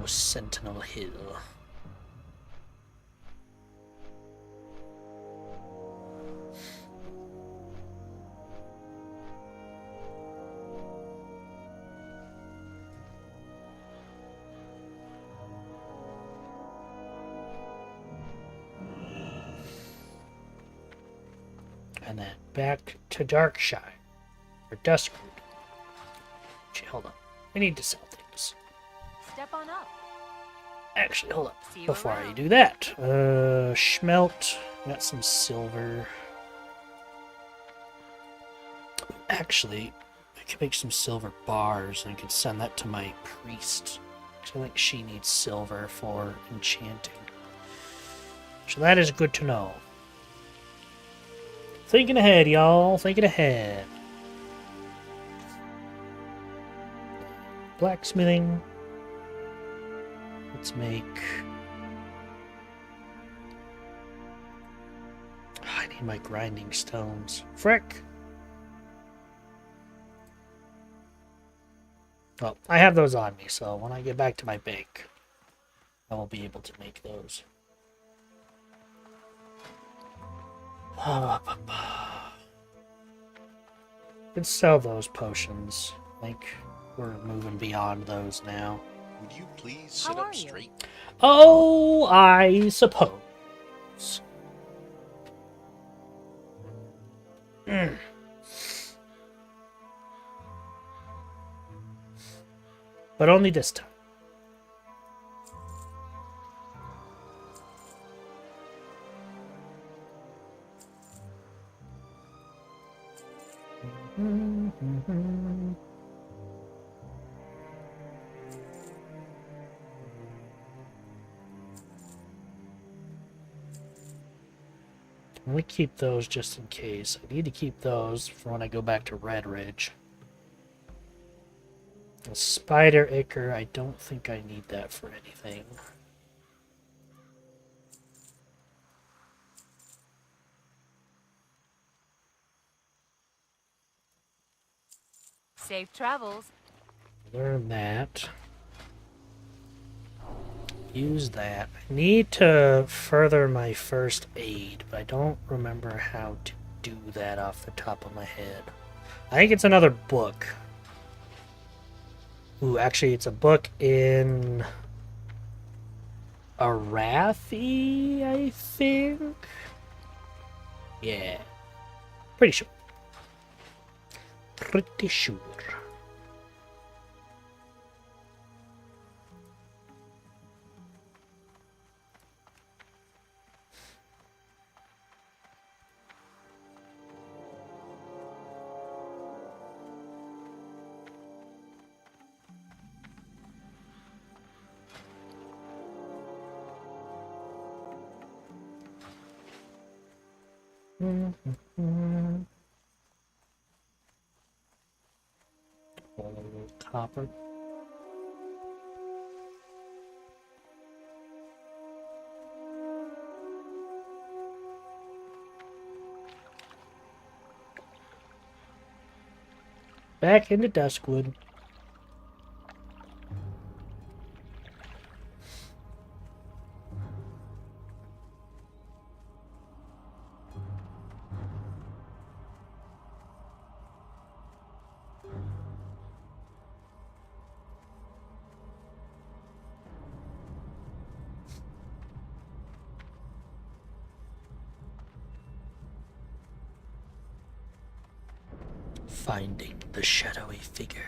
Sentinel Hill. And then back to Darkshire. Or Duskwood. Actually, hold on. I need to sell things. Step on up. Actually, hold up. See you Before I around. do that. Schmelt. Got some silver. Actually, I could make some silver bars and I could send that to my priest. I think she needs silver for enchanting. So that is good to know. Thinking ahead, y'all. Thinking ahead. Blacksmithing. Let's make... I need my grinding stones. Frick! Well, I have those on me, so when I get back to my bank, I will be able to make those. Could sell those potions. I think we're moving beyond those now. Would you please sit up straight? Oh, I suppose. But only this time. I'm going to keep those just in case. I need to keep those for when I go back to Red Ridge. The Spider Ichor, I don't think I need that for anything. Safe travels. Learn that. Use that. I need to further my first aid, but I don't remember how to do that off the top of my head. I think it's another book. Ooh, actually, it's a book in Arathi, I think? Yeah. Pretty sure. Pretty sure. Copper. Back into Duskwood. Finding the shadowy figure.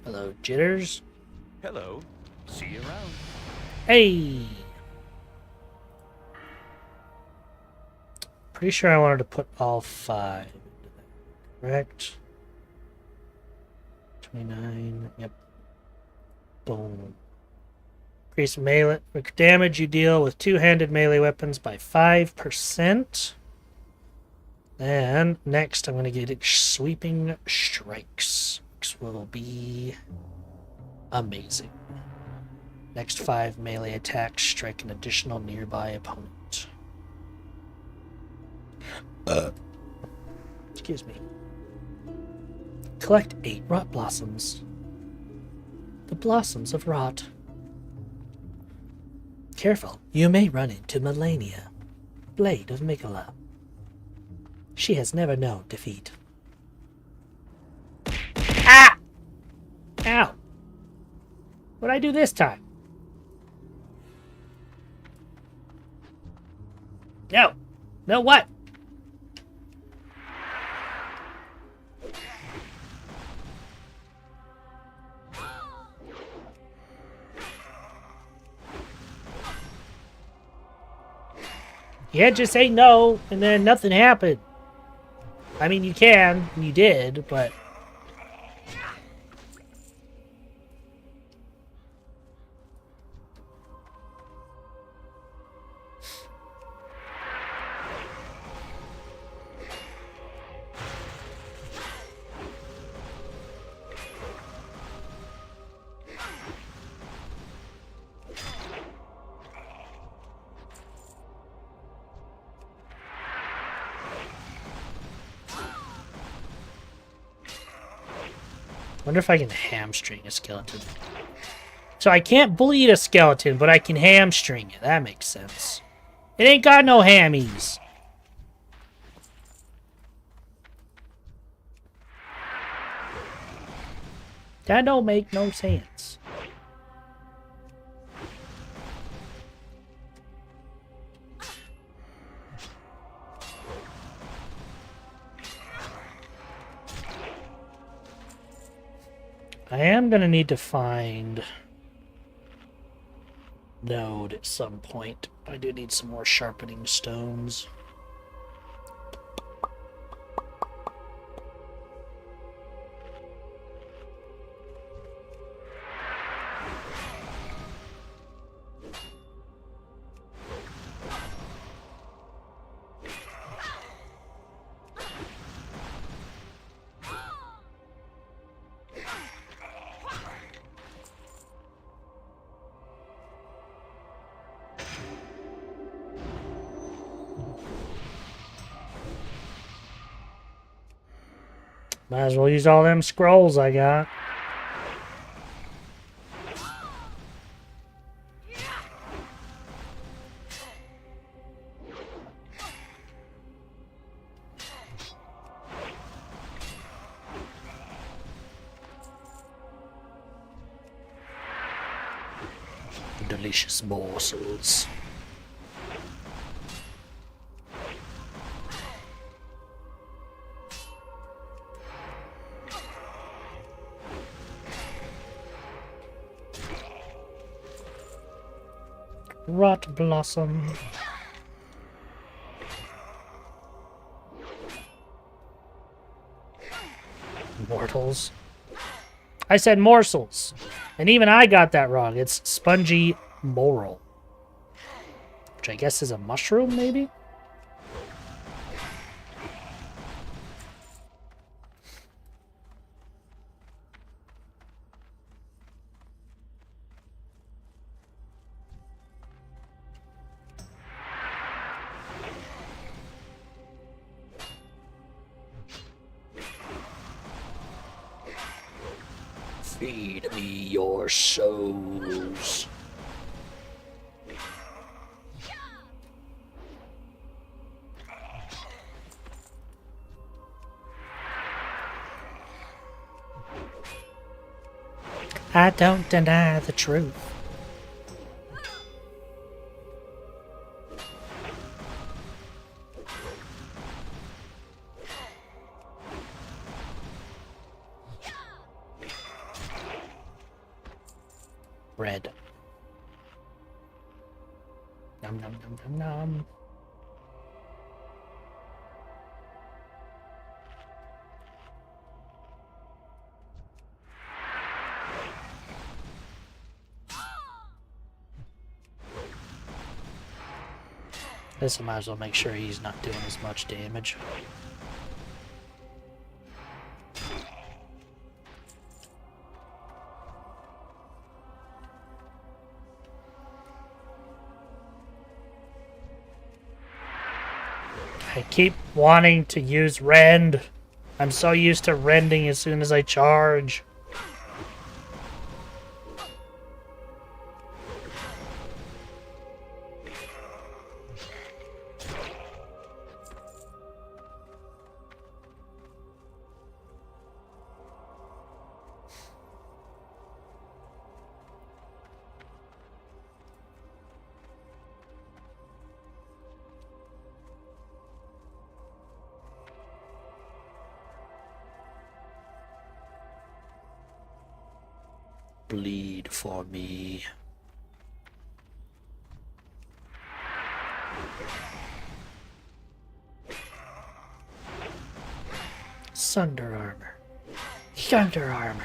Hello, Jitters. Hello. See you around. Hey! Pretty sure I wanted to put all 5 into that, correct? 29, yep. Boom. Increase melee damage you deal with two-handed melee weapons by 5%. And next I'm going to get sweeping strikes, which will be amazing. Next 5 melee attacks strike an additional nearby opponent. Excuse me. Collect 8 rot blossoms. The blossoms of rot. Careful, you may run into Melania, Blade of Mikola. She has never known defeat. Ah! Ow! What'd I do this time? No! No, what? You can't just say no, and then nothing happened. I mean, you can, and you did, but... wonder if I can hamstring a skeleton. So I can't bleed a skeleton, but I can hamstring it. That makes sense. It ain't got no hammies. That don't make no sense. I am going to need to find Node at some point. I do need some more sharpening stones. Might as well use all them scrolls I got. Delicious morsels. Rot blossom. Mortals. I said morsels. And even I got that wrong. It's spongy moral. Which I guess is a mushroom, maybe? Feed me your souls. I don't deny the truth. Bread. Nom nom nom nom nom. Guess I might as well make sure he's not doing as much damage. I keep wanting to use rend. I'm so used to rending as soon as I charge. Bleed for me. Sunder armor. Thunder armor.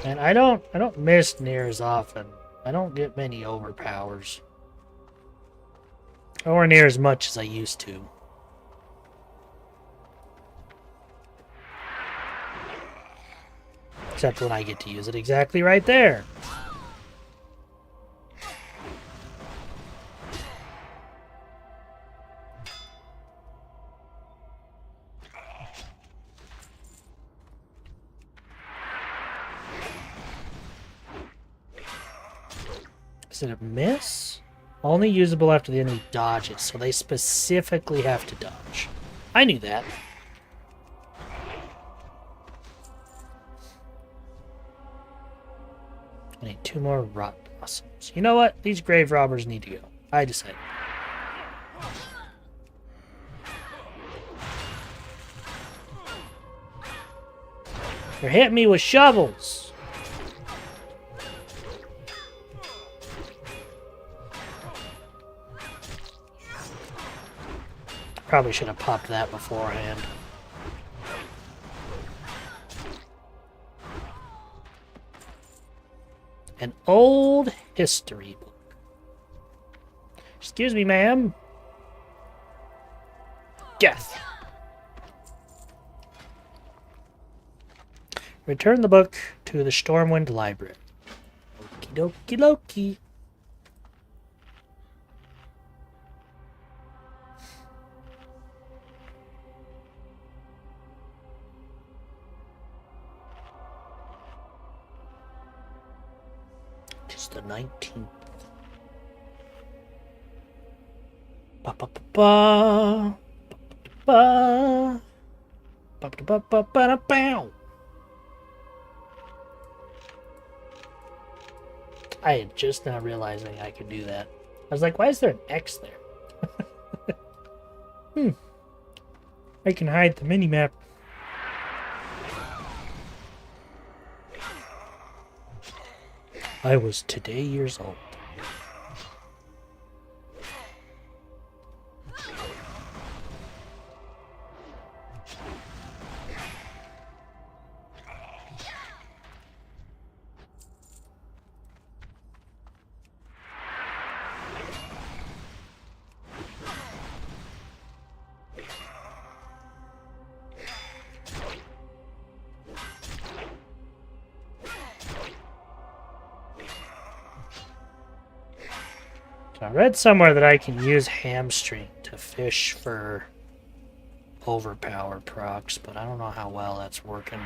And I don't miss near as often. I don't get many overpowers. Nowhere near as much as I used to. Except when I get to use it exactly right there. Is it a miss? Only usable after the enemy dodges, so they specifically have to dodge. I knew that. I need 2 more rot blossoms. You know what? These grave robbers need to go. I decided. They're hitting me with shovels. Probably should have popped that beforehand. An old history book. Excuse me, ma'am. Death. Return the book to the Stormwind Library. Okie dokie dokie. It's the 19th. Ba ba ba ba. Ba ba ba ba ba ba. I am just now realizing I could do that. I was like, why is there an X there? I can hide the mini-map. I was today years old. I read somewhere that I can use hamstring to fish for overpower procs, but I don't know how well that's working.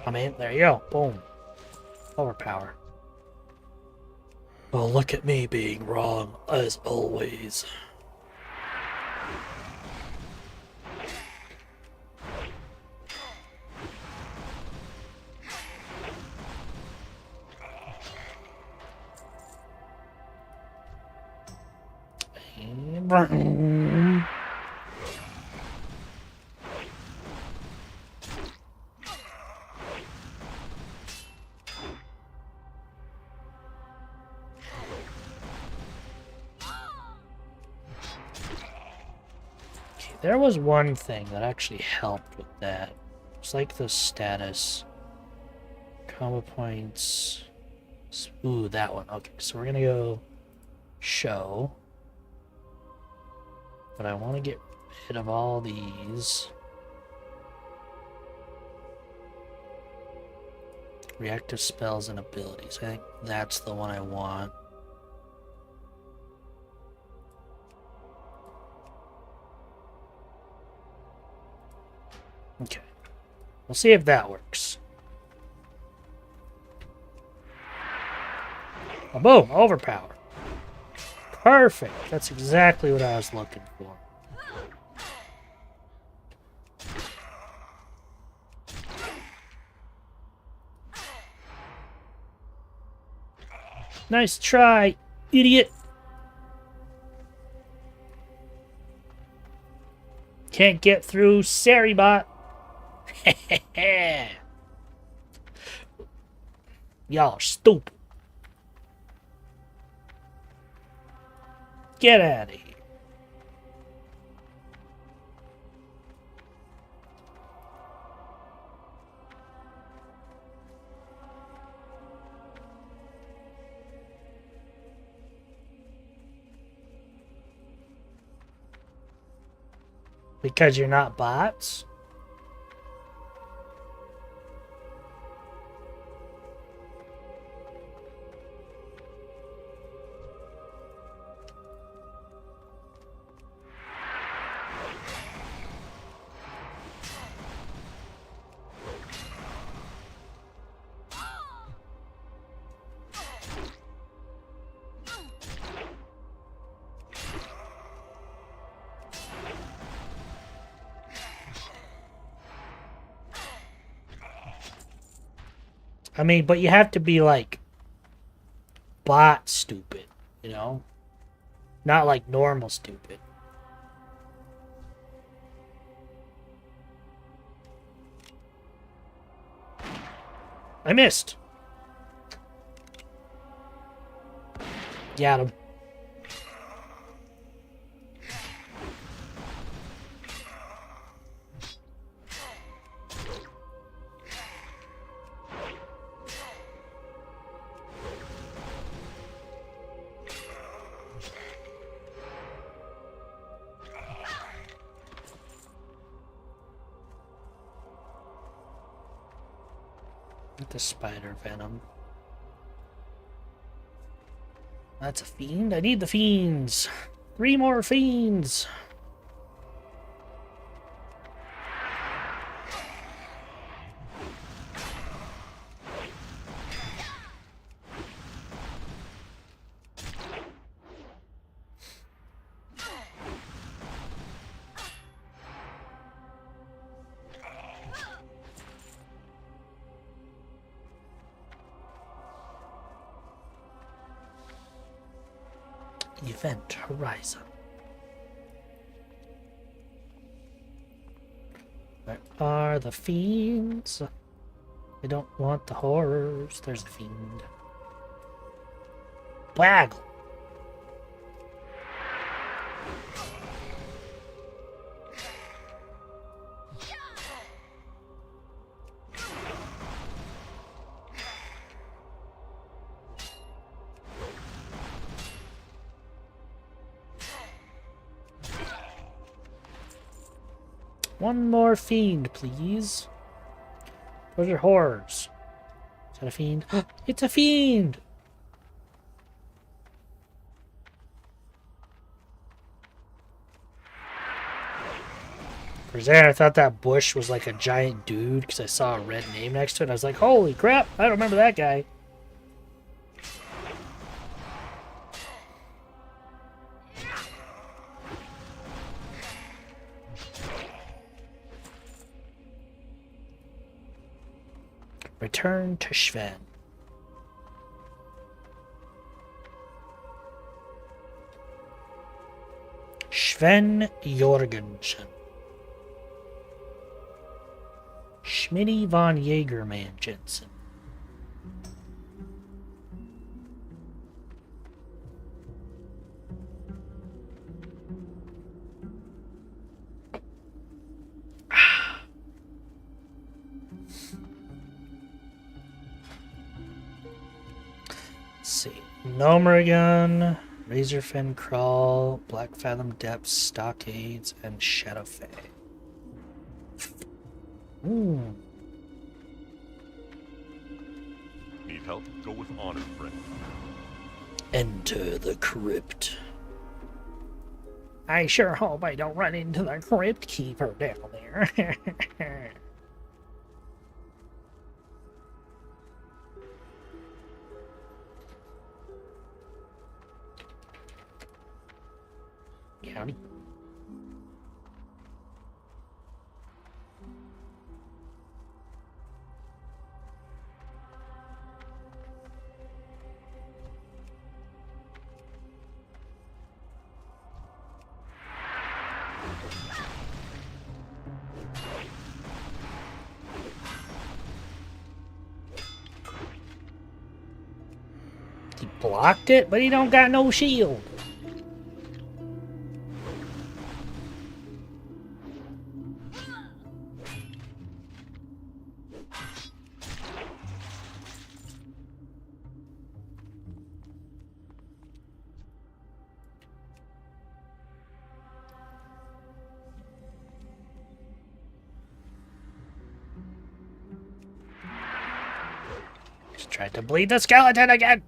I mean, there you go. Boom. Overpower. Well, look at me being wrong, as always. there was one thing that actually helped with that. It's like the status. Combo points. Ooh, that one. Okay, so we're gonna go show. But I want to get rid of all these. Reactive spells and abilities. I think that's the one I want. Okay. We'll see if that works. Oh, boom! Overpower. Perfect. That's exactly what I was looking for. Nice try, idiot. Can't get through Saribot. Y'all are stupid. Get out of here. Because you're not bots? I mean, but you have to be like bot stupid, you know? Not like normal stupid. I missed. Got him. The spider venom. That's a fiend? I need the fiends. 3 more fiends. Event Horizon. Where are the fiends? I don't want the horrors. There's a fiend. Waggle. One more fiend, please. Those are horrors. Is that a fiend? It's a fiend! For a second, I thought that bush was like a giant dude because I saw a red name next to it. And I was like, holy crap, I don't remember that guy. Return to Sven. Sven Jorgensen. Schmitty von Jagerman Jensen. see. Gnomergun, Razorfin Crawl, Black Fathom Depths, Stockades, and Shadowfang. Ooh. Need help? Go with honor, friend. Enter the crypt. I sure hope I don't run into the crypt keeper down there. Howdy. He blocked it, but he don't got no shield. Just tried to bleed the skeleton again.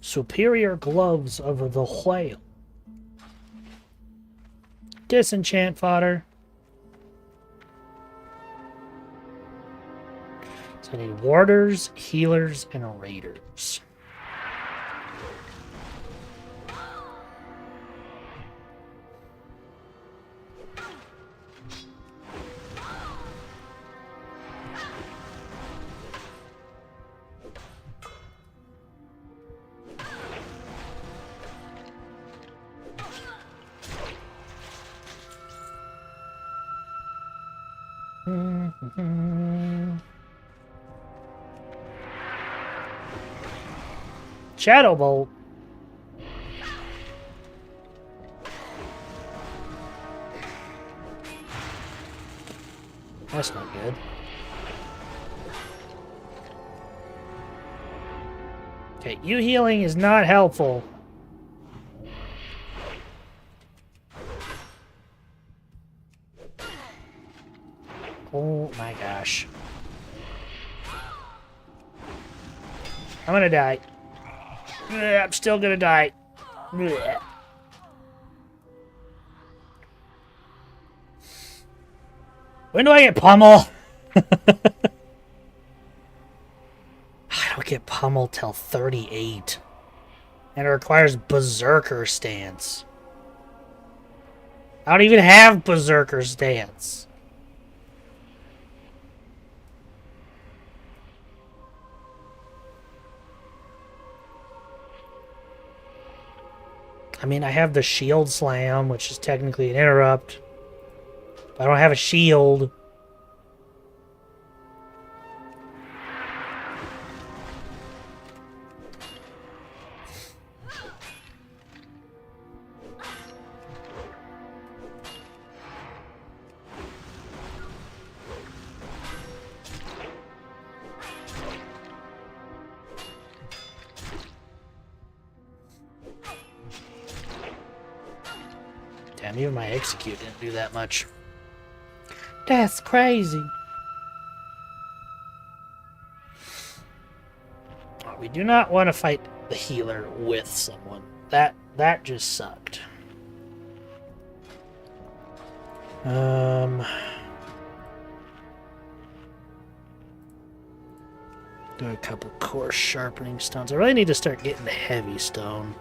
Superior Gloves of the Whale. Disenchant fodder. So I need warders, healers, and raiders. Shadow Bolt. That's not good. Okay, you healing is not helpful. Oh my gosh. I'm gonna die. I'm still gonna die. When do I get pummel? I don't get pummel till 38. And it requires Berserker stance. I don't even have Berserker stance. I mean, I have the shield slam, which is technically an interrupt. But I don't have a shield. Damn, even my execute didn't do that much. That's crazy. We do not want to fight the healer with someone. That just sucked. Do a couple coarse sharpening stones. I really need to start getting the heavy stone.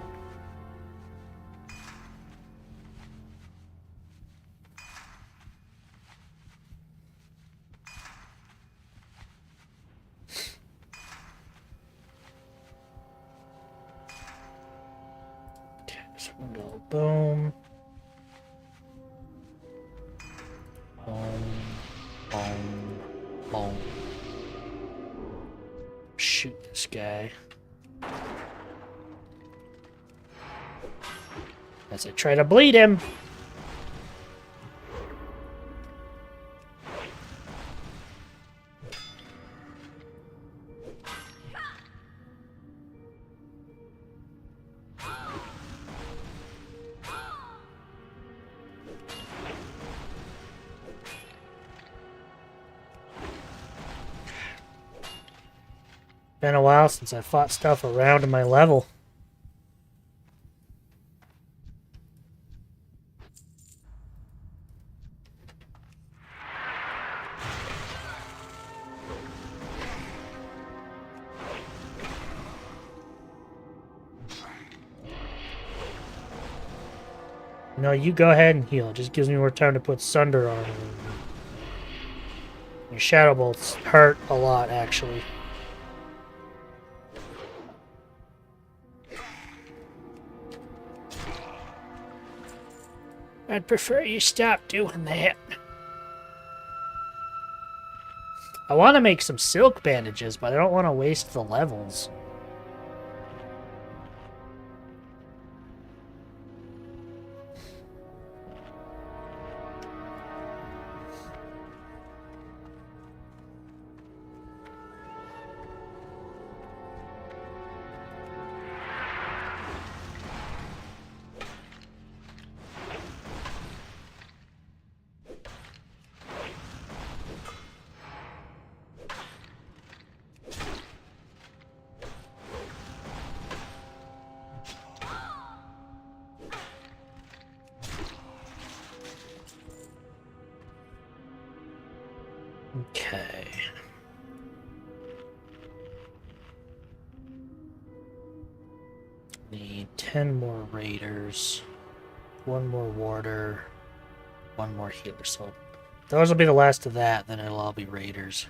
Go boom. Boom. Boom. Boom. Shoot this guy. As I try to bleed him. Been a while since I fought stuff around my level. No, you go ahead and heal. It just gives me more time to put Sunder on. Your Shadow Bolts hurt a lot, actually. I'd prefer you stop doing that. I want to make some silk bandages, but I don't want to waste the levels. Okay. Need 10 more raiders, 1 more warder, 1 more healer. So those will be the last of that, then it'll all be raiders.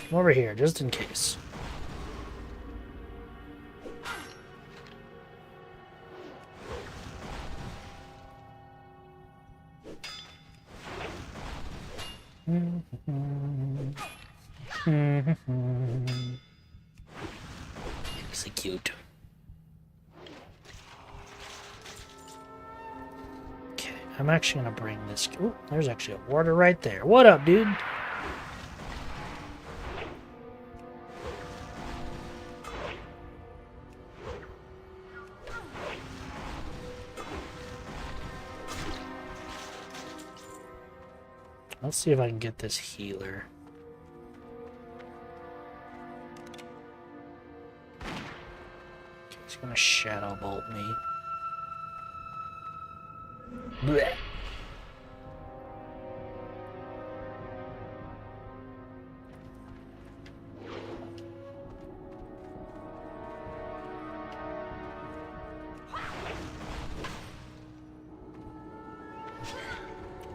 Come over here, just in case. Execute. Okay, I'm actually gonna bring this. Ooh, there's actually a warder right there. What up, dude? Let's see if I can get this healer. Okay, he's gonna Shadow Bolt me. Blech.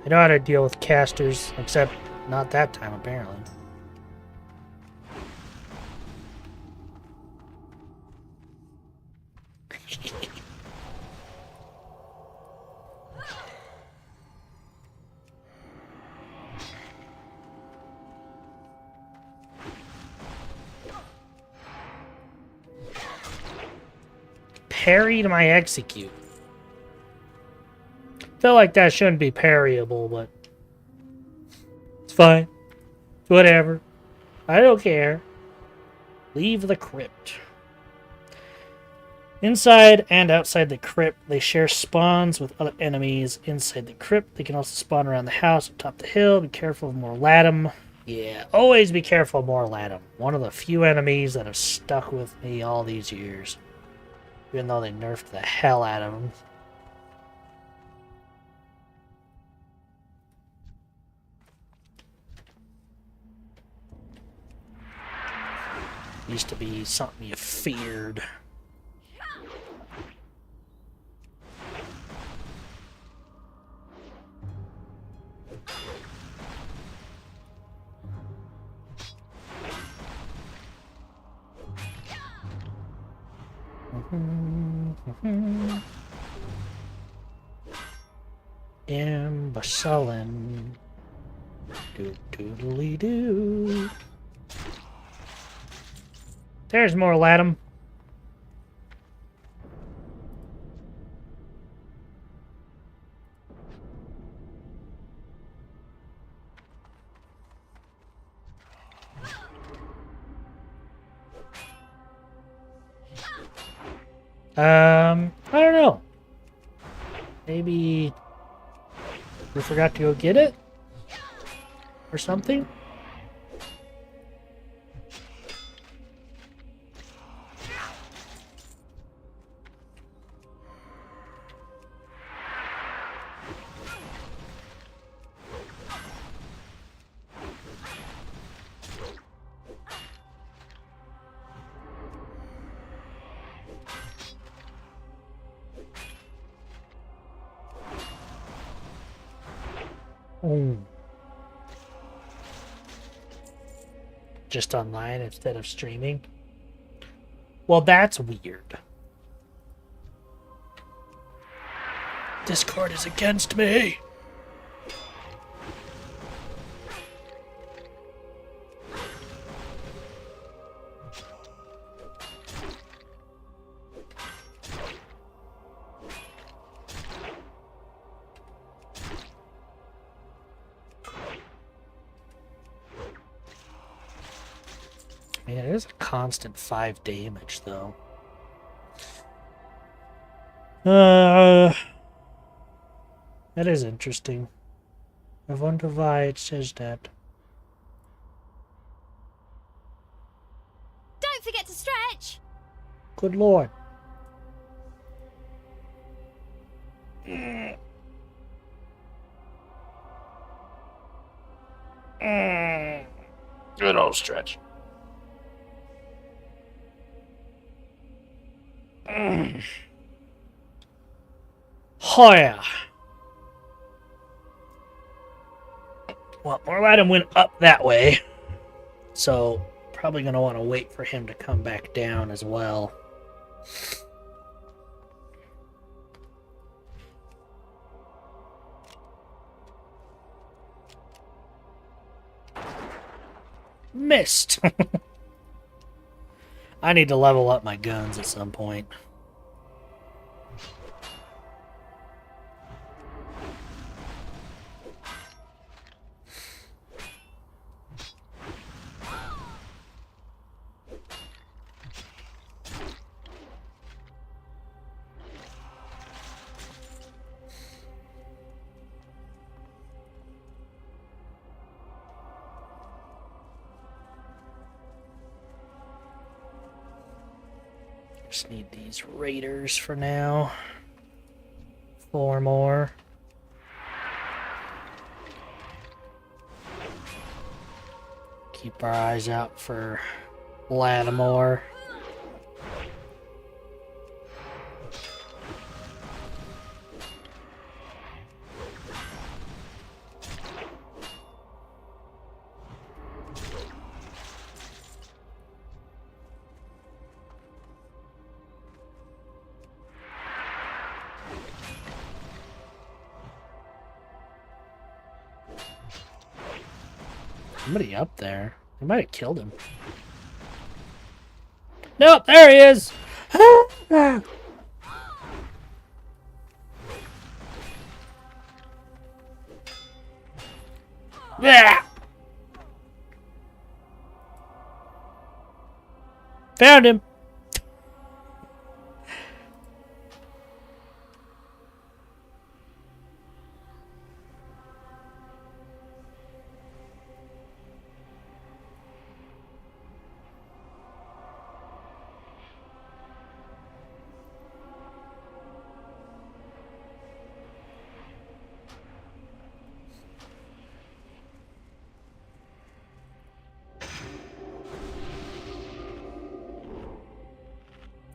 I know how to deal with casters, except not that time, apparently. Parry to my execute. Feel like that shouldn't be parryable, but it's fine. Whatever. I don't care. Leave the crypt. Inside and outside the crypt, they share spawns with other enemies. Inside the crypt, they can also spawn around the house, atop the hill. Be careful of Morlatum. Yeah, always be careful of Morlatum. One of the few enemies that have stuck with me all these years. Even though they nerfed the hell out of him. Used to be something you feared. Imbecilin. Doodly doo. There's more Latham. I don't know. Maybe we forgot to go get it? Or something? Just online instead of streaming? Well, that's weird. Discord is against me. Man, it is a constant 5 damage, though. That is interesting. I wonder why it says that. Don't forget to stretch. Good lord. Good old stretch. Oh yeah. Well, Morladen went up that way, so probably gonna want to wait for him to come back down as well. Missed. I need to level up my guns at some point. Just need these raiders for now. 4 more. Keep our eyes out for Lattimore. Somebody up there. They might have killed him. Nope, there he is! Yeah. Found him!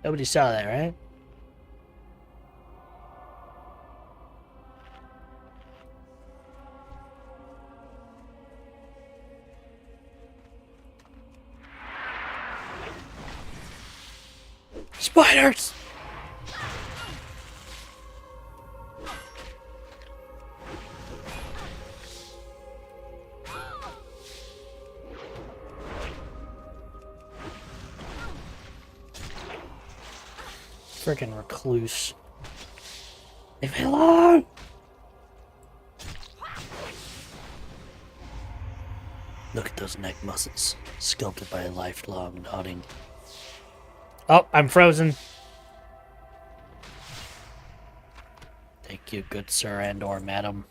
Nobody saw that, right? Spiders! Freaking recluse. Leave me alone! Look at those neck muscles, sculpted by a lifelong nodding. Oh, I'm frozen. Thank you, good sir and or madam.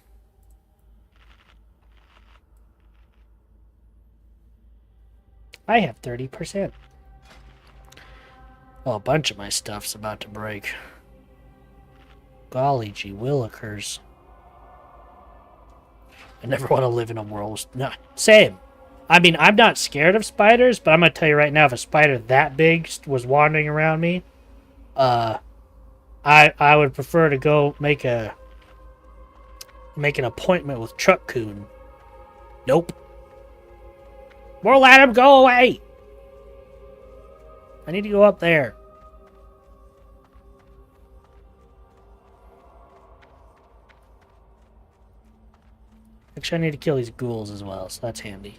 I have 30%. Well, a bunch of my stuff's about to break. Golly gee willikers. I never want to live in a world... No, same. I mean, I'm not scared of spiders, but I'm going to tell you right now, if a spider that big was wandering around me, I would prefer to go make an appointment with Truck Coon. Nope. We'll let him go away! I need to go up there. Actually, I need to kill these ghouls as well, so that's handy.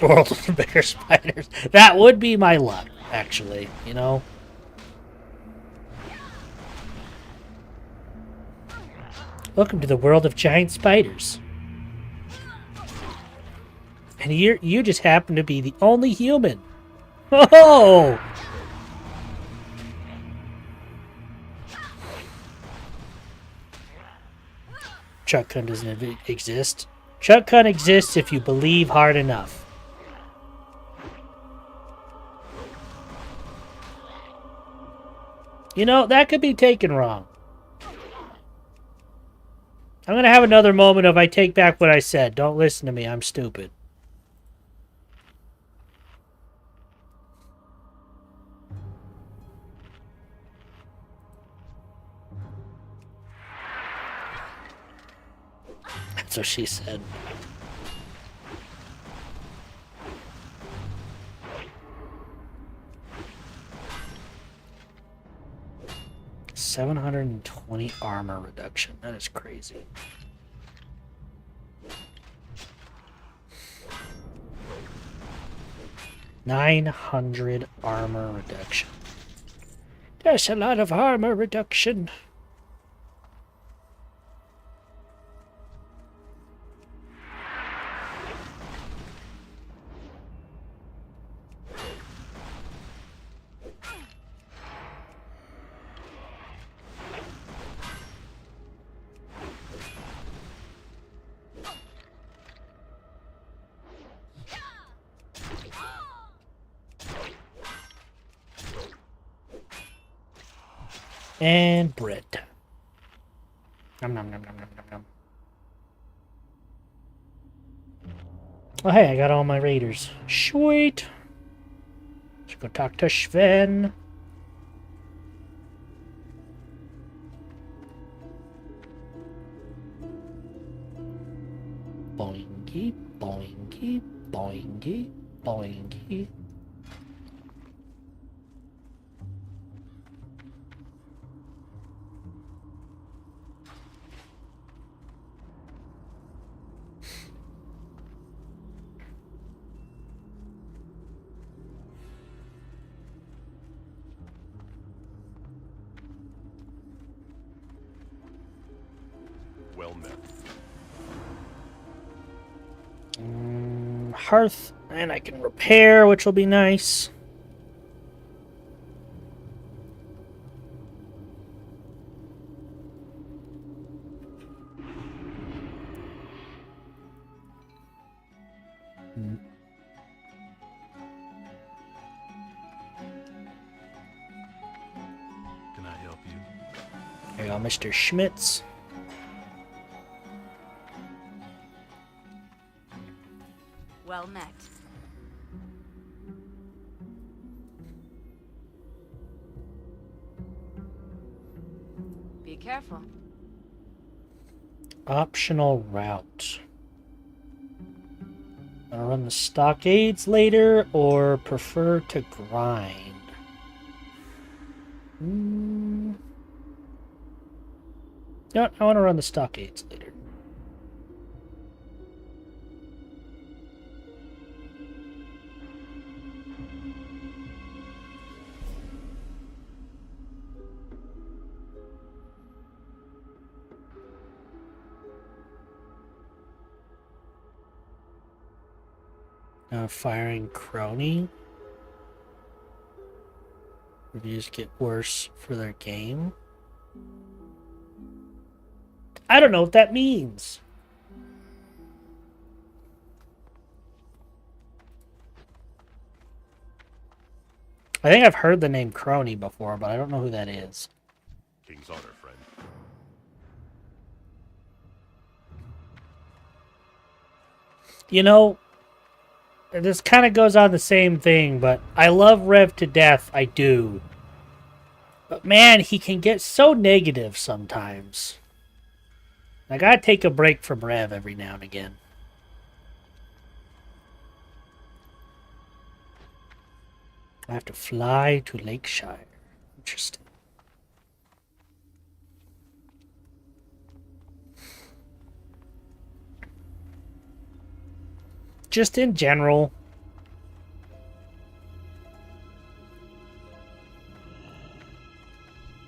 World with bigger spiders. That would be my luck, actually, you know? Welcome to the world of giant spiders. And you just happen to be the only human. Oh! Chuck Kun doesn't exist. Chuck Kun exists if you believe hard enough. You know, that could be taken wrong. I'm going to have another moment of I take back what I said. Don't listen to me. I'm stupid. That's what she said. $720 armor reduction. That is crazy. $900 armor reduction. That's a lot of armor reduction. And bread. Nom nom nom nom nom nom nom. Oh hey, I got all my raiders. Sweet. Let's go talk to Sven. Boingy, boingy, boingy, boingy. Well met. Hearth, and I can repair, which will be nice. Can I help you? Here you go, Mr. Schmitz. Well met. Be careful. Optional route. Gonna run the stockades later or prefer to grind? You know what? I want to run the stockades later. Firing crony. Reviews get worse for their game. I don't know what that means. I think I've heard the name Crony before, but I don't know who that is. King's honor, friend. You know, this kind of goes on the same thing, but I love Rev to death. I do. But man, he can get so negative sometimes. I gotta take a break from Rev every now and again. I have to fly to Lakeshire. Interesting. Just in general.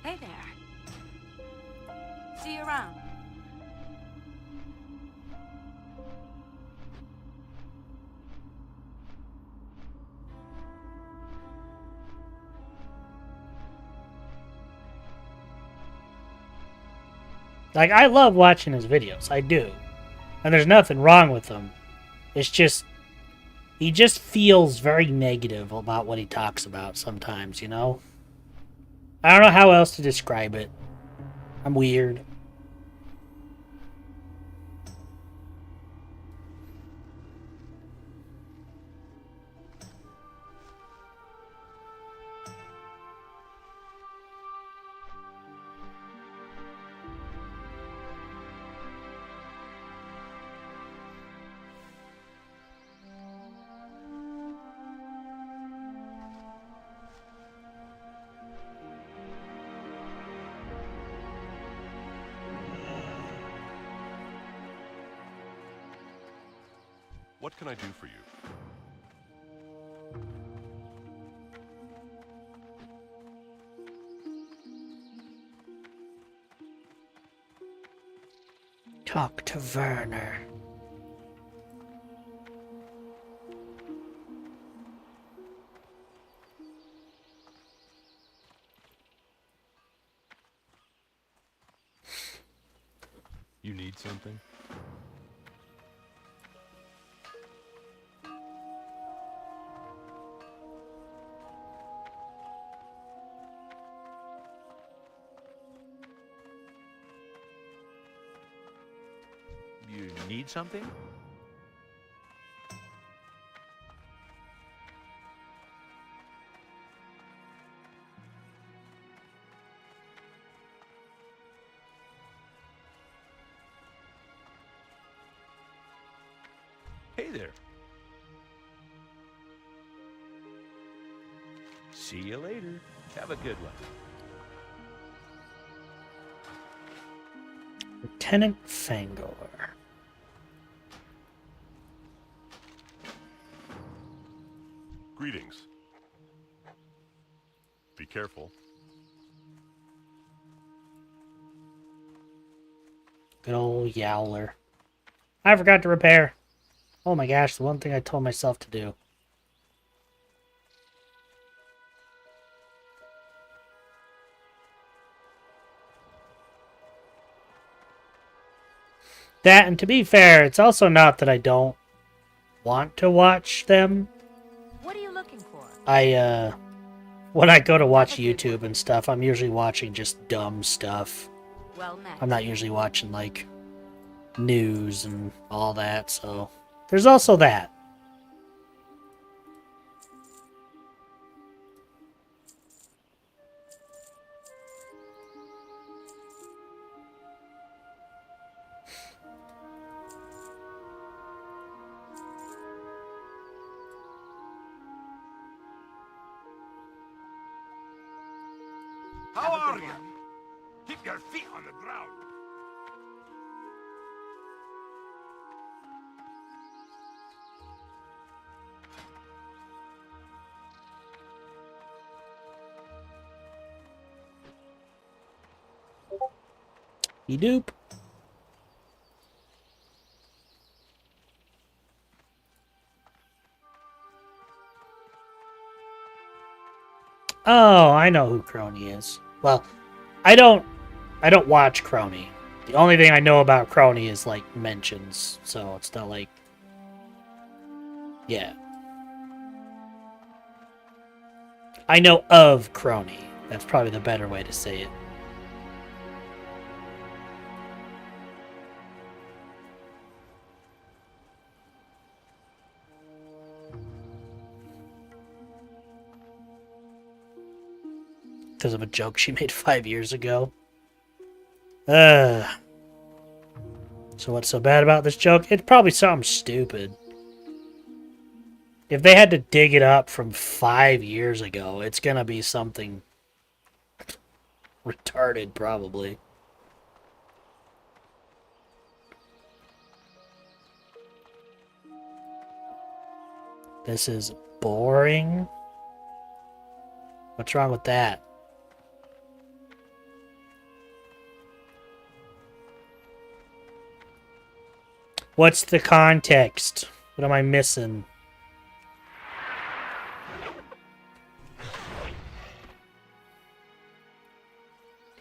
Hey there. See you around. Like, I love watching his videos. I do. And there's nothing wrong with them. It's just, he just feels very negative about what he talks about sometimes, you know? I don't know how else to describe it. I'm weird. What can I do for you? Talk to Werner. You need something? You need something? Hey there. See you later. Have a good one. Lieutenant Fangor. Greetings. Be careful. Good old Yowler. I forgot to repair. Oh my gosh, the one thing I told myself to do. That, and to be fair, it's also not that I don't want to watch them. What are you looking for? When I go to watch YouTube and stuff, I'm usually watching just dumb stuff. Well met. I'm not usually watching, like, news and all that, so there's also that. How are you? Keep your feet on the ground. You doop. Oh, I know who Crony is. Well, I don't watch Crony. The only thing I know about Crony is like mentions, so it's not like, yeah. I know of Crony. That's probably the better way to say it. Because of a joke she made 5 years ago. So what's so bad about this joke? It's probably something stupid. If they had to dig it up from 5 years ago, it's gonna be something retarded, probably. This is boring. What's wrong with that? What's the context? What am I missing?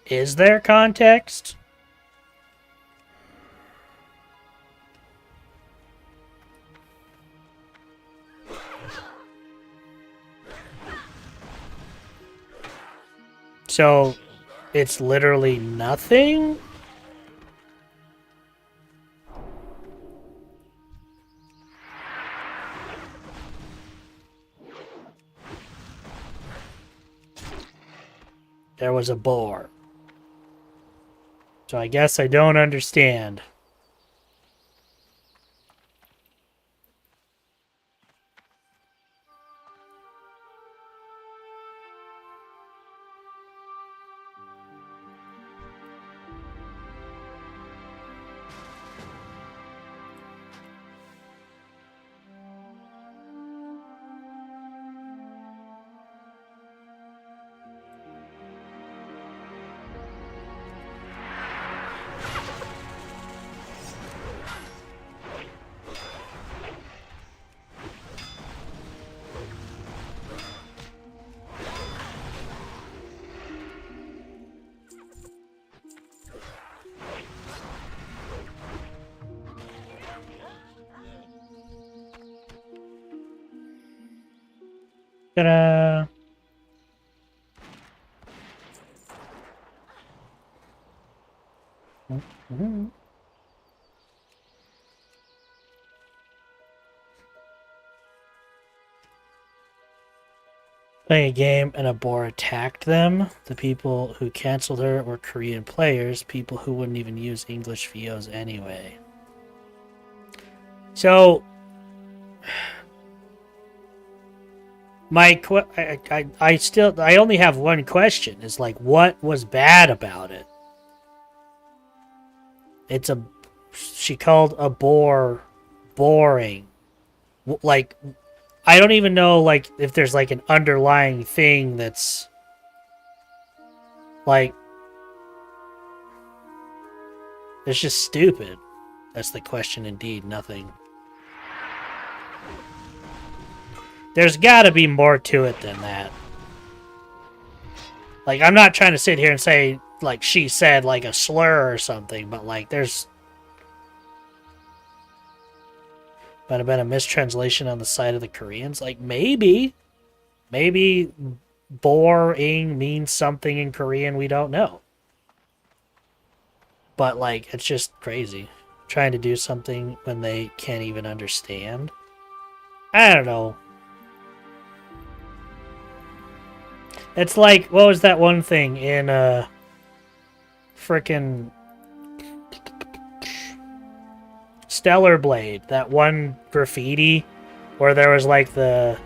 Is there context? So, it's literally nothing? There was a boar. So I guess I don't understand. Ta-da! Mm-hmm. Playing a game and a boar attacked them. The people who canceled her were Korean players, people who wouldn't even use English VOs anyway. So, I only have one question. Is like, what was bad about it? She called a boar boring. Like, I don't even know, like, if there's, like, an underlying thing that's, like, it's just stupid. That's the question indeed, nothing. There's gotta be more to it than that. Like, I'm not trying to sit here and say, like, she said, like, a slur or something, but, like, there's... Might have been a mistranslation on the side of the Koreans. Like, maybe. Maybe boring means something in Korean we don't know. But, like, it's just crazy. Trying to do something when they can't even understand. I don't know. It's like, what was that one thing in, frickin' Stellar Blade? That one graffiti where there was, like, the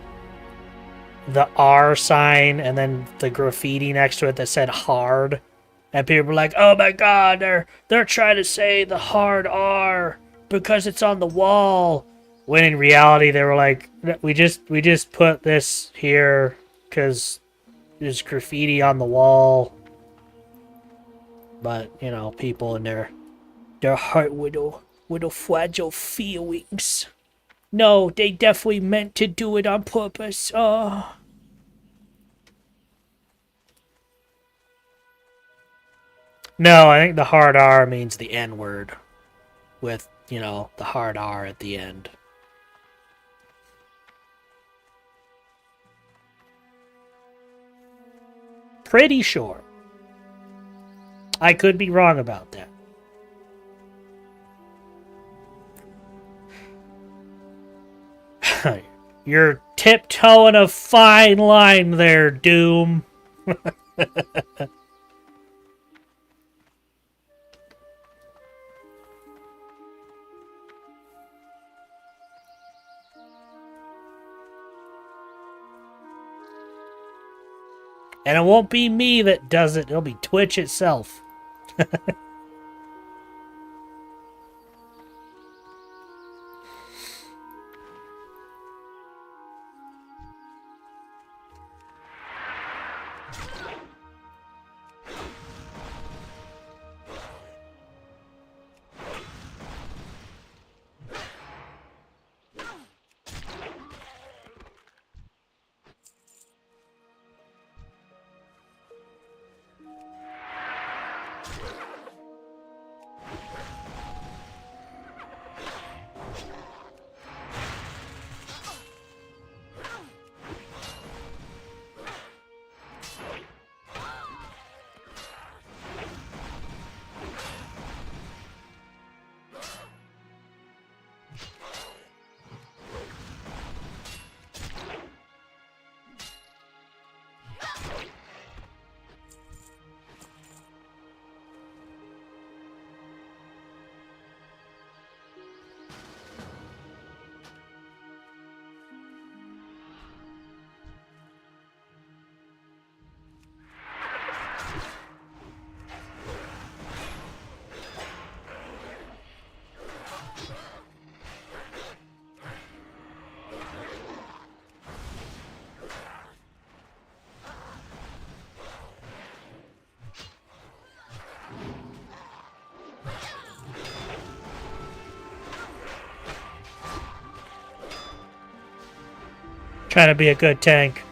R sign and then the graffiti next to it that said hard. And people were like, oh my god, they're trying to say the hard R because it's on the wall. When in reality, they were like, we just put this here because there's graffiti on the wall. But, you know, people and their heart with fragile feelings. No, they definitely meant to do it on purpose. Oh. No, I think the hard R means the N word. With, you know, the hard R at the end. Pretty sure. I could be wrong about that. You're tiptoeing a fine line there, Doom. And it won't be me that does it, it'll be Twitch itself. Trying to be a good tank.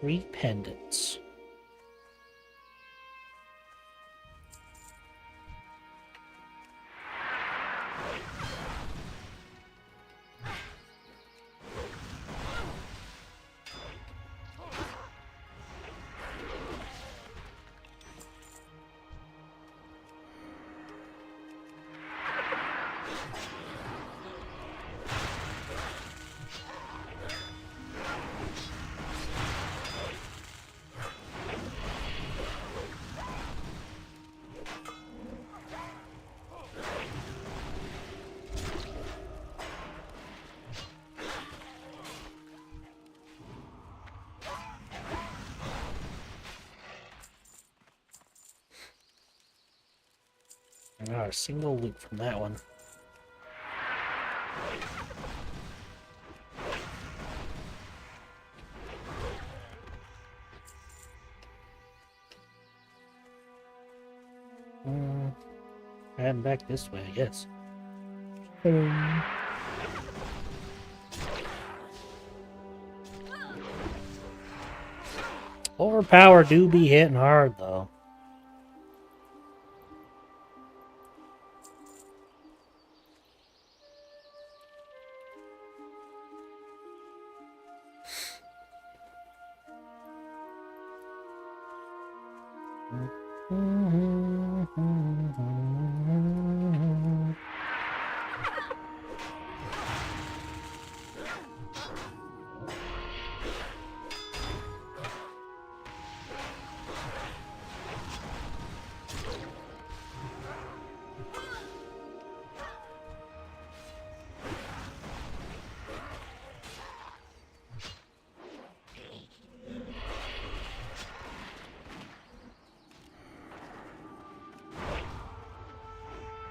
Three pendants. Not a single loot from that one. Heading back this way, I guess. Overpower do be hitting hard, though.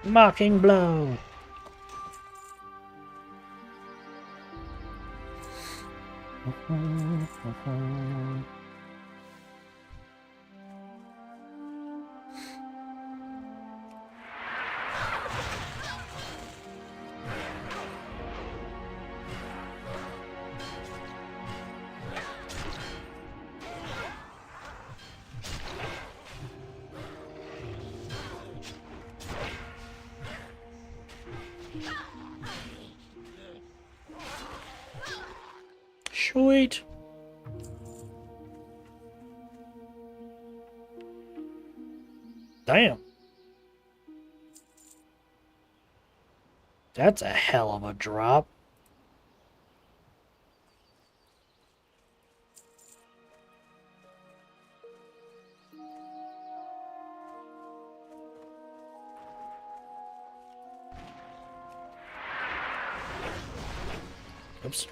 Mocking blow. Sweet. Damn. That's a hell of a drop. Oops.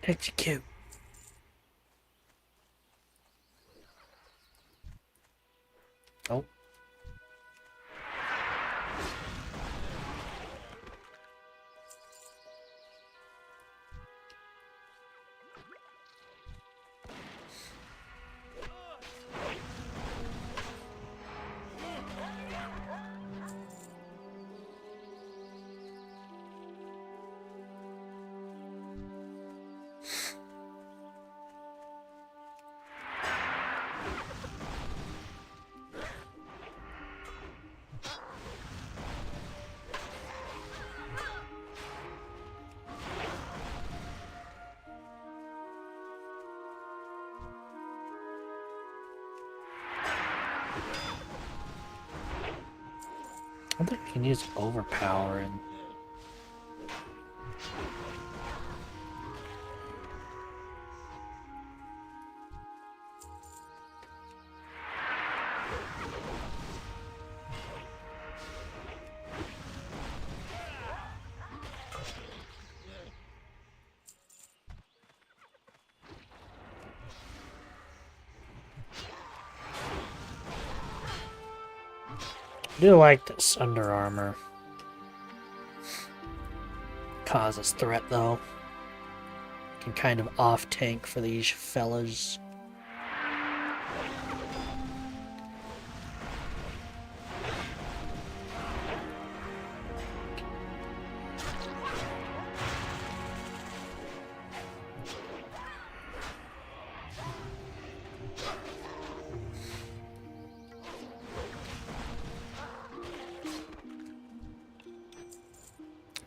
Execute. Oh. I think you can use overpowering. I do like this Under Armor. Causes threat though. Can kind of off tank for these fellas.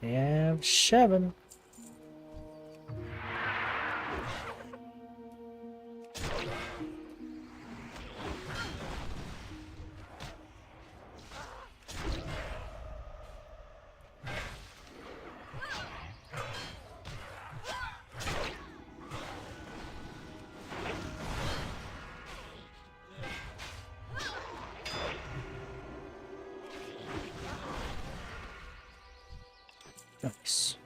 Yeah, 7. Nice.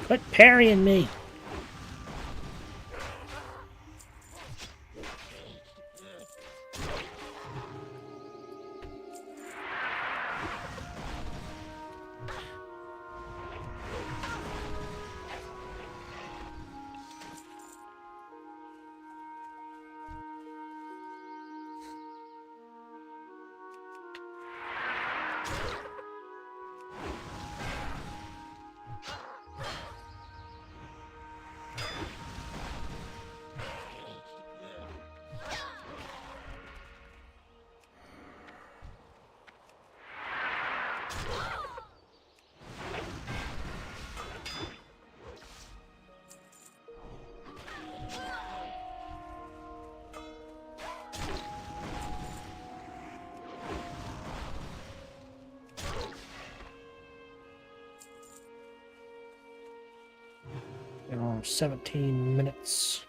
Quit parrying me. You know, 17 minutes.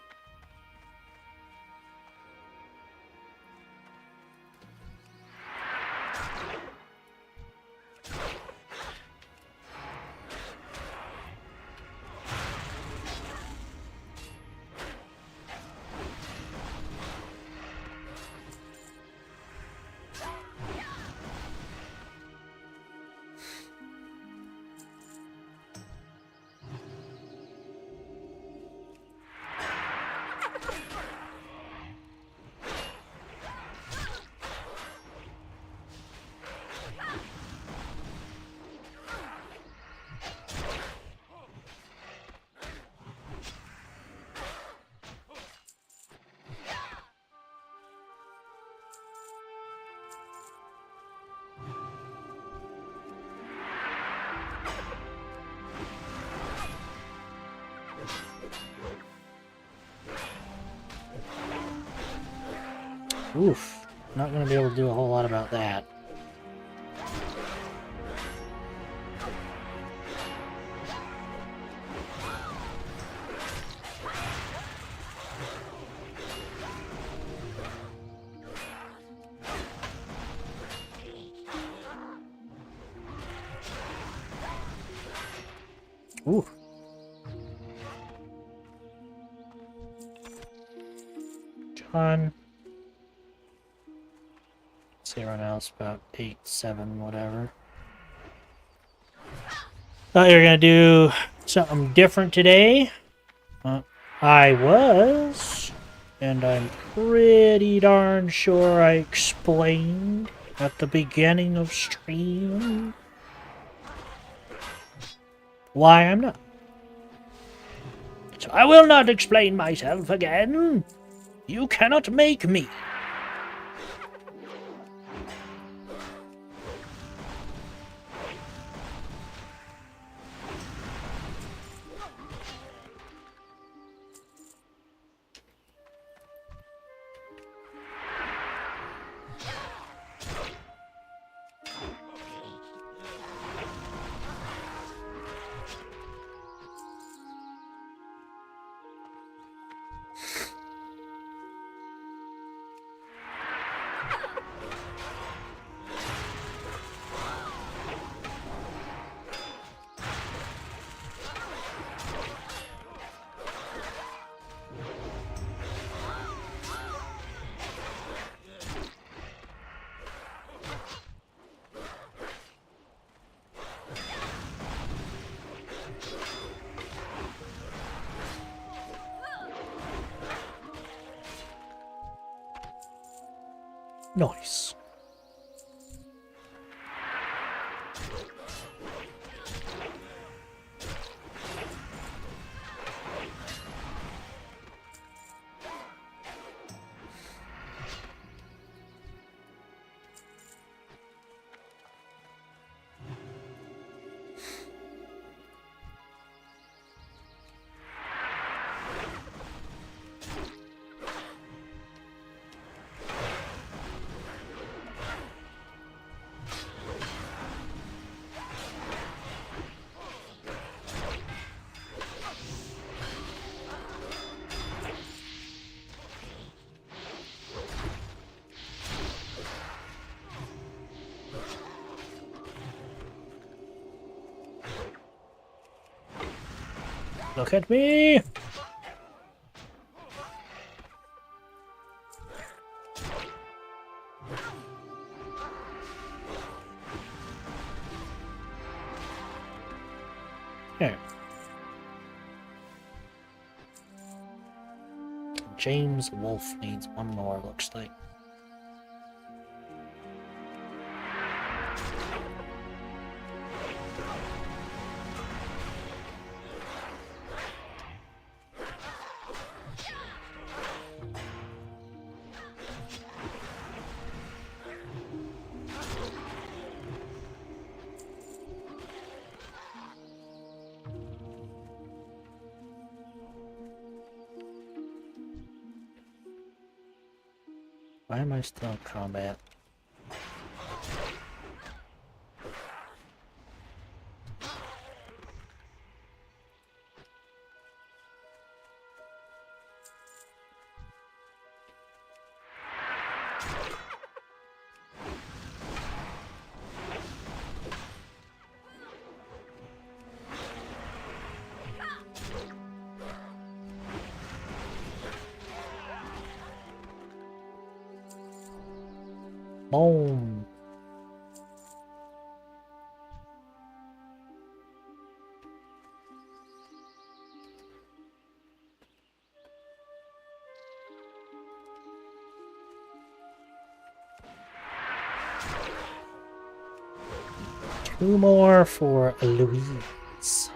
Oof. Not going to be able to do a whole lot about that. Ooh. John. See everyone else about 8, 7, whatever. Thought you were gonna do something different today. I was, and I'm pretty darn sure I explained at the beginning of stream why I'm not. So I will not explain myself again. You cannot make me. Nice. Look at me! Here. James Wolfe needs one more, looks like. Why am I still in combat? Boom. Two more for Louise.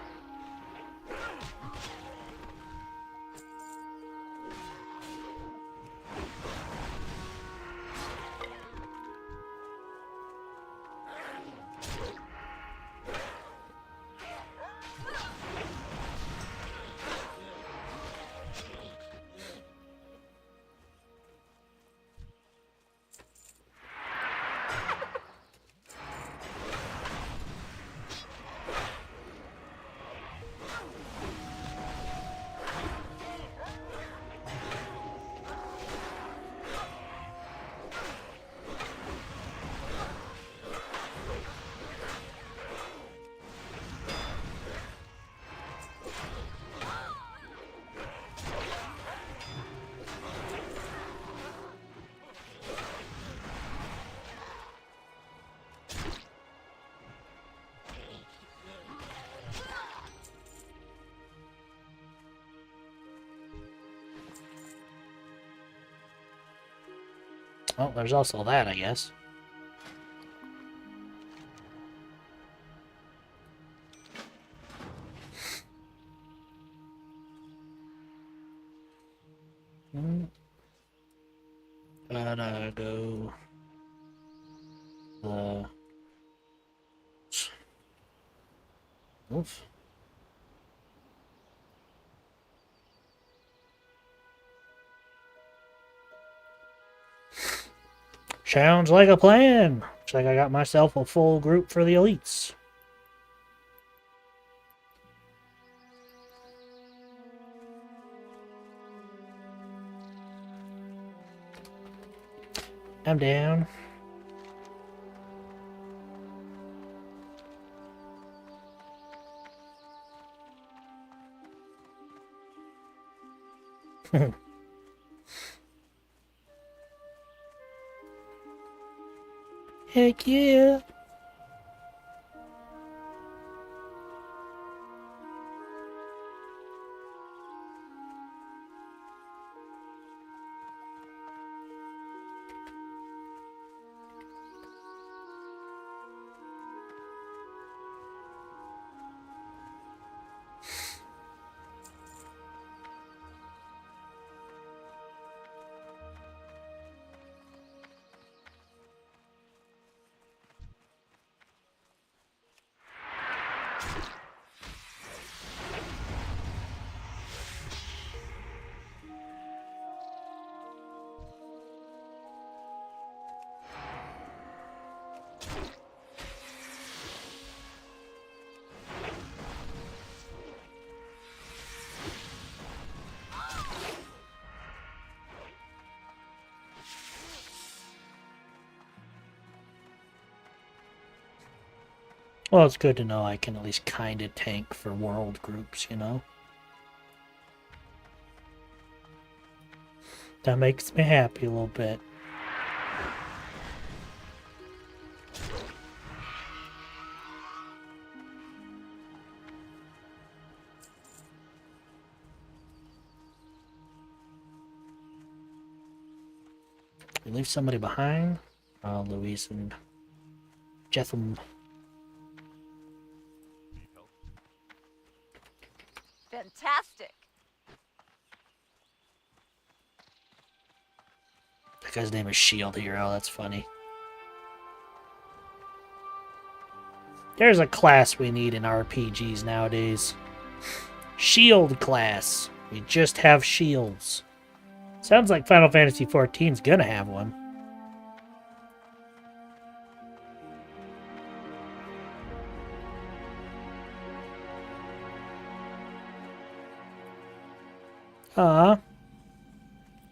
Oh, there's also that, I guess. Gotta go. Oof. Sounds like a plan. Looks like I got myself a full group for the elites. I'm down. Heck yeah. Well, it's good to know I can at least kind of tank for world groups, you know? That makes me happy a little bit. We leave somebody behind? Oh, Luis and Jetham. Fantastic. That guy's name is Shield Hero. That's funny. There's a class we need in RPGs nowadays. Shield class. We just have shields. Sounds like Final Fantasy XIV's gonna have one.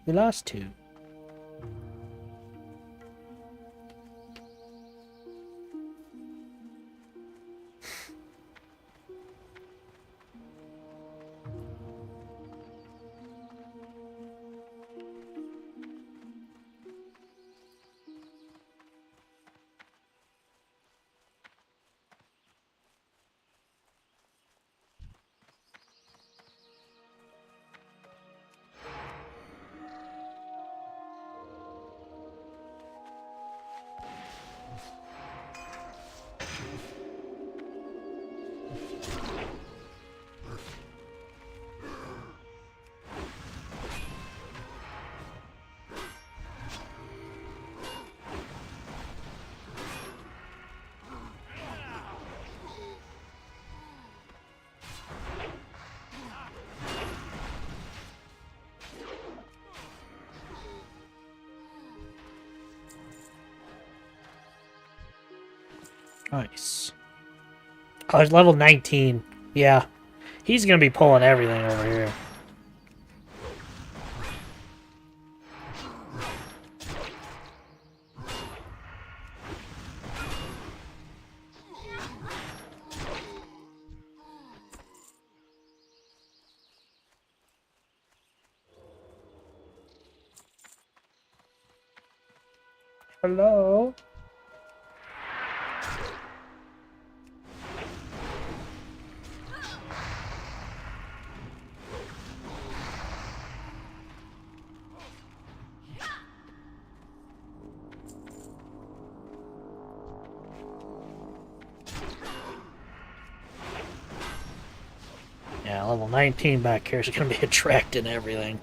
We lost 2. Nice. Oh, he's level 19. Yeah. He's gonna be pulling everything over here. Hello? Yeah, level 19 back here is going to be attracting everything.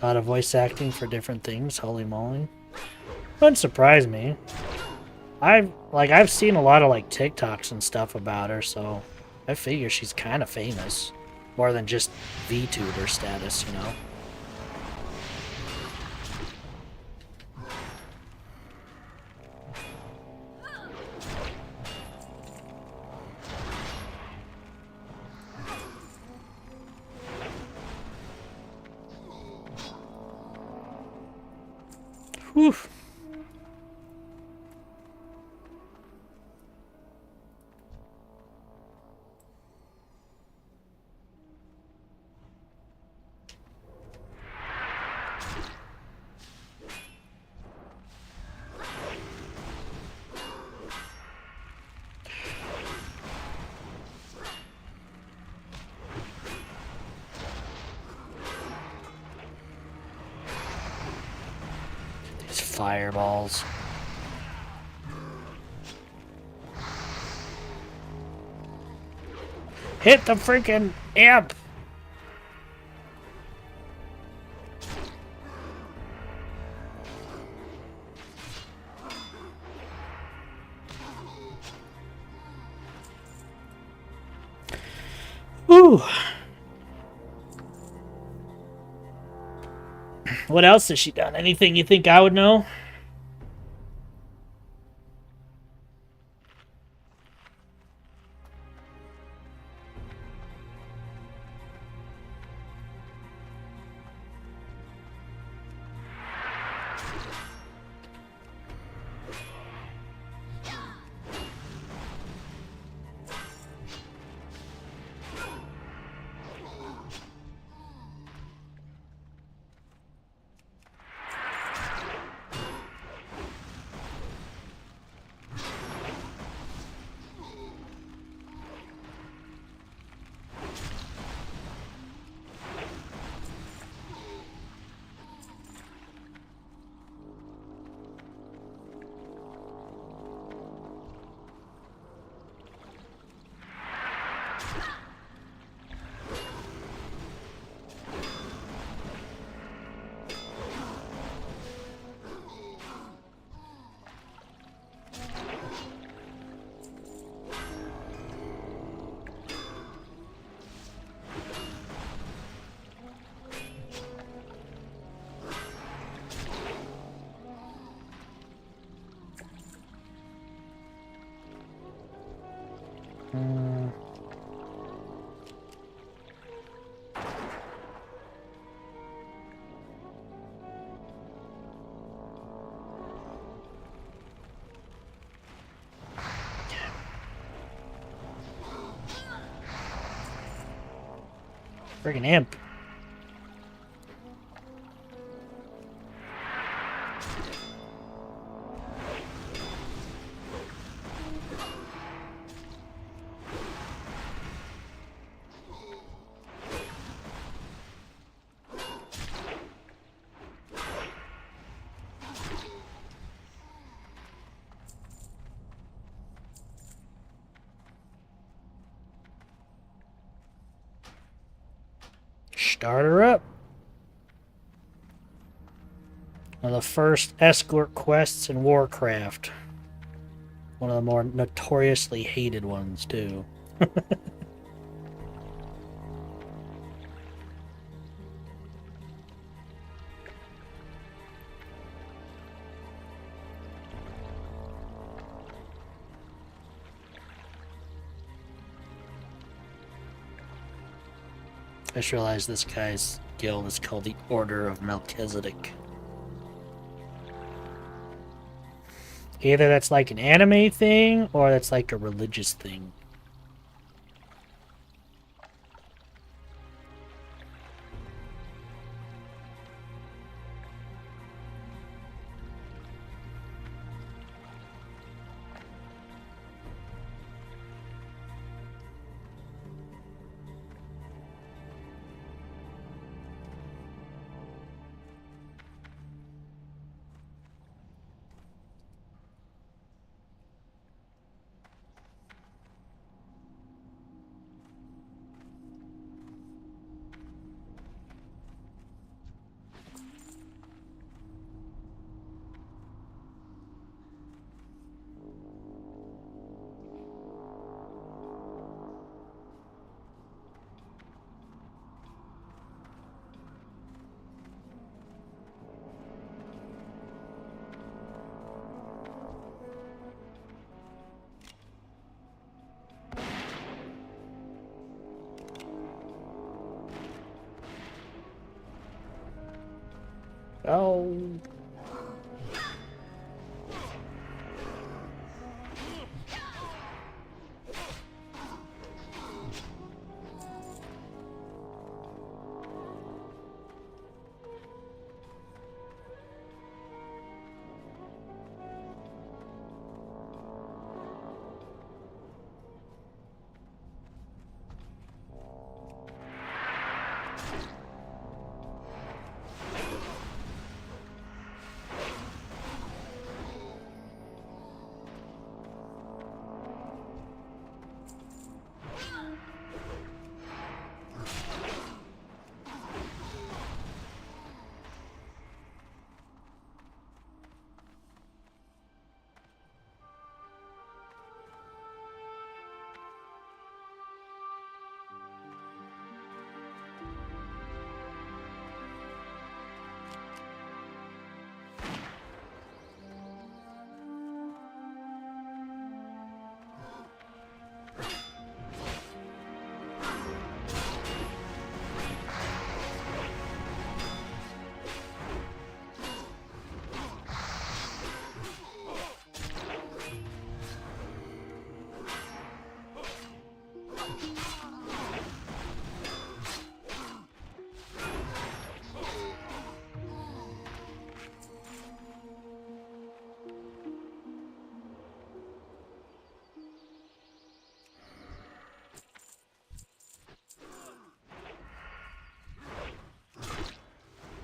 A lot of voice acting for different things, holy moly. Wouldn't surprise me. I've seen a lot of like TikToks and stuff about her, so I figure she's kind of famous, more than just VTuber status, you know. Whew. Fireballs. Hit the freaking imp! Whew. What else has she done? Anything you think I would know? Friggin' imp. Start her up. One of the first escort quests in Warcraft. One of the more notoriously hated ones, too. I just realized this guy's guild is called the Order of Melchizedek. Either that's like an anime thing, or that's like a religious thing. Oh.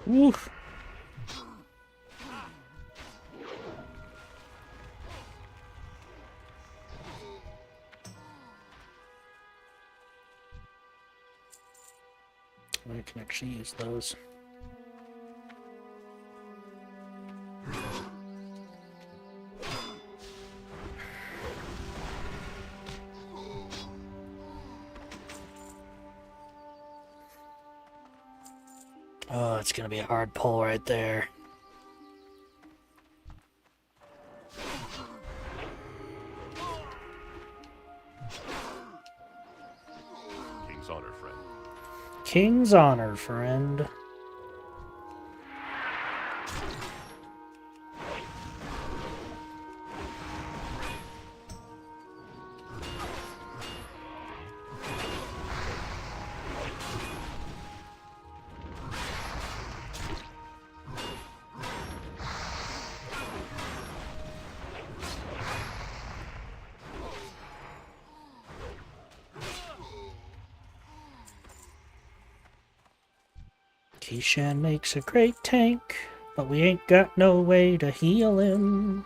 Oof. I can actually use those. Oh, it's gonna be a hard pull right there. King's honor, friend. King's honor, friend. Keishan makes a great tank, but we ain't got no way to heal him.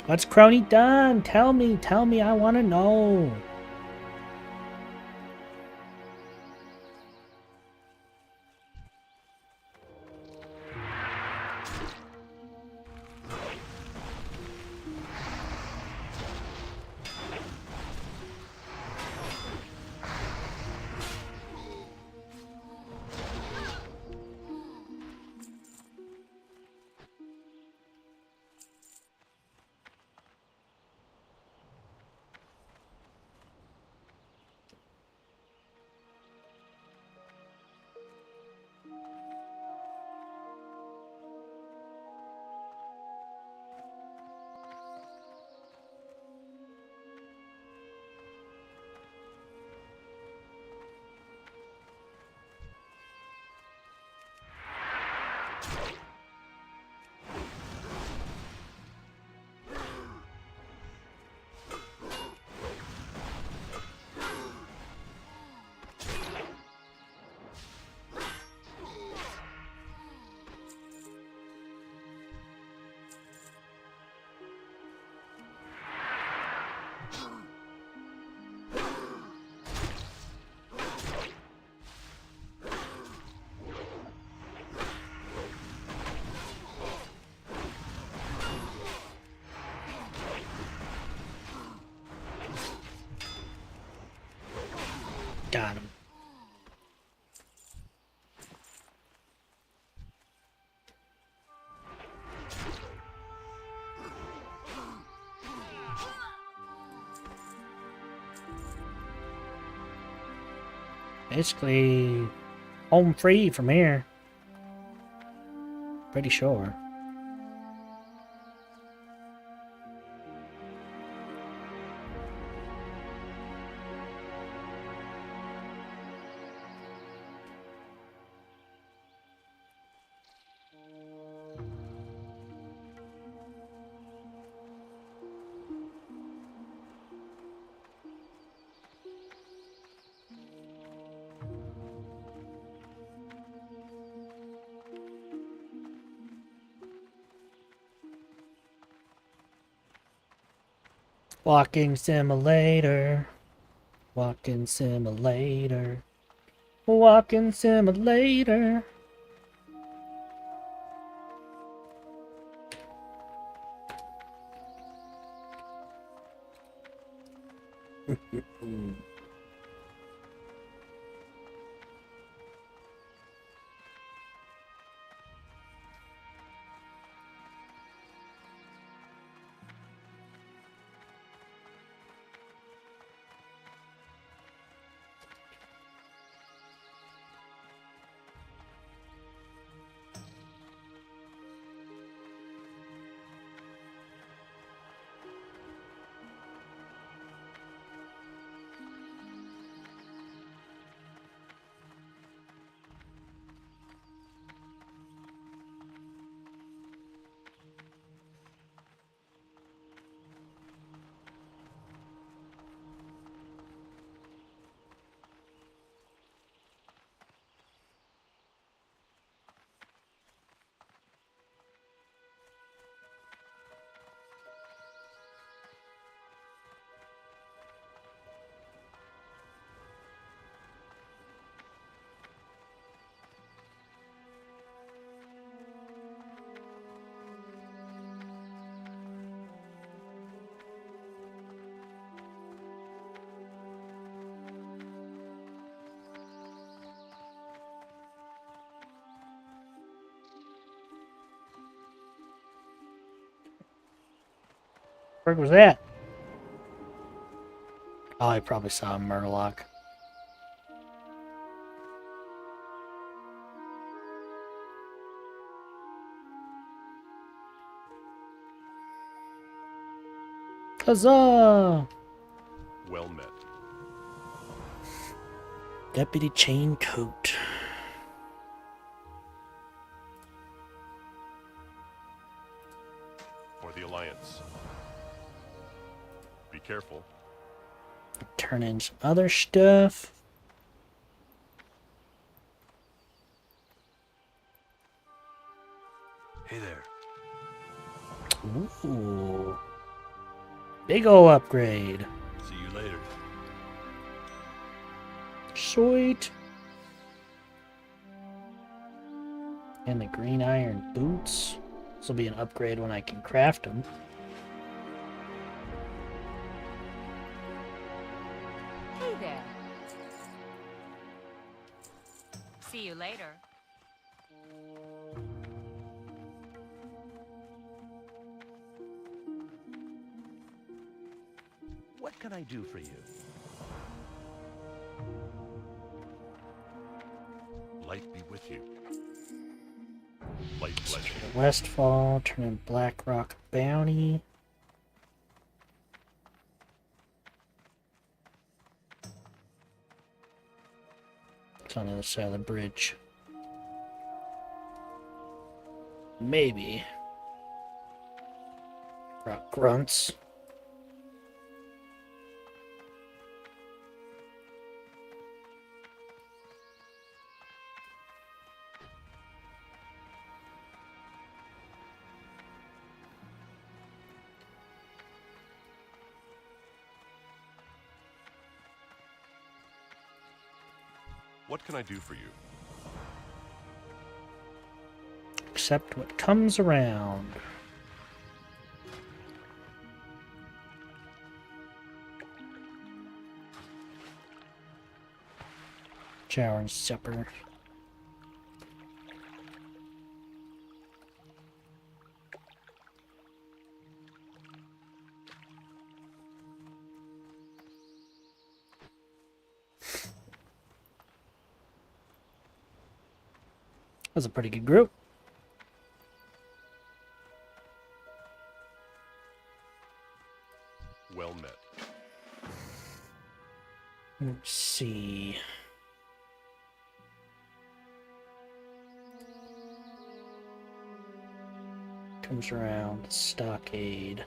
What's Crony done? Tell me, I want to know. Got him. Basically, home free from here. Pretty sure. Walking simulator. Walking simulator. Walking simulator. Where was that? Oh, I probably saw a Murloc. Huzzah! Well met. Deputy Chain Coat. the Alliance. Be careful. Turn in some other stuff. Hey there. Ooh. Big ol' upgrade. See you later. Sweet. And the green iron boots. This will be an upgrade when I can craft them. Hey there. See you later. What can I do for you? Light be with you. Light pleasure. Westfall, turn in Black Rock Bounty. It's on the other side of the bridge. Maybe. Rock grunts. What can I do for you? Accept what comes around. Shower and supper. That was a pretty good group. Well met. Let's see. Comes around stockade.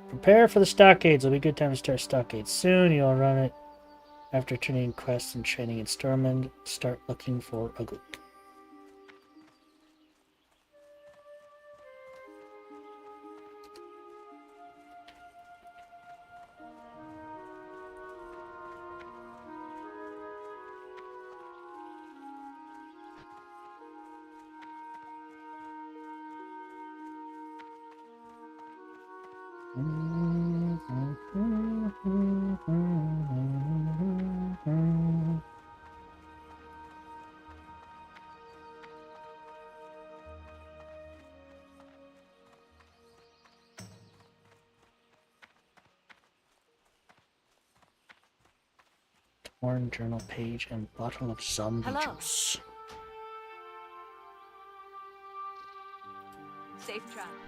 Prepare for the stockades. It'll be a good time to start stockades soon. You'll run it after turning quests and training in Stormend. Start looking for a group. Torn journal page and bottle of zombie Hello. juice. Safe travels.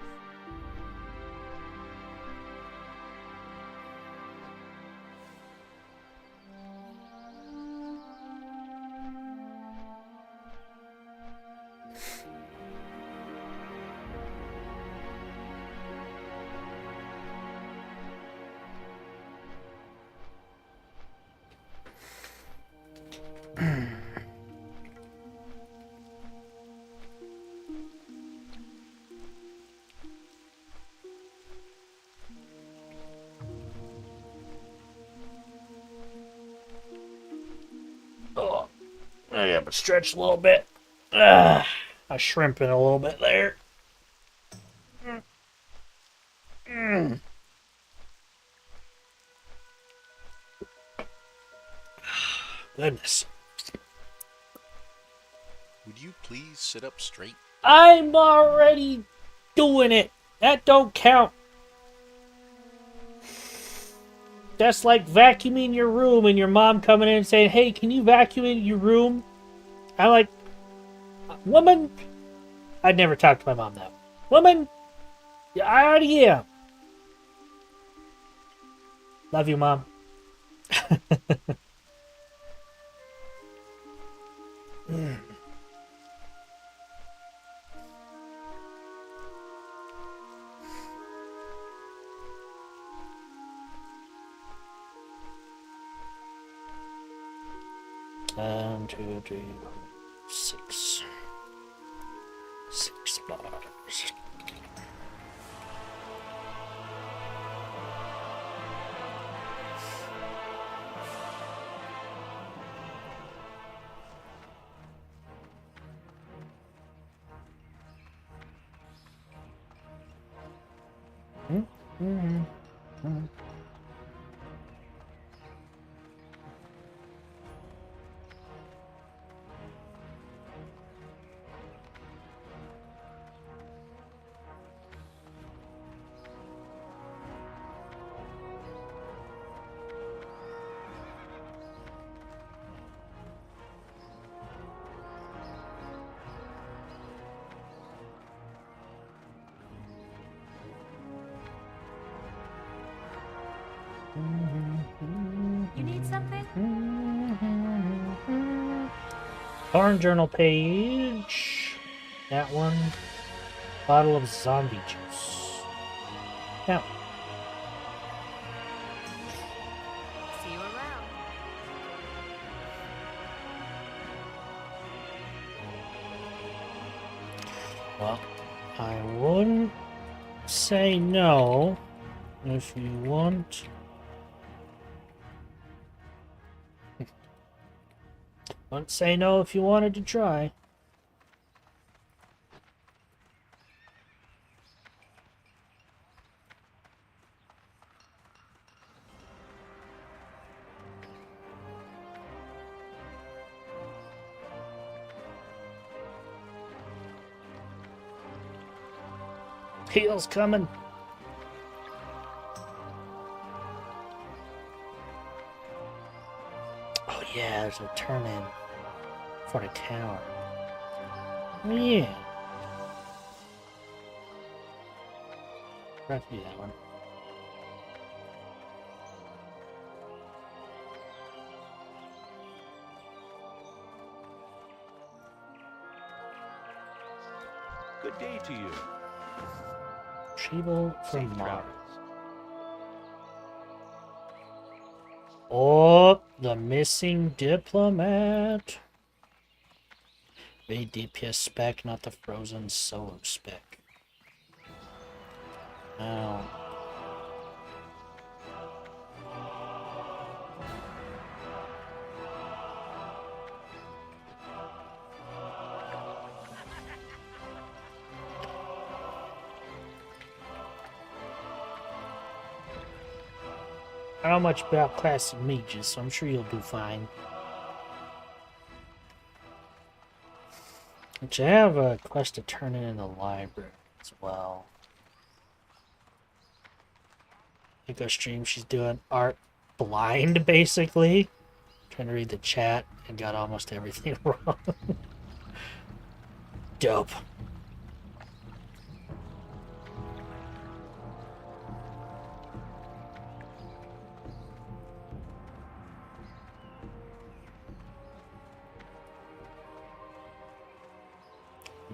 Oh, I got to stretch a little bit. I shrimping a little bit there. Goodness. Would you please sit up straight? I'm already doing it. That don't count. That's like vacuuming your room and your mom coming in and saying, hey, can you vacuum in your room? I'm like, woman. I'd never talk to my mom that way. Woman, yeah, I already am. Love you, Mom. 1, 2, 3, 6. 6 bars. You need something? Barn journal page. That one. Bottle of zombie juice. That one. See you around. Well, I wouldn't say no if you want. Wouldn't say no if you wanted to try. Heel's coming. Oh yeah, there's a turn in for the tower. Yeah. Forgot to do that one. Good day to you. Sheeble from Safe Mars. travels. Oh, the missing diplomat. A DPS spec, not the frozen solo spec. Now. I don't know much about classic mages, so I'm sure you'll do fine. Which I have a quest to turn in the library as well. Echo stream, she's doing art blind, basically. Trying to read the chat and got almost everything wrong. Dope.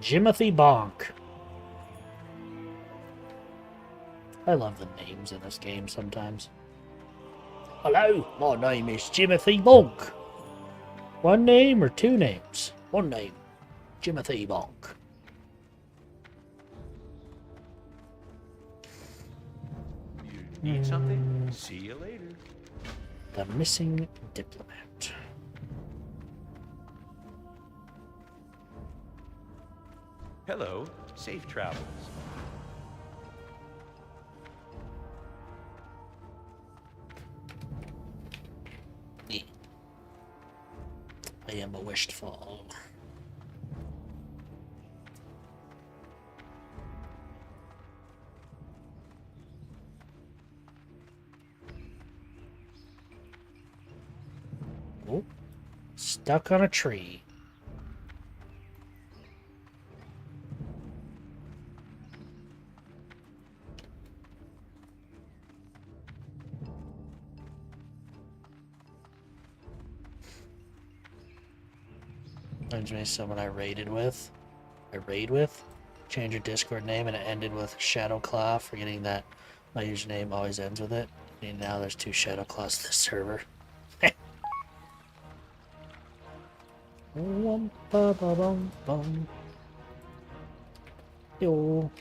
Jimothy Bonk. I love the names in this game sometimes. Hello, my name is Jimothy Bonk. One name or two names? One name. Jimothy Bonk. You need something? See you later. The missing diplomat. Hello. Safe travels. Yeah. I am a wished fall. Oh, stuck on a tree. Reminds me of someone I raid with. Change your Discord name and it ended with Shadowclaw, forgetting that my username always ends with it. And now there's 2 Shadowclaws in the server. Wum-ba-ba-bum-bum. Yo.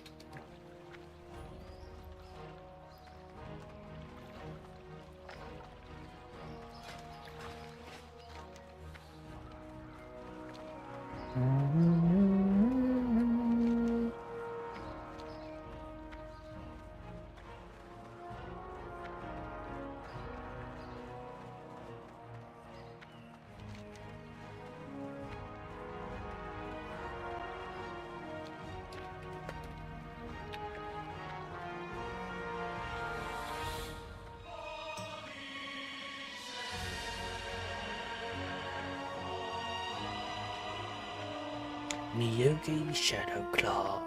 Miyagi Shadow Claw.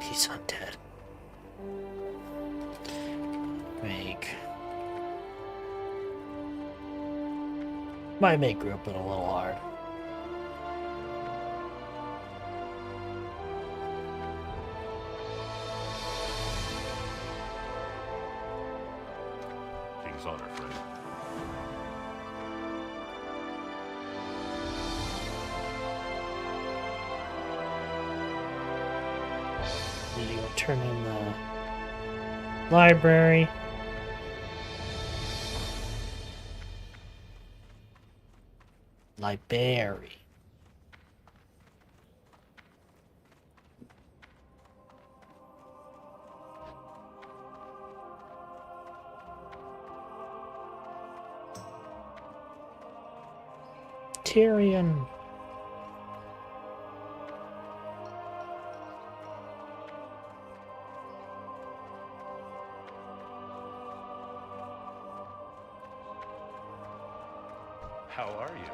He's undead. Might make grouping a little hard. King's honor, friend. Need to go turn in the library. Library. Tyrion. How are you?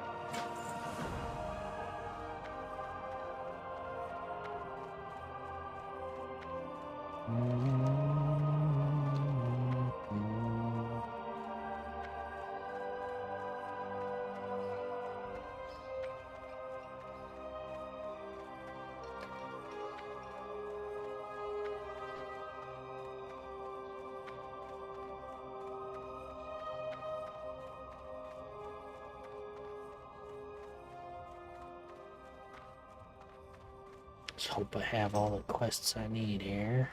Let's hope I have all the quests I need here.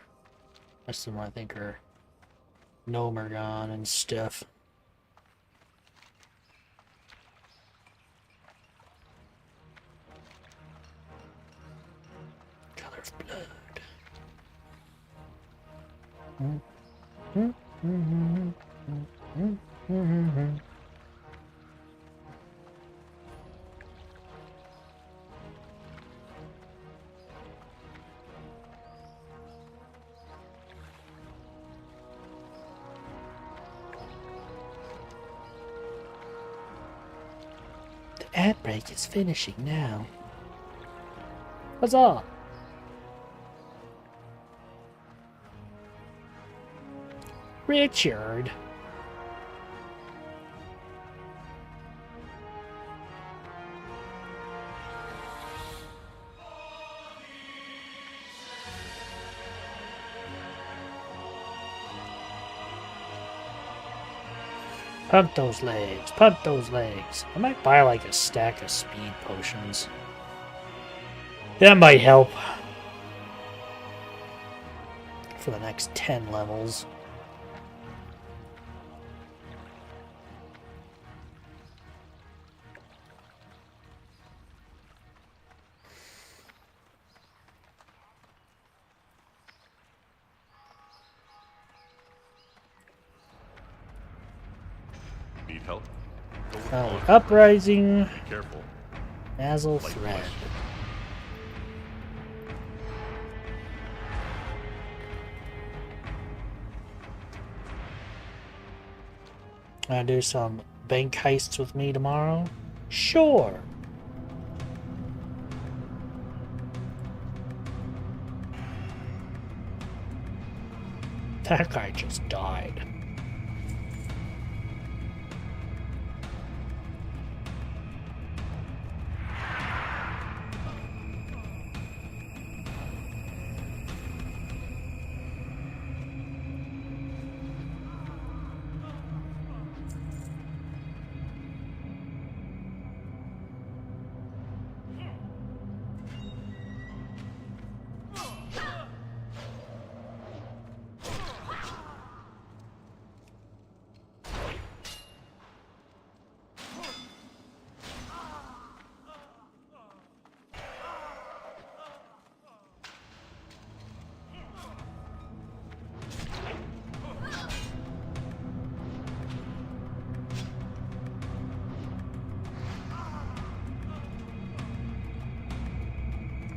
Most of them I think are Nomergon and stuff. Color of blood. Ad break is finishing now. Huzzah! Richard. Pump those legs, pump those legs. I might buy like a stack of speed potions. That might help. For the next 10 levels. Need help? Go with Oh, honor. uprising. Be careful. Basil Light thread. flesh. Wanna do some bank heists with me tomorrow? Sure. That guy just died.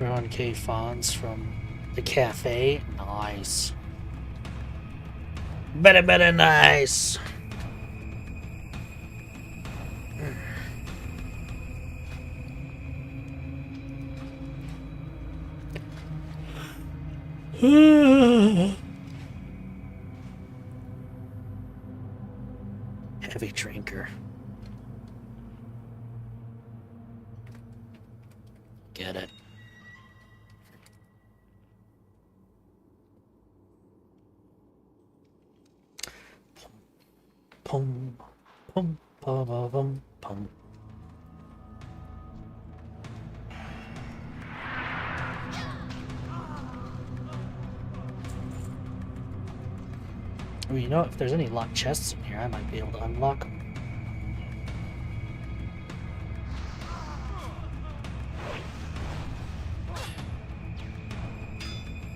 Ron K. Fonz from the cafe. Nice. Better nice. Heavy drinker. Get it. Pum, pum, pum, pum, pum, pum. Well, you know, if there's any locked chests in here, I might be able to unlock them.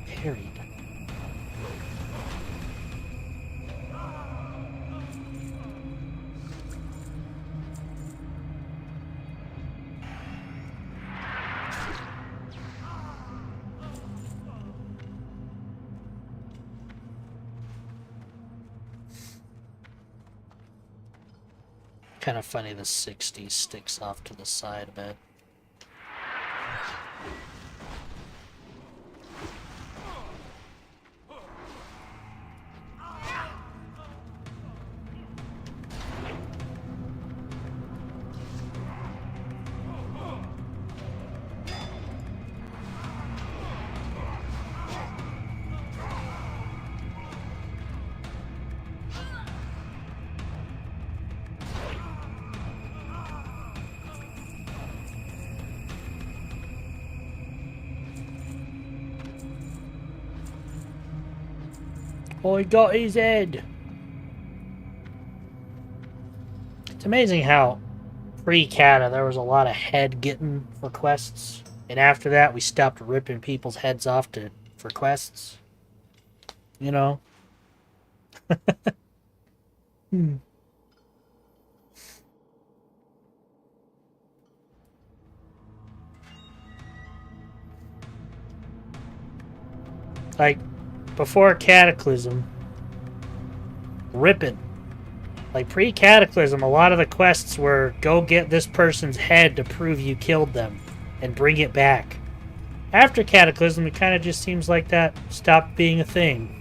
Parried. Kind of funny the 60 sticks off to the side a bit. Oh, he got his head. It's amazing how pre-Kata there was a lot of head getting for quests, and after that we stopped ripping people's heads off for quests. You know. Like, before Cataclysm, ripping. Like, pre-Cataclysm, a lot of the quests were, go get this person's head to prove you killed them, and bring it back. After Cataclysm, it kind of just seems like that stopped being a thing.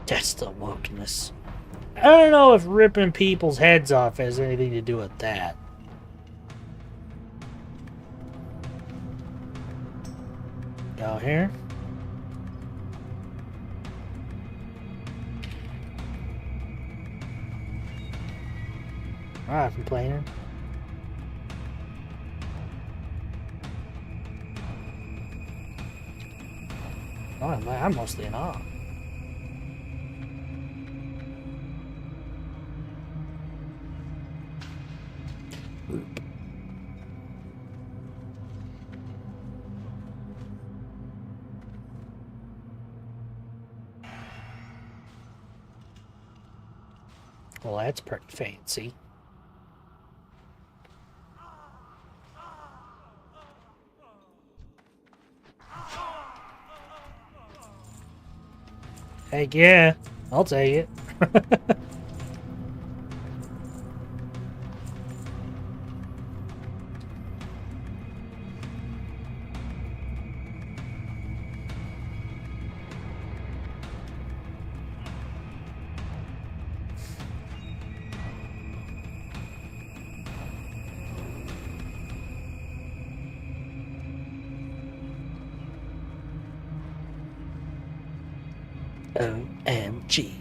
That's the wokeness. I don't know if ripping people's heads off has anything to do with that. Go here. Alright, complaining. Oh, I'm mostly in awe. Well, that's pretty fancy. Heck yeah, I'll take it. OMG.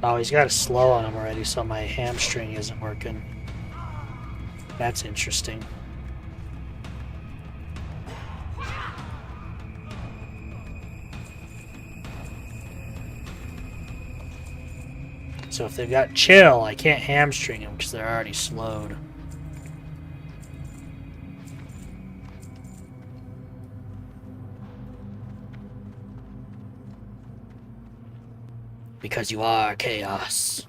Oh, he's got a slow on him already, so my hamstring isn't working. That's interesting. So if they've got chill, I can't hamstring them because they're already slowed. Because you are chaos.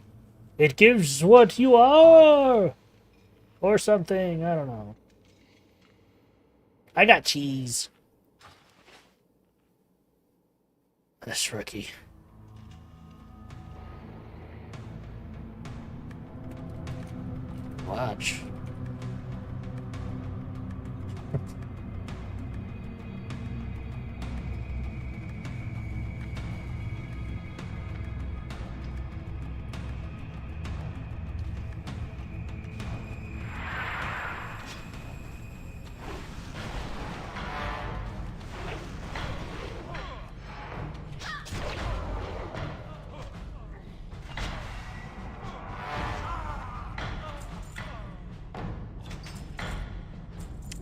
It gives what you are! Or something, I don't know. I got cheese. This rookie. Watch.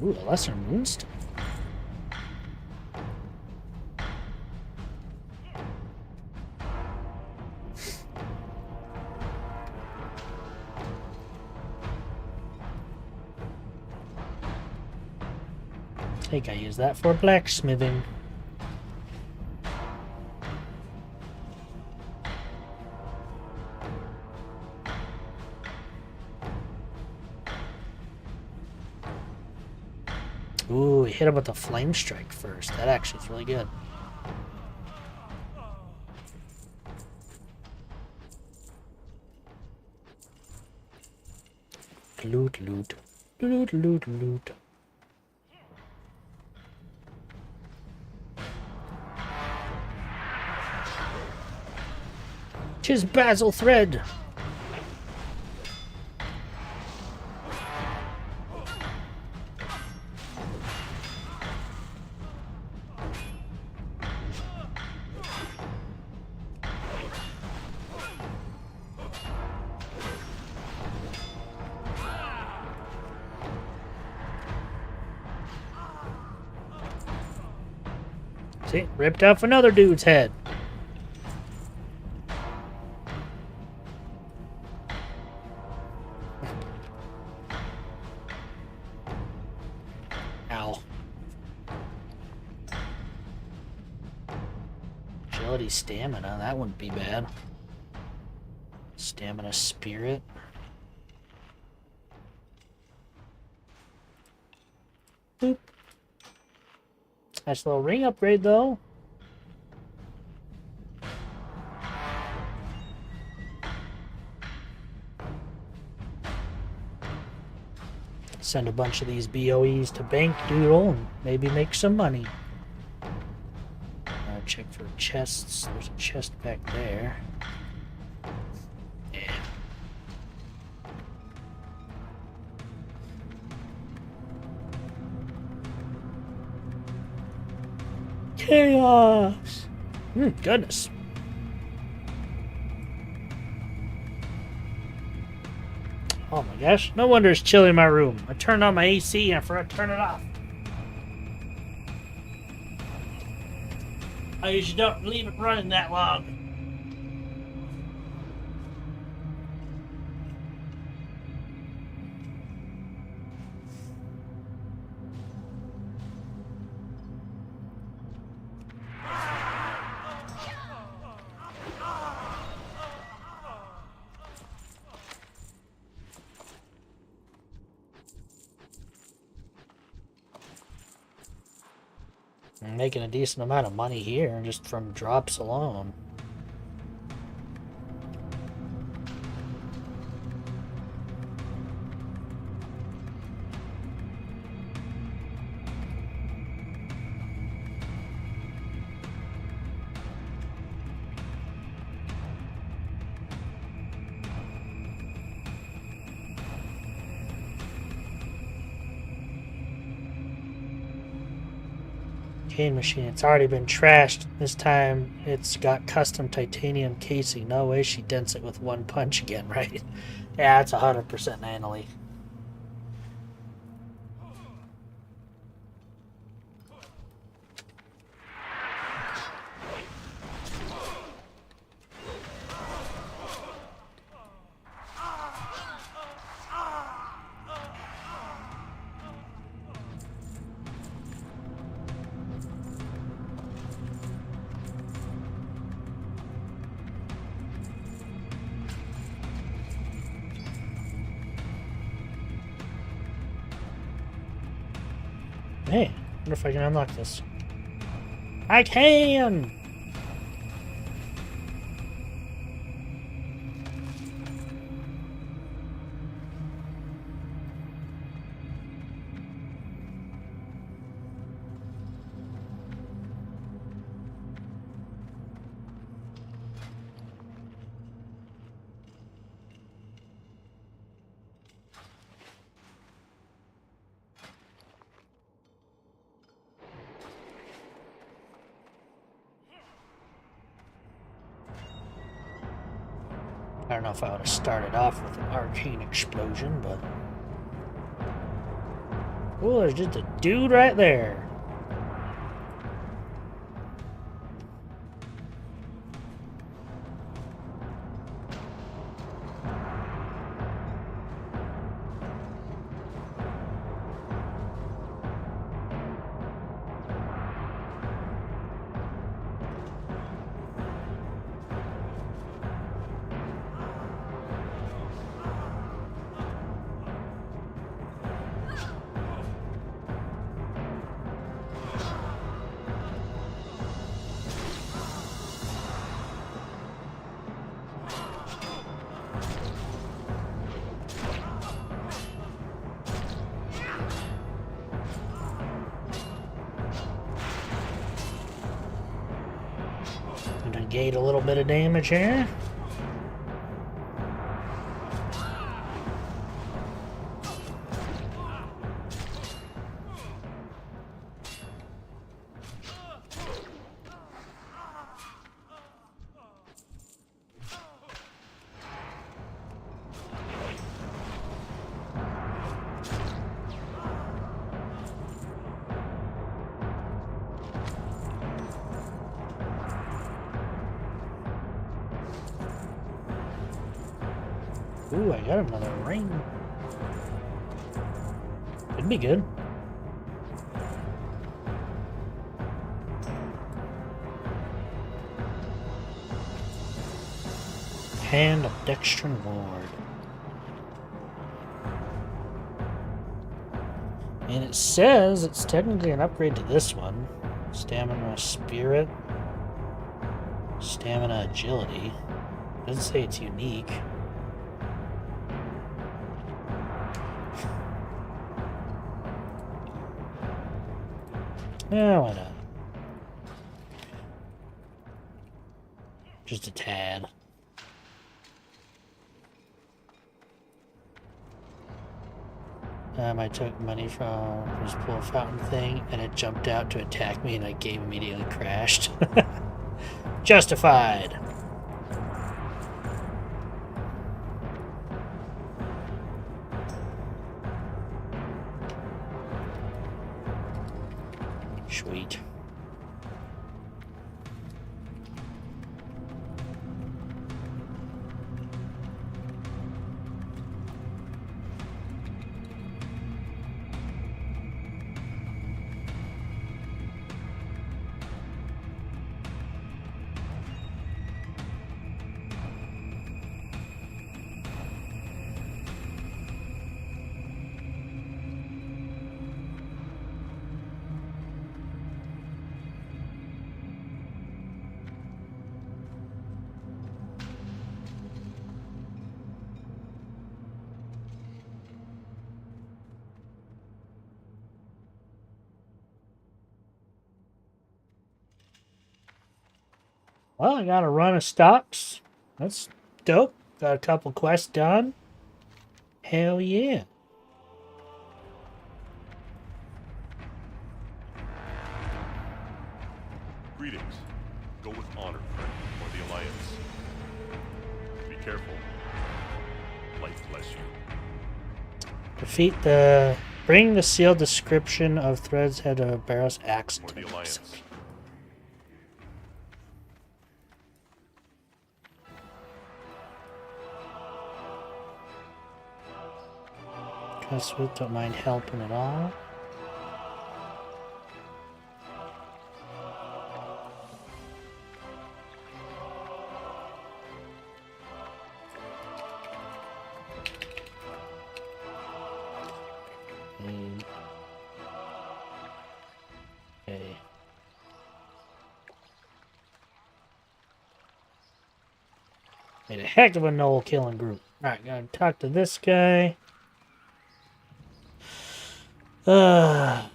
Ooh, a lesser moonstone. I think I use that for blacksmithing. Ooh, hit him with the flame strike first. That actually is really good. Loot, loot. Loot, loot, loot. Tis Basil Thread. See, ripped off another dude's head. Ow. Agility, stamina, that wouldn't be bad. Stamina, spirit. Boop. Nice little ring upgrade, though. Send a bunch of these BOEs to Bonkdoodle and maybe make some money. Check for chests. There's a chest back there. Yeah. Chaos! Goodness. Oh my gosh, no wonder it's chilly in my room. I turned on my AC and I forgot to turn it off. I usually don't leave it running that long. I'm making a decent amount of money here just from drops alone. Arcade machine. It's already been trashed. This time it's got custom titanium casing. No way she dents it with one punch again, right? Yeah, it's 100% anally. Hey, I wonder if I can unlock this. I can! I don't know if I would have started off with an arcane explosion, but... Oh, there's just a dude right there. Negate a little bit of damage here. Ooh, I got another ring. Could be good. Hand of Dextrin Ward. And it says it's technically an upgrade to this one. Stamina Spirit. Stamina Agility. Doesn't say it's unique. Yeah, why not? Just a tad. I took money from this pool fountain thing, and it jumped out to attack me, and my game immediately crashed. Justified. Sweet. Well, I got a run of stocks. That's dope. Got a couple quests done. Hell yeah. careful. Life bless you. Defeat the... Bring the sealed description of Thread's head of Barrow's axe For to the Alliance. Cusswood, don't mind helping at all. Okay. Made a heck of a knoll killing group. Alright, gotta talk to this guy. I'll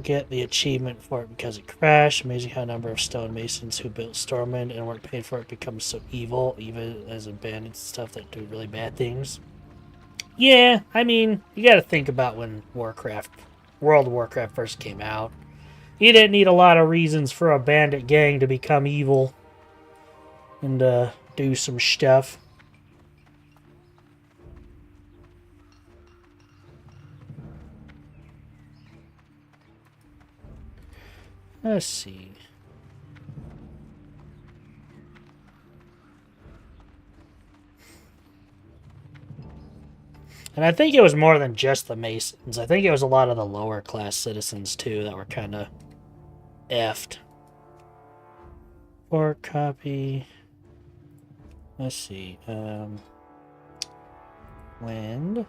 get the achievement for it because it crashed. Amazing how a number of stonemasons who built Stormwind and weren't paid for it becomes so evil, even as bandits and stuff that do really bad things. Yeah, I mean, you gotta think about when World of Warcraft first came out. You didn't need a lot of reasons for a bandit gang to become evil and do some stuff. Let's see. And I think it was more than just the Masons. I think it was a lot of the lower class citizens too that were kind of effed. Or copy. Let's see. Wind.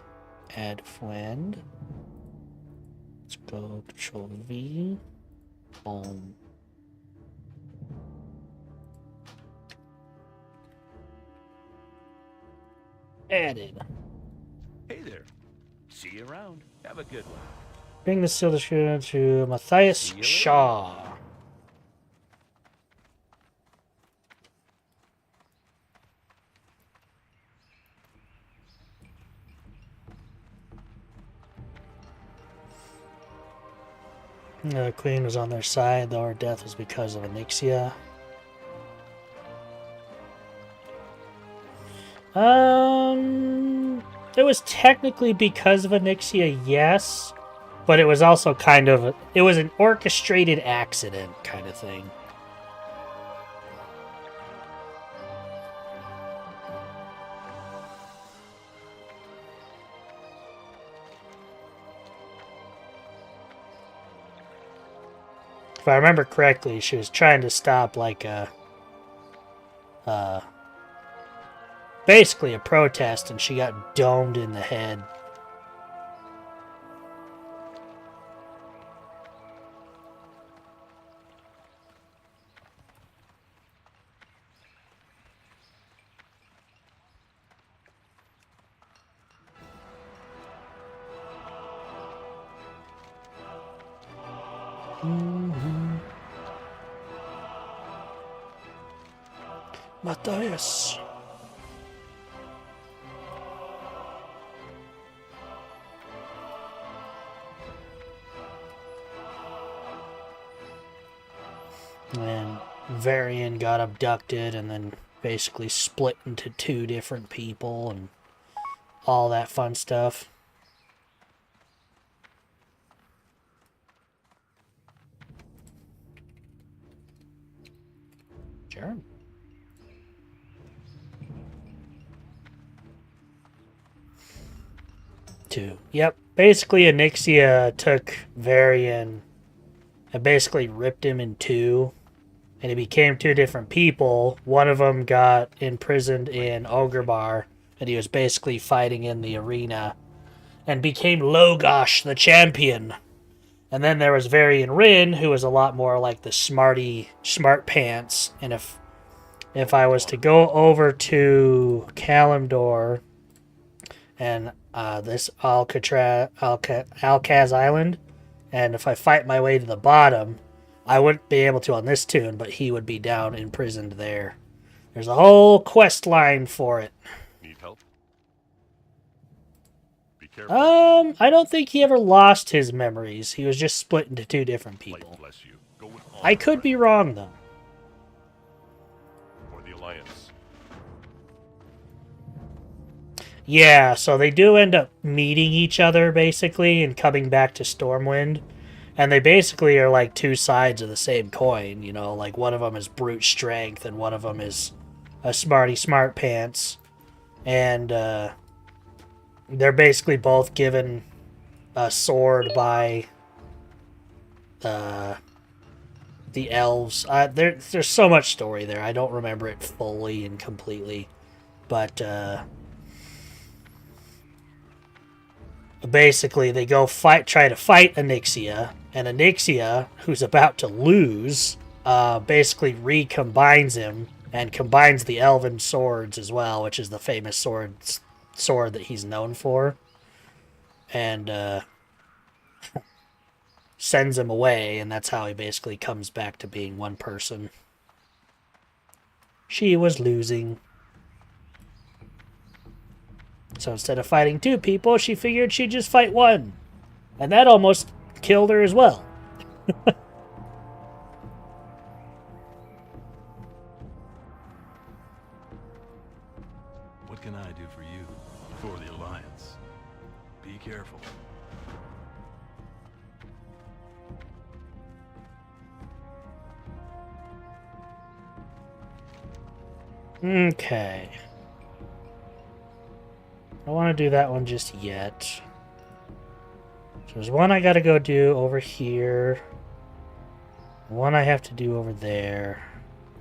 Add friend. Let's go Control V. Boom. Added. Hey there. See you around. Have a good one. Bring the seal description to Matthias Shaw. The queen was on their side, though her death was because of Onyxia. It was technically because of Onyxia, yes, but it was also kind of it was an orchestrated accident kind of thing. If I remember correctly, she was trying to stop like basically a protest, and she got domed in the head. Matthias. And Varian got abducted and then basically split into two different people and all that fun stuff. Sure. Two. Yep. Basically, Onyxia took Varian and basically ripped him in two. And he became two different people. One of them got imprisoned in Ogrebar, and he was basically fighting in the arena. And became Logosh, the champion. And then there was Varian Rin, who was a lot more like the smart pants. And if I was to go over to Kalimdor and this Alcaz Island, and if I fight my way to the bottom, I wouldn't be able to on this tune, but he would be down imprisoned there. There's a whole quest line for it. Need help? Be careful. I don't think he ever lost his memories. He was just split into two different people. Light bless you. Go with honor, I could be wrong, though. For the Alliance. Yeah, so they do end up meeting each other, basically, and coming back to Stormwind. And they basically are like two sides of the same coin, you know? Like, one of them is brute strength, and one of them is a smarty smart pants. And, they're basically both given a sword by, the elves. There's so much story there. I don't remember it fully and completely. But, basically, they go try to fight Onyxia, and Onyxia, who's about to lose, basically recombines him and combines the elven swords as well, which is the famous sword that he's known for, and sends him away, and that's how he basically comes back to being one person. She was losing. So instead of fighting two people, she figured she'd just fight one. And that almost killed her as well. What can I do for you, for the Alliance? Be careful. Okay. I don't want to do that one just yet. So there's one I gotta go do over here. One I have to do over there.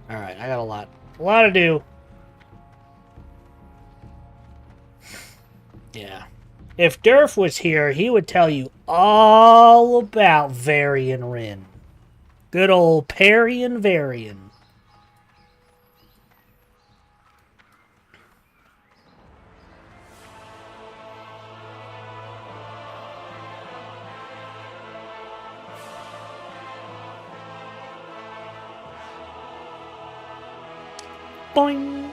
Alright, I got a lot to do. Yeah. If Durf was here, he would tell you all about Varian Rin. Good old Perry and Varian. Boing.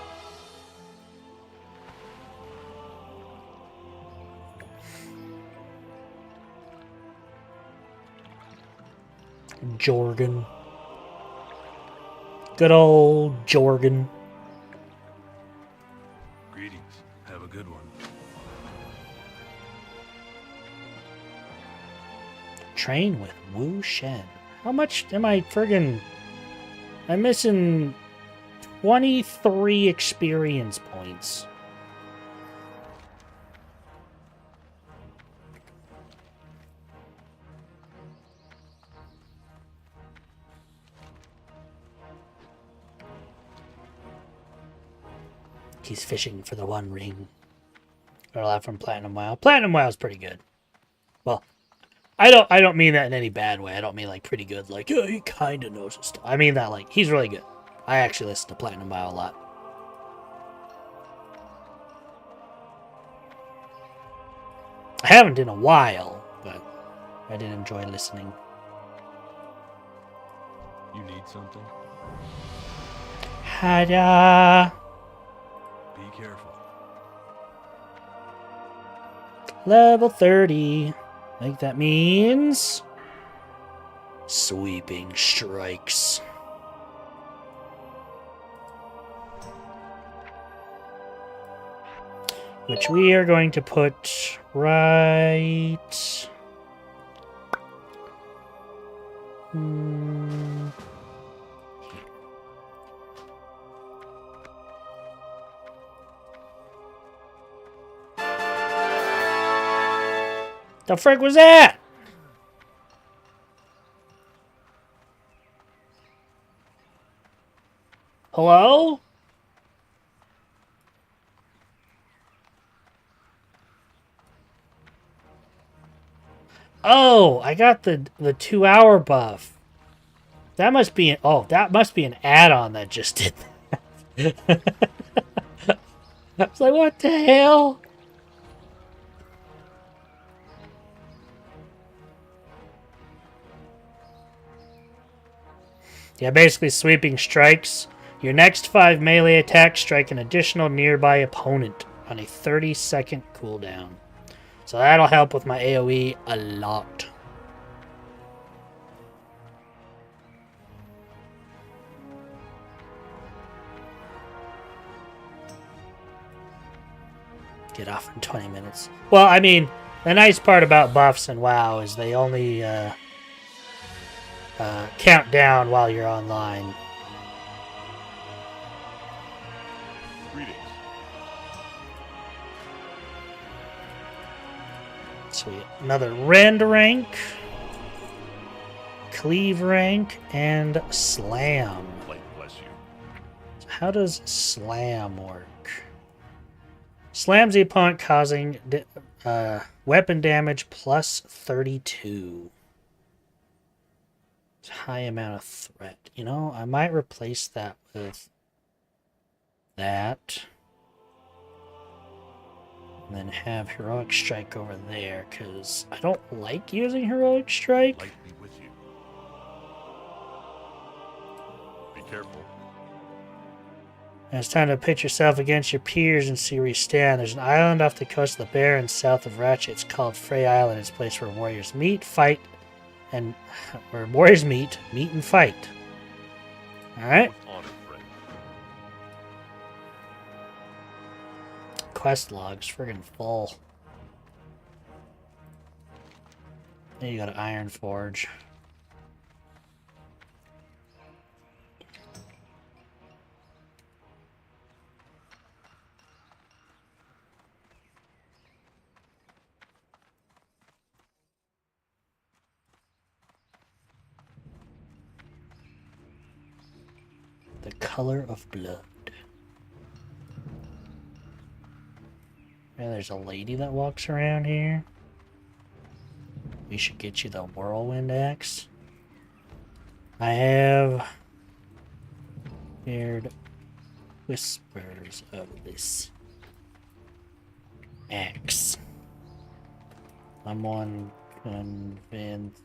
Jorgen. Good old Jorgen. Greetings. Have a good one. Train with Wu Shen. How much am I friggin'... I'm missing 23 experience points. He's fishing for the One Ring. Got a lot from Platinum WoW. Platinum WoW is pretty good. Well, I don't mean that in any bad way. I don't mean like pretty good, like, oh, he kind of knows his stuff. I mean that like he's really good. I actually listen to Platinum WoW a lot. I haven't in a while, but I did enjoy listening. You need something? Hada. Be careful. Level 30. I think that means sweeping strikes. Which we are going to put right... The frick was that? Hello? Oh, I got the 2-hour buff. That must be that must be an add-on that just did that. I was like, what the hell? Yeah, basically sweeping strikes. Your next 5 melee attacks strike an additional nearby opponent on a 30-second cooldown. So that'll help with my AoE a lot. Get off in 20 minutes. Well, I mean, the nice part about buffs and WoW is they only count down while you're online. Greetings. Sweet. Another rend rank, cleave rank, and slam. Light bless you. How does slam work? Slams the opponent, causing weapon damage plus 32. It's a high amount of threat. You know, I might replace that with that. And then have Heroic Strike over there, because I don't like using Heroic Strike. Light be with you. Be careful. And it's time to pit yourself against your peers and see where you stand. There's an island off the coast of the Barrens south of Ratchet. It's called Frey Island. It's a place where warriors meet, fight, and meet and fight. Alright. With honor, friend. Quest logs friggin' full. Then you go to Iron Forge. The color of blood. Yeah, there's a lady that walks around here. We should get you the Whirlwind Axe. I have heard whispers of this axe. Someone convinced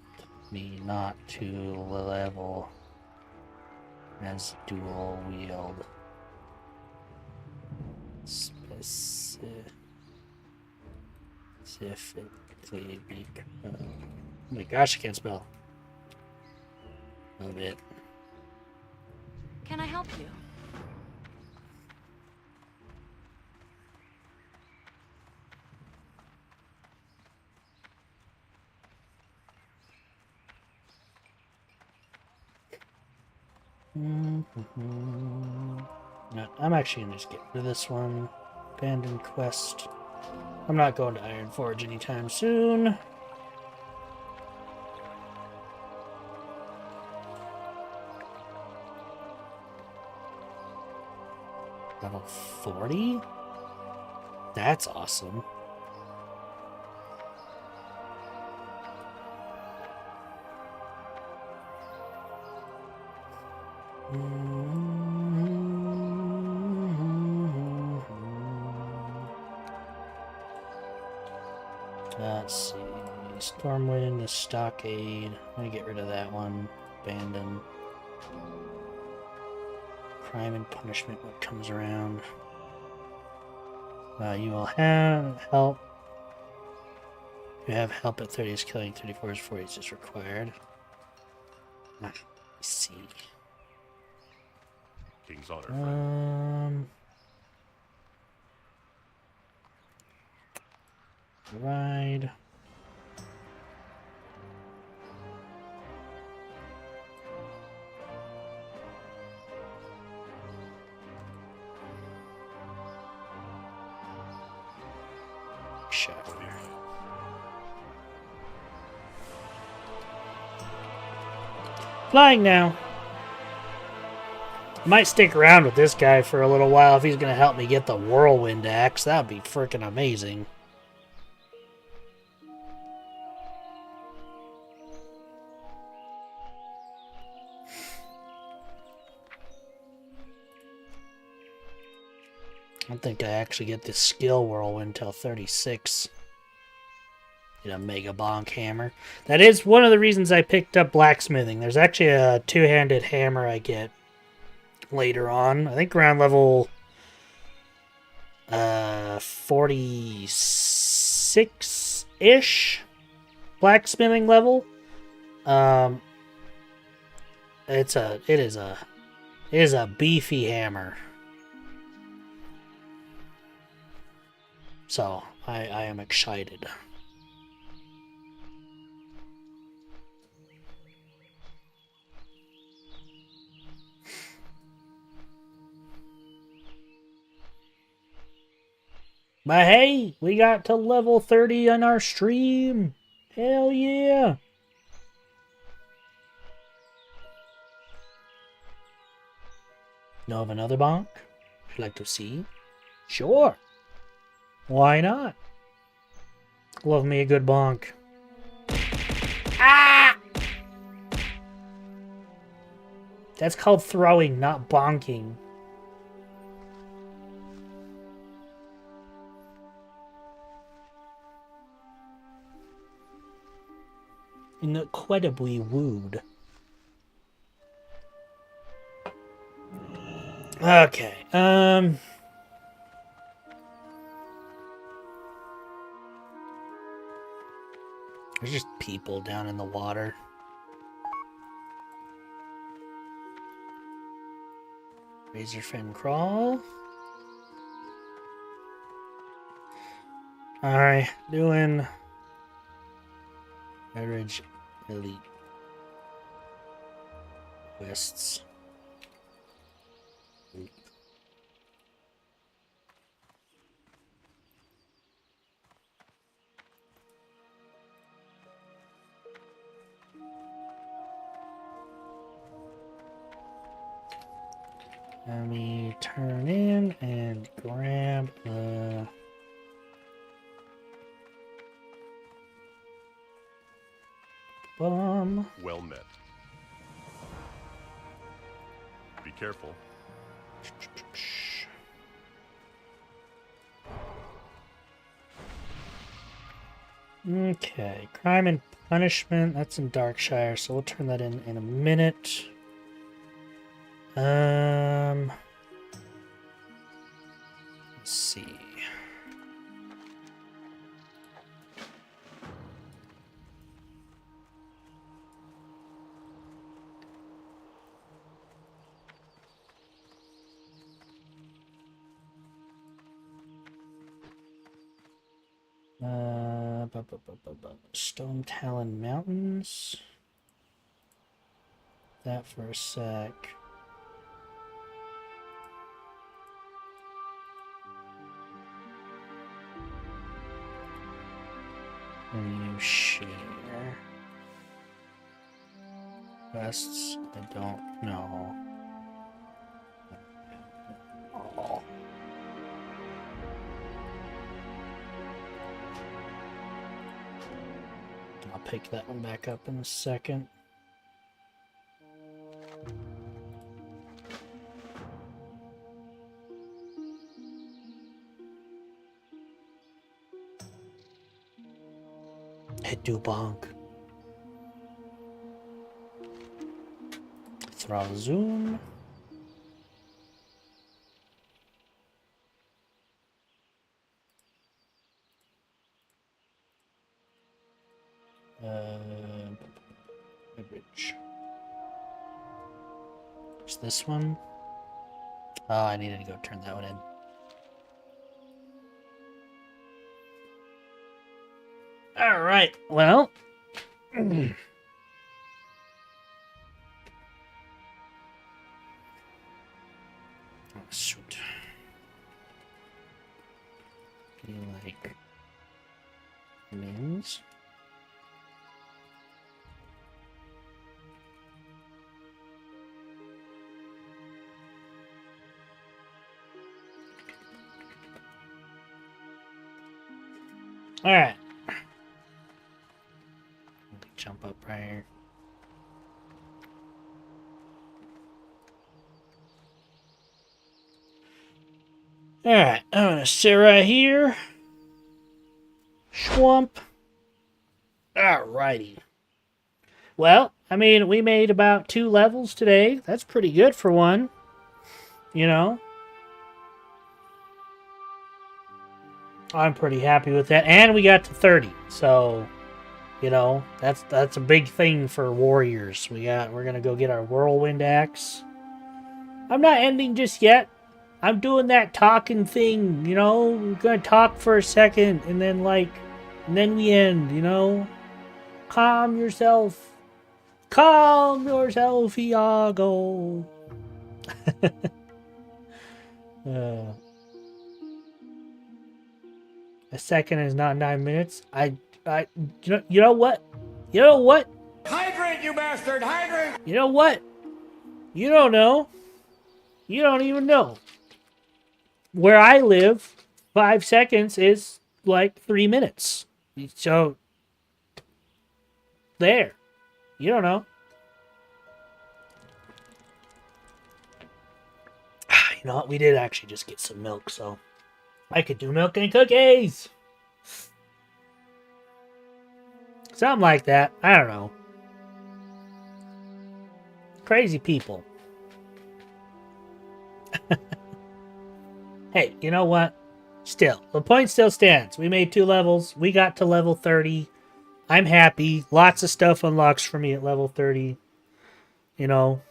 me not to level as dual wield. Specifically because... Oh my gosh, I can't spell. Love it. Can I help you? No, I'm actually gonna just get rid of this one. Abandoned quest. I'm not going to Iron Forge anytime soon. Level 40? That's awesome. Let's see. Stormwind, the Stockade. I'm gonna get rid of that one. Abandon. Crime and punishment, what comes around. You will have help. You have help at 30 is killing, 34 is 40 is just required. Let's see. King's honor, friend. Ride. Shot. Flying now. I might stick around with this guy for a little while if he's going to help me get the Whirlwind Axe. That would be freaking amazing. I don't think I actually get the skill Whirlwind until 36. Get a Mega Bonk Hammer. That is one of the reasons I picked up blacksmithing. There's actually a two-handed hammer I get later on. I think around level 46-ish blacksmithing level. It is a beefy hammer. So, I am excited. But hey, we got to level 30 on our stream. Hell yeah. Know of another bonk you'd like to see? Sure. Why not? Love me a good bonk. Ah! That's called throwing, not bonking. Incredibly rude. Okay, there's just people down in the water. Razorfin crawl. Alright, doing average elite quests. Let me turn in and grab the bomb. Well met. Be careful. Okay, crime and punishment. That's in Darkshire, so we'll turn that in a minute. Let's see. Stone Talon Mountains. That for a sec. And you share. Quests, I don't know. Oh. I'll pick that one back up in a second. Hit do bonk. Throw zoom. Beverage. Is this one? Oh, I needed to go turn that one in. All right. Well. Oh, shoot. You like names? All right. Jump up right here. Alright, I'm gonna sit right here. Swamp. Alrighty. Well, I mean, we made about 2 levels today. That's pretty good for one. You know? I'm pretty happy with that. And we got to 30, so... You know, that's a big thing for warriors. We're gonna go get our whirlwind axe. I'm not ending just yet. I'm doing that talking thing, you know? We're gonna talk for a second and then and then we end, you know? Calm yourself. Calm yourself, Iago. A second is not 9 minutes. You know what? You know what? Hydrate, you bastard! Hydrate! You know what? You don't know. You don't even know. Where I live, 5 seconds is like 3 minutes. So, there. You don't know. You know what? We did actually just get some milk, so I could do milk and cookies. Something like that. I don't know. Crazy people. Hey, you know what? Still, the point still stands. We made 2 levels. We got to level 30. I'm happy. Lots of stuff unlocks for me at level 30. You know,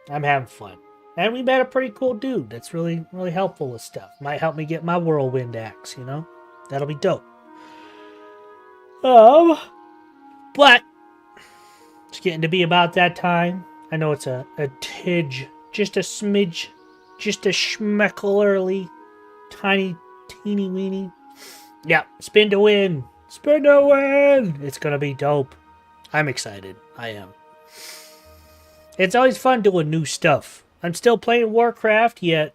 I'm having fun. And we met a pretty cool dude that's really, really helpful with stuff. Might help me get my whirlwind axe, you know? That'll be dope. But it's getting to be about that time. I know it's a tidge, just a smidge, just a schmeckle early, tiny, teeny weeny. Yeah, spin to win. Spin to win. It's gonna be dope. I'm excited. I am. It's always fun doing new stuff. I'm still playing Warcraft, yet,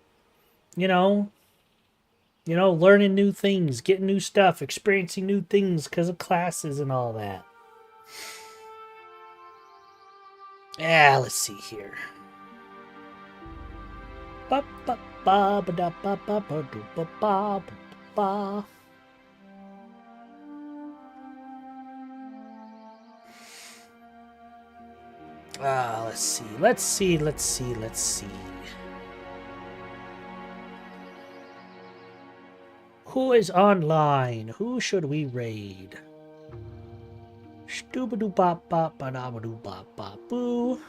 you know, learning new things, getting new stuff, experiencing new things because of classes and all that. Yeah, let's see here. Ba ba ba ba da ba ba ba do ba ba ba ba. Let's see. Let's see. Who is online? Who should we raid? Stoobadoo bop bop ba da ba doo bop bop boo.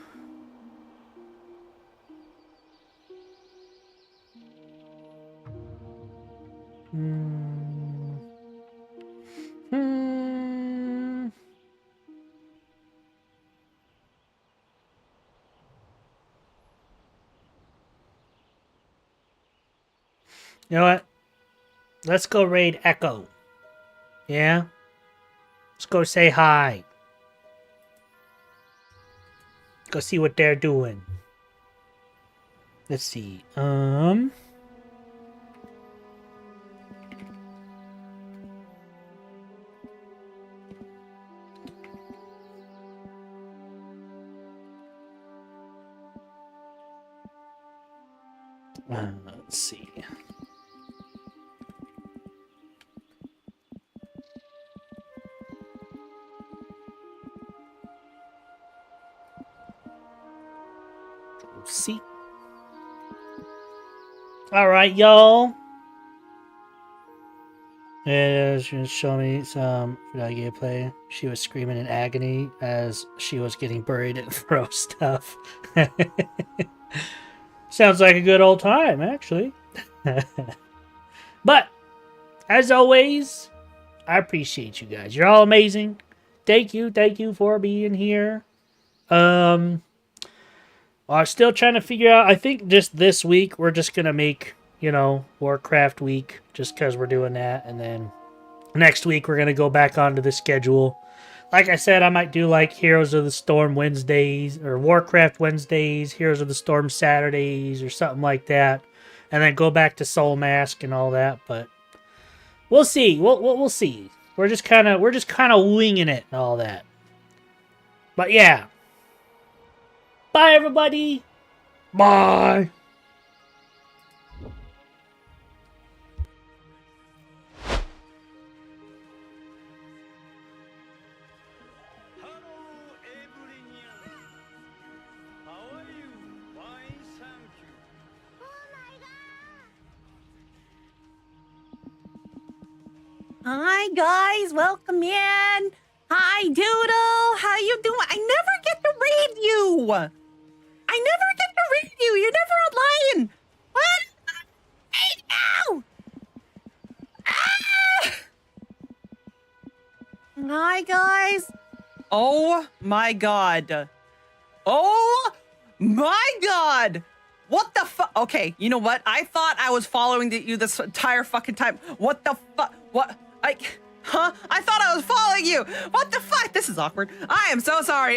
You know what? Let's go raid Echo. Yeah? Let's go say hi. Go see what they're doing. Let's see. Let's see. See. All right, y'all. Yeah, she was showing me some gameplay. She was screaming in agony as she was getting buried in throw stuff. Sounds like a good old time, actually. But, as always, I appreciate you guys. You're all amazing. Thank you for being here. I'm still trying to figure out, I think just this week, we're just going to make, Warcraft week, just because we're doing that, and then next week we're going to go back onto the schedule. Like I said, I might do like Heroes of the Storm Wednesdays, or Warcraft Wednesdays, Heroes of the Storm Saturdays, or something like that, and then go back to Soul Mask and all that, but we'll see. We'll see. We're just kind of winging it and all that. But yeah. Bye, everybody. Bye. Hi guys, welcome in. Hi Doodle, how you doing? I never get to read you. You're never online. What? Hi, guys. Oh, my God. Oh, my God. What the fuck? Okay, you know what? I thought I was following you this entire fucking time. What the fuck? What? I thought I was following you. What the fuck? This is awkward. I am so sorry.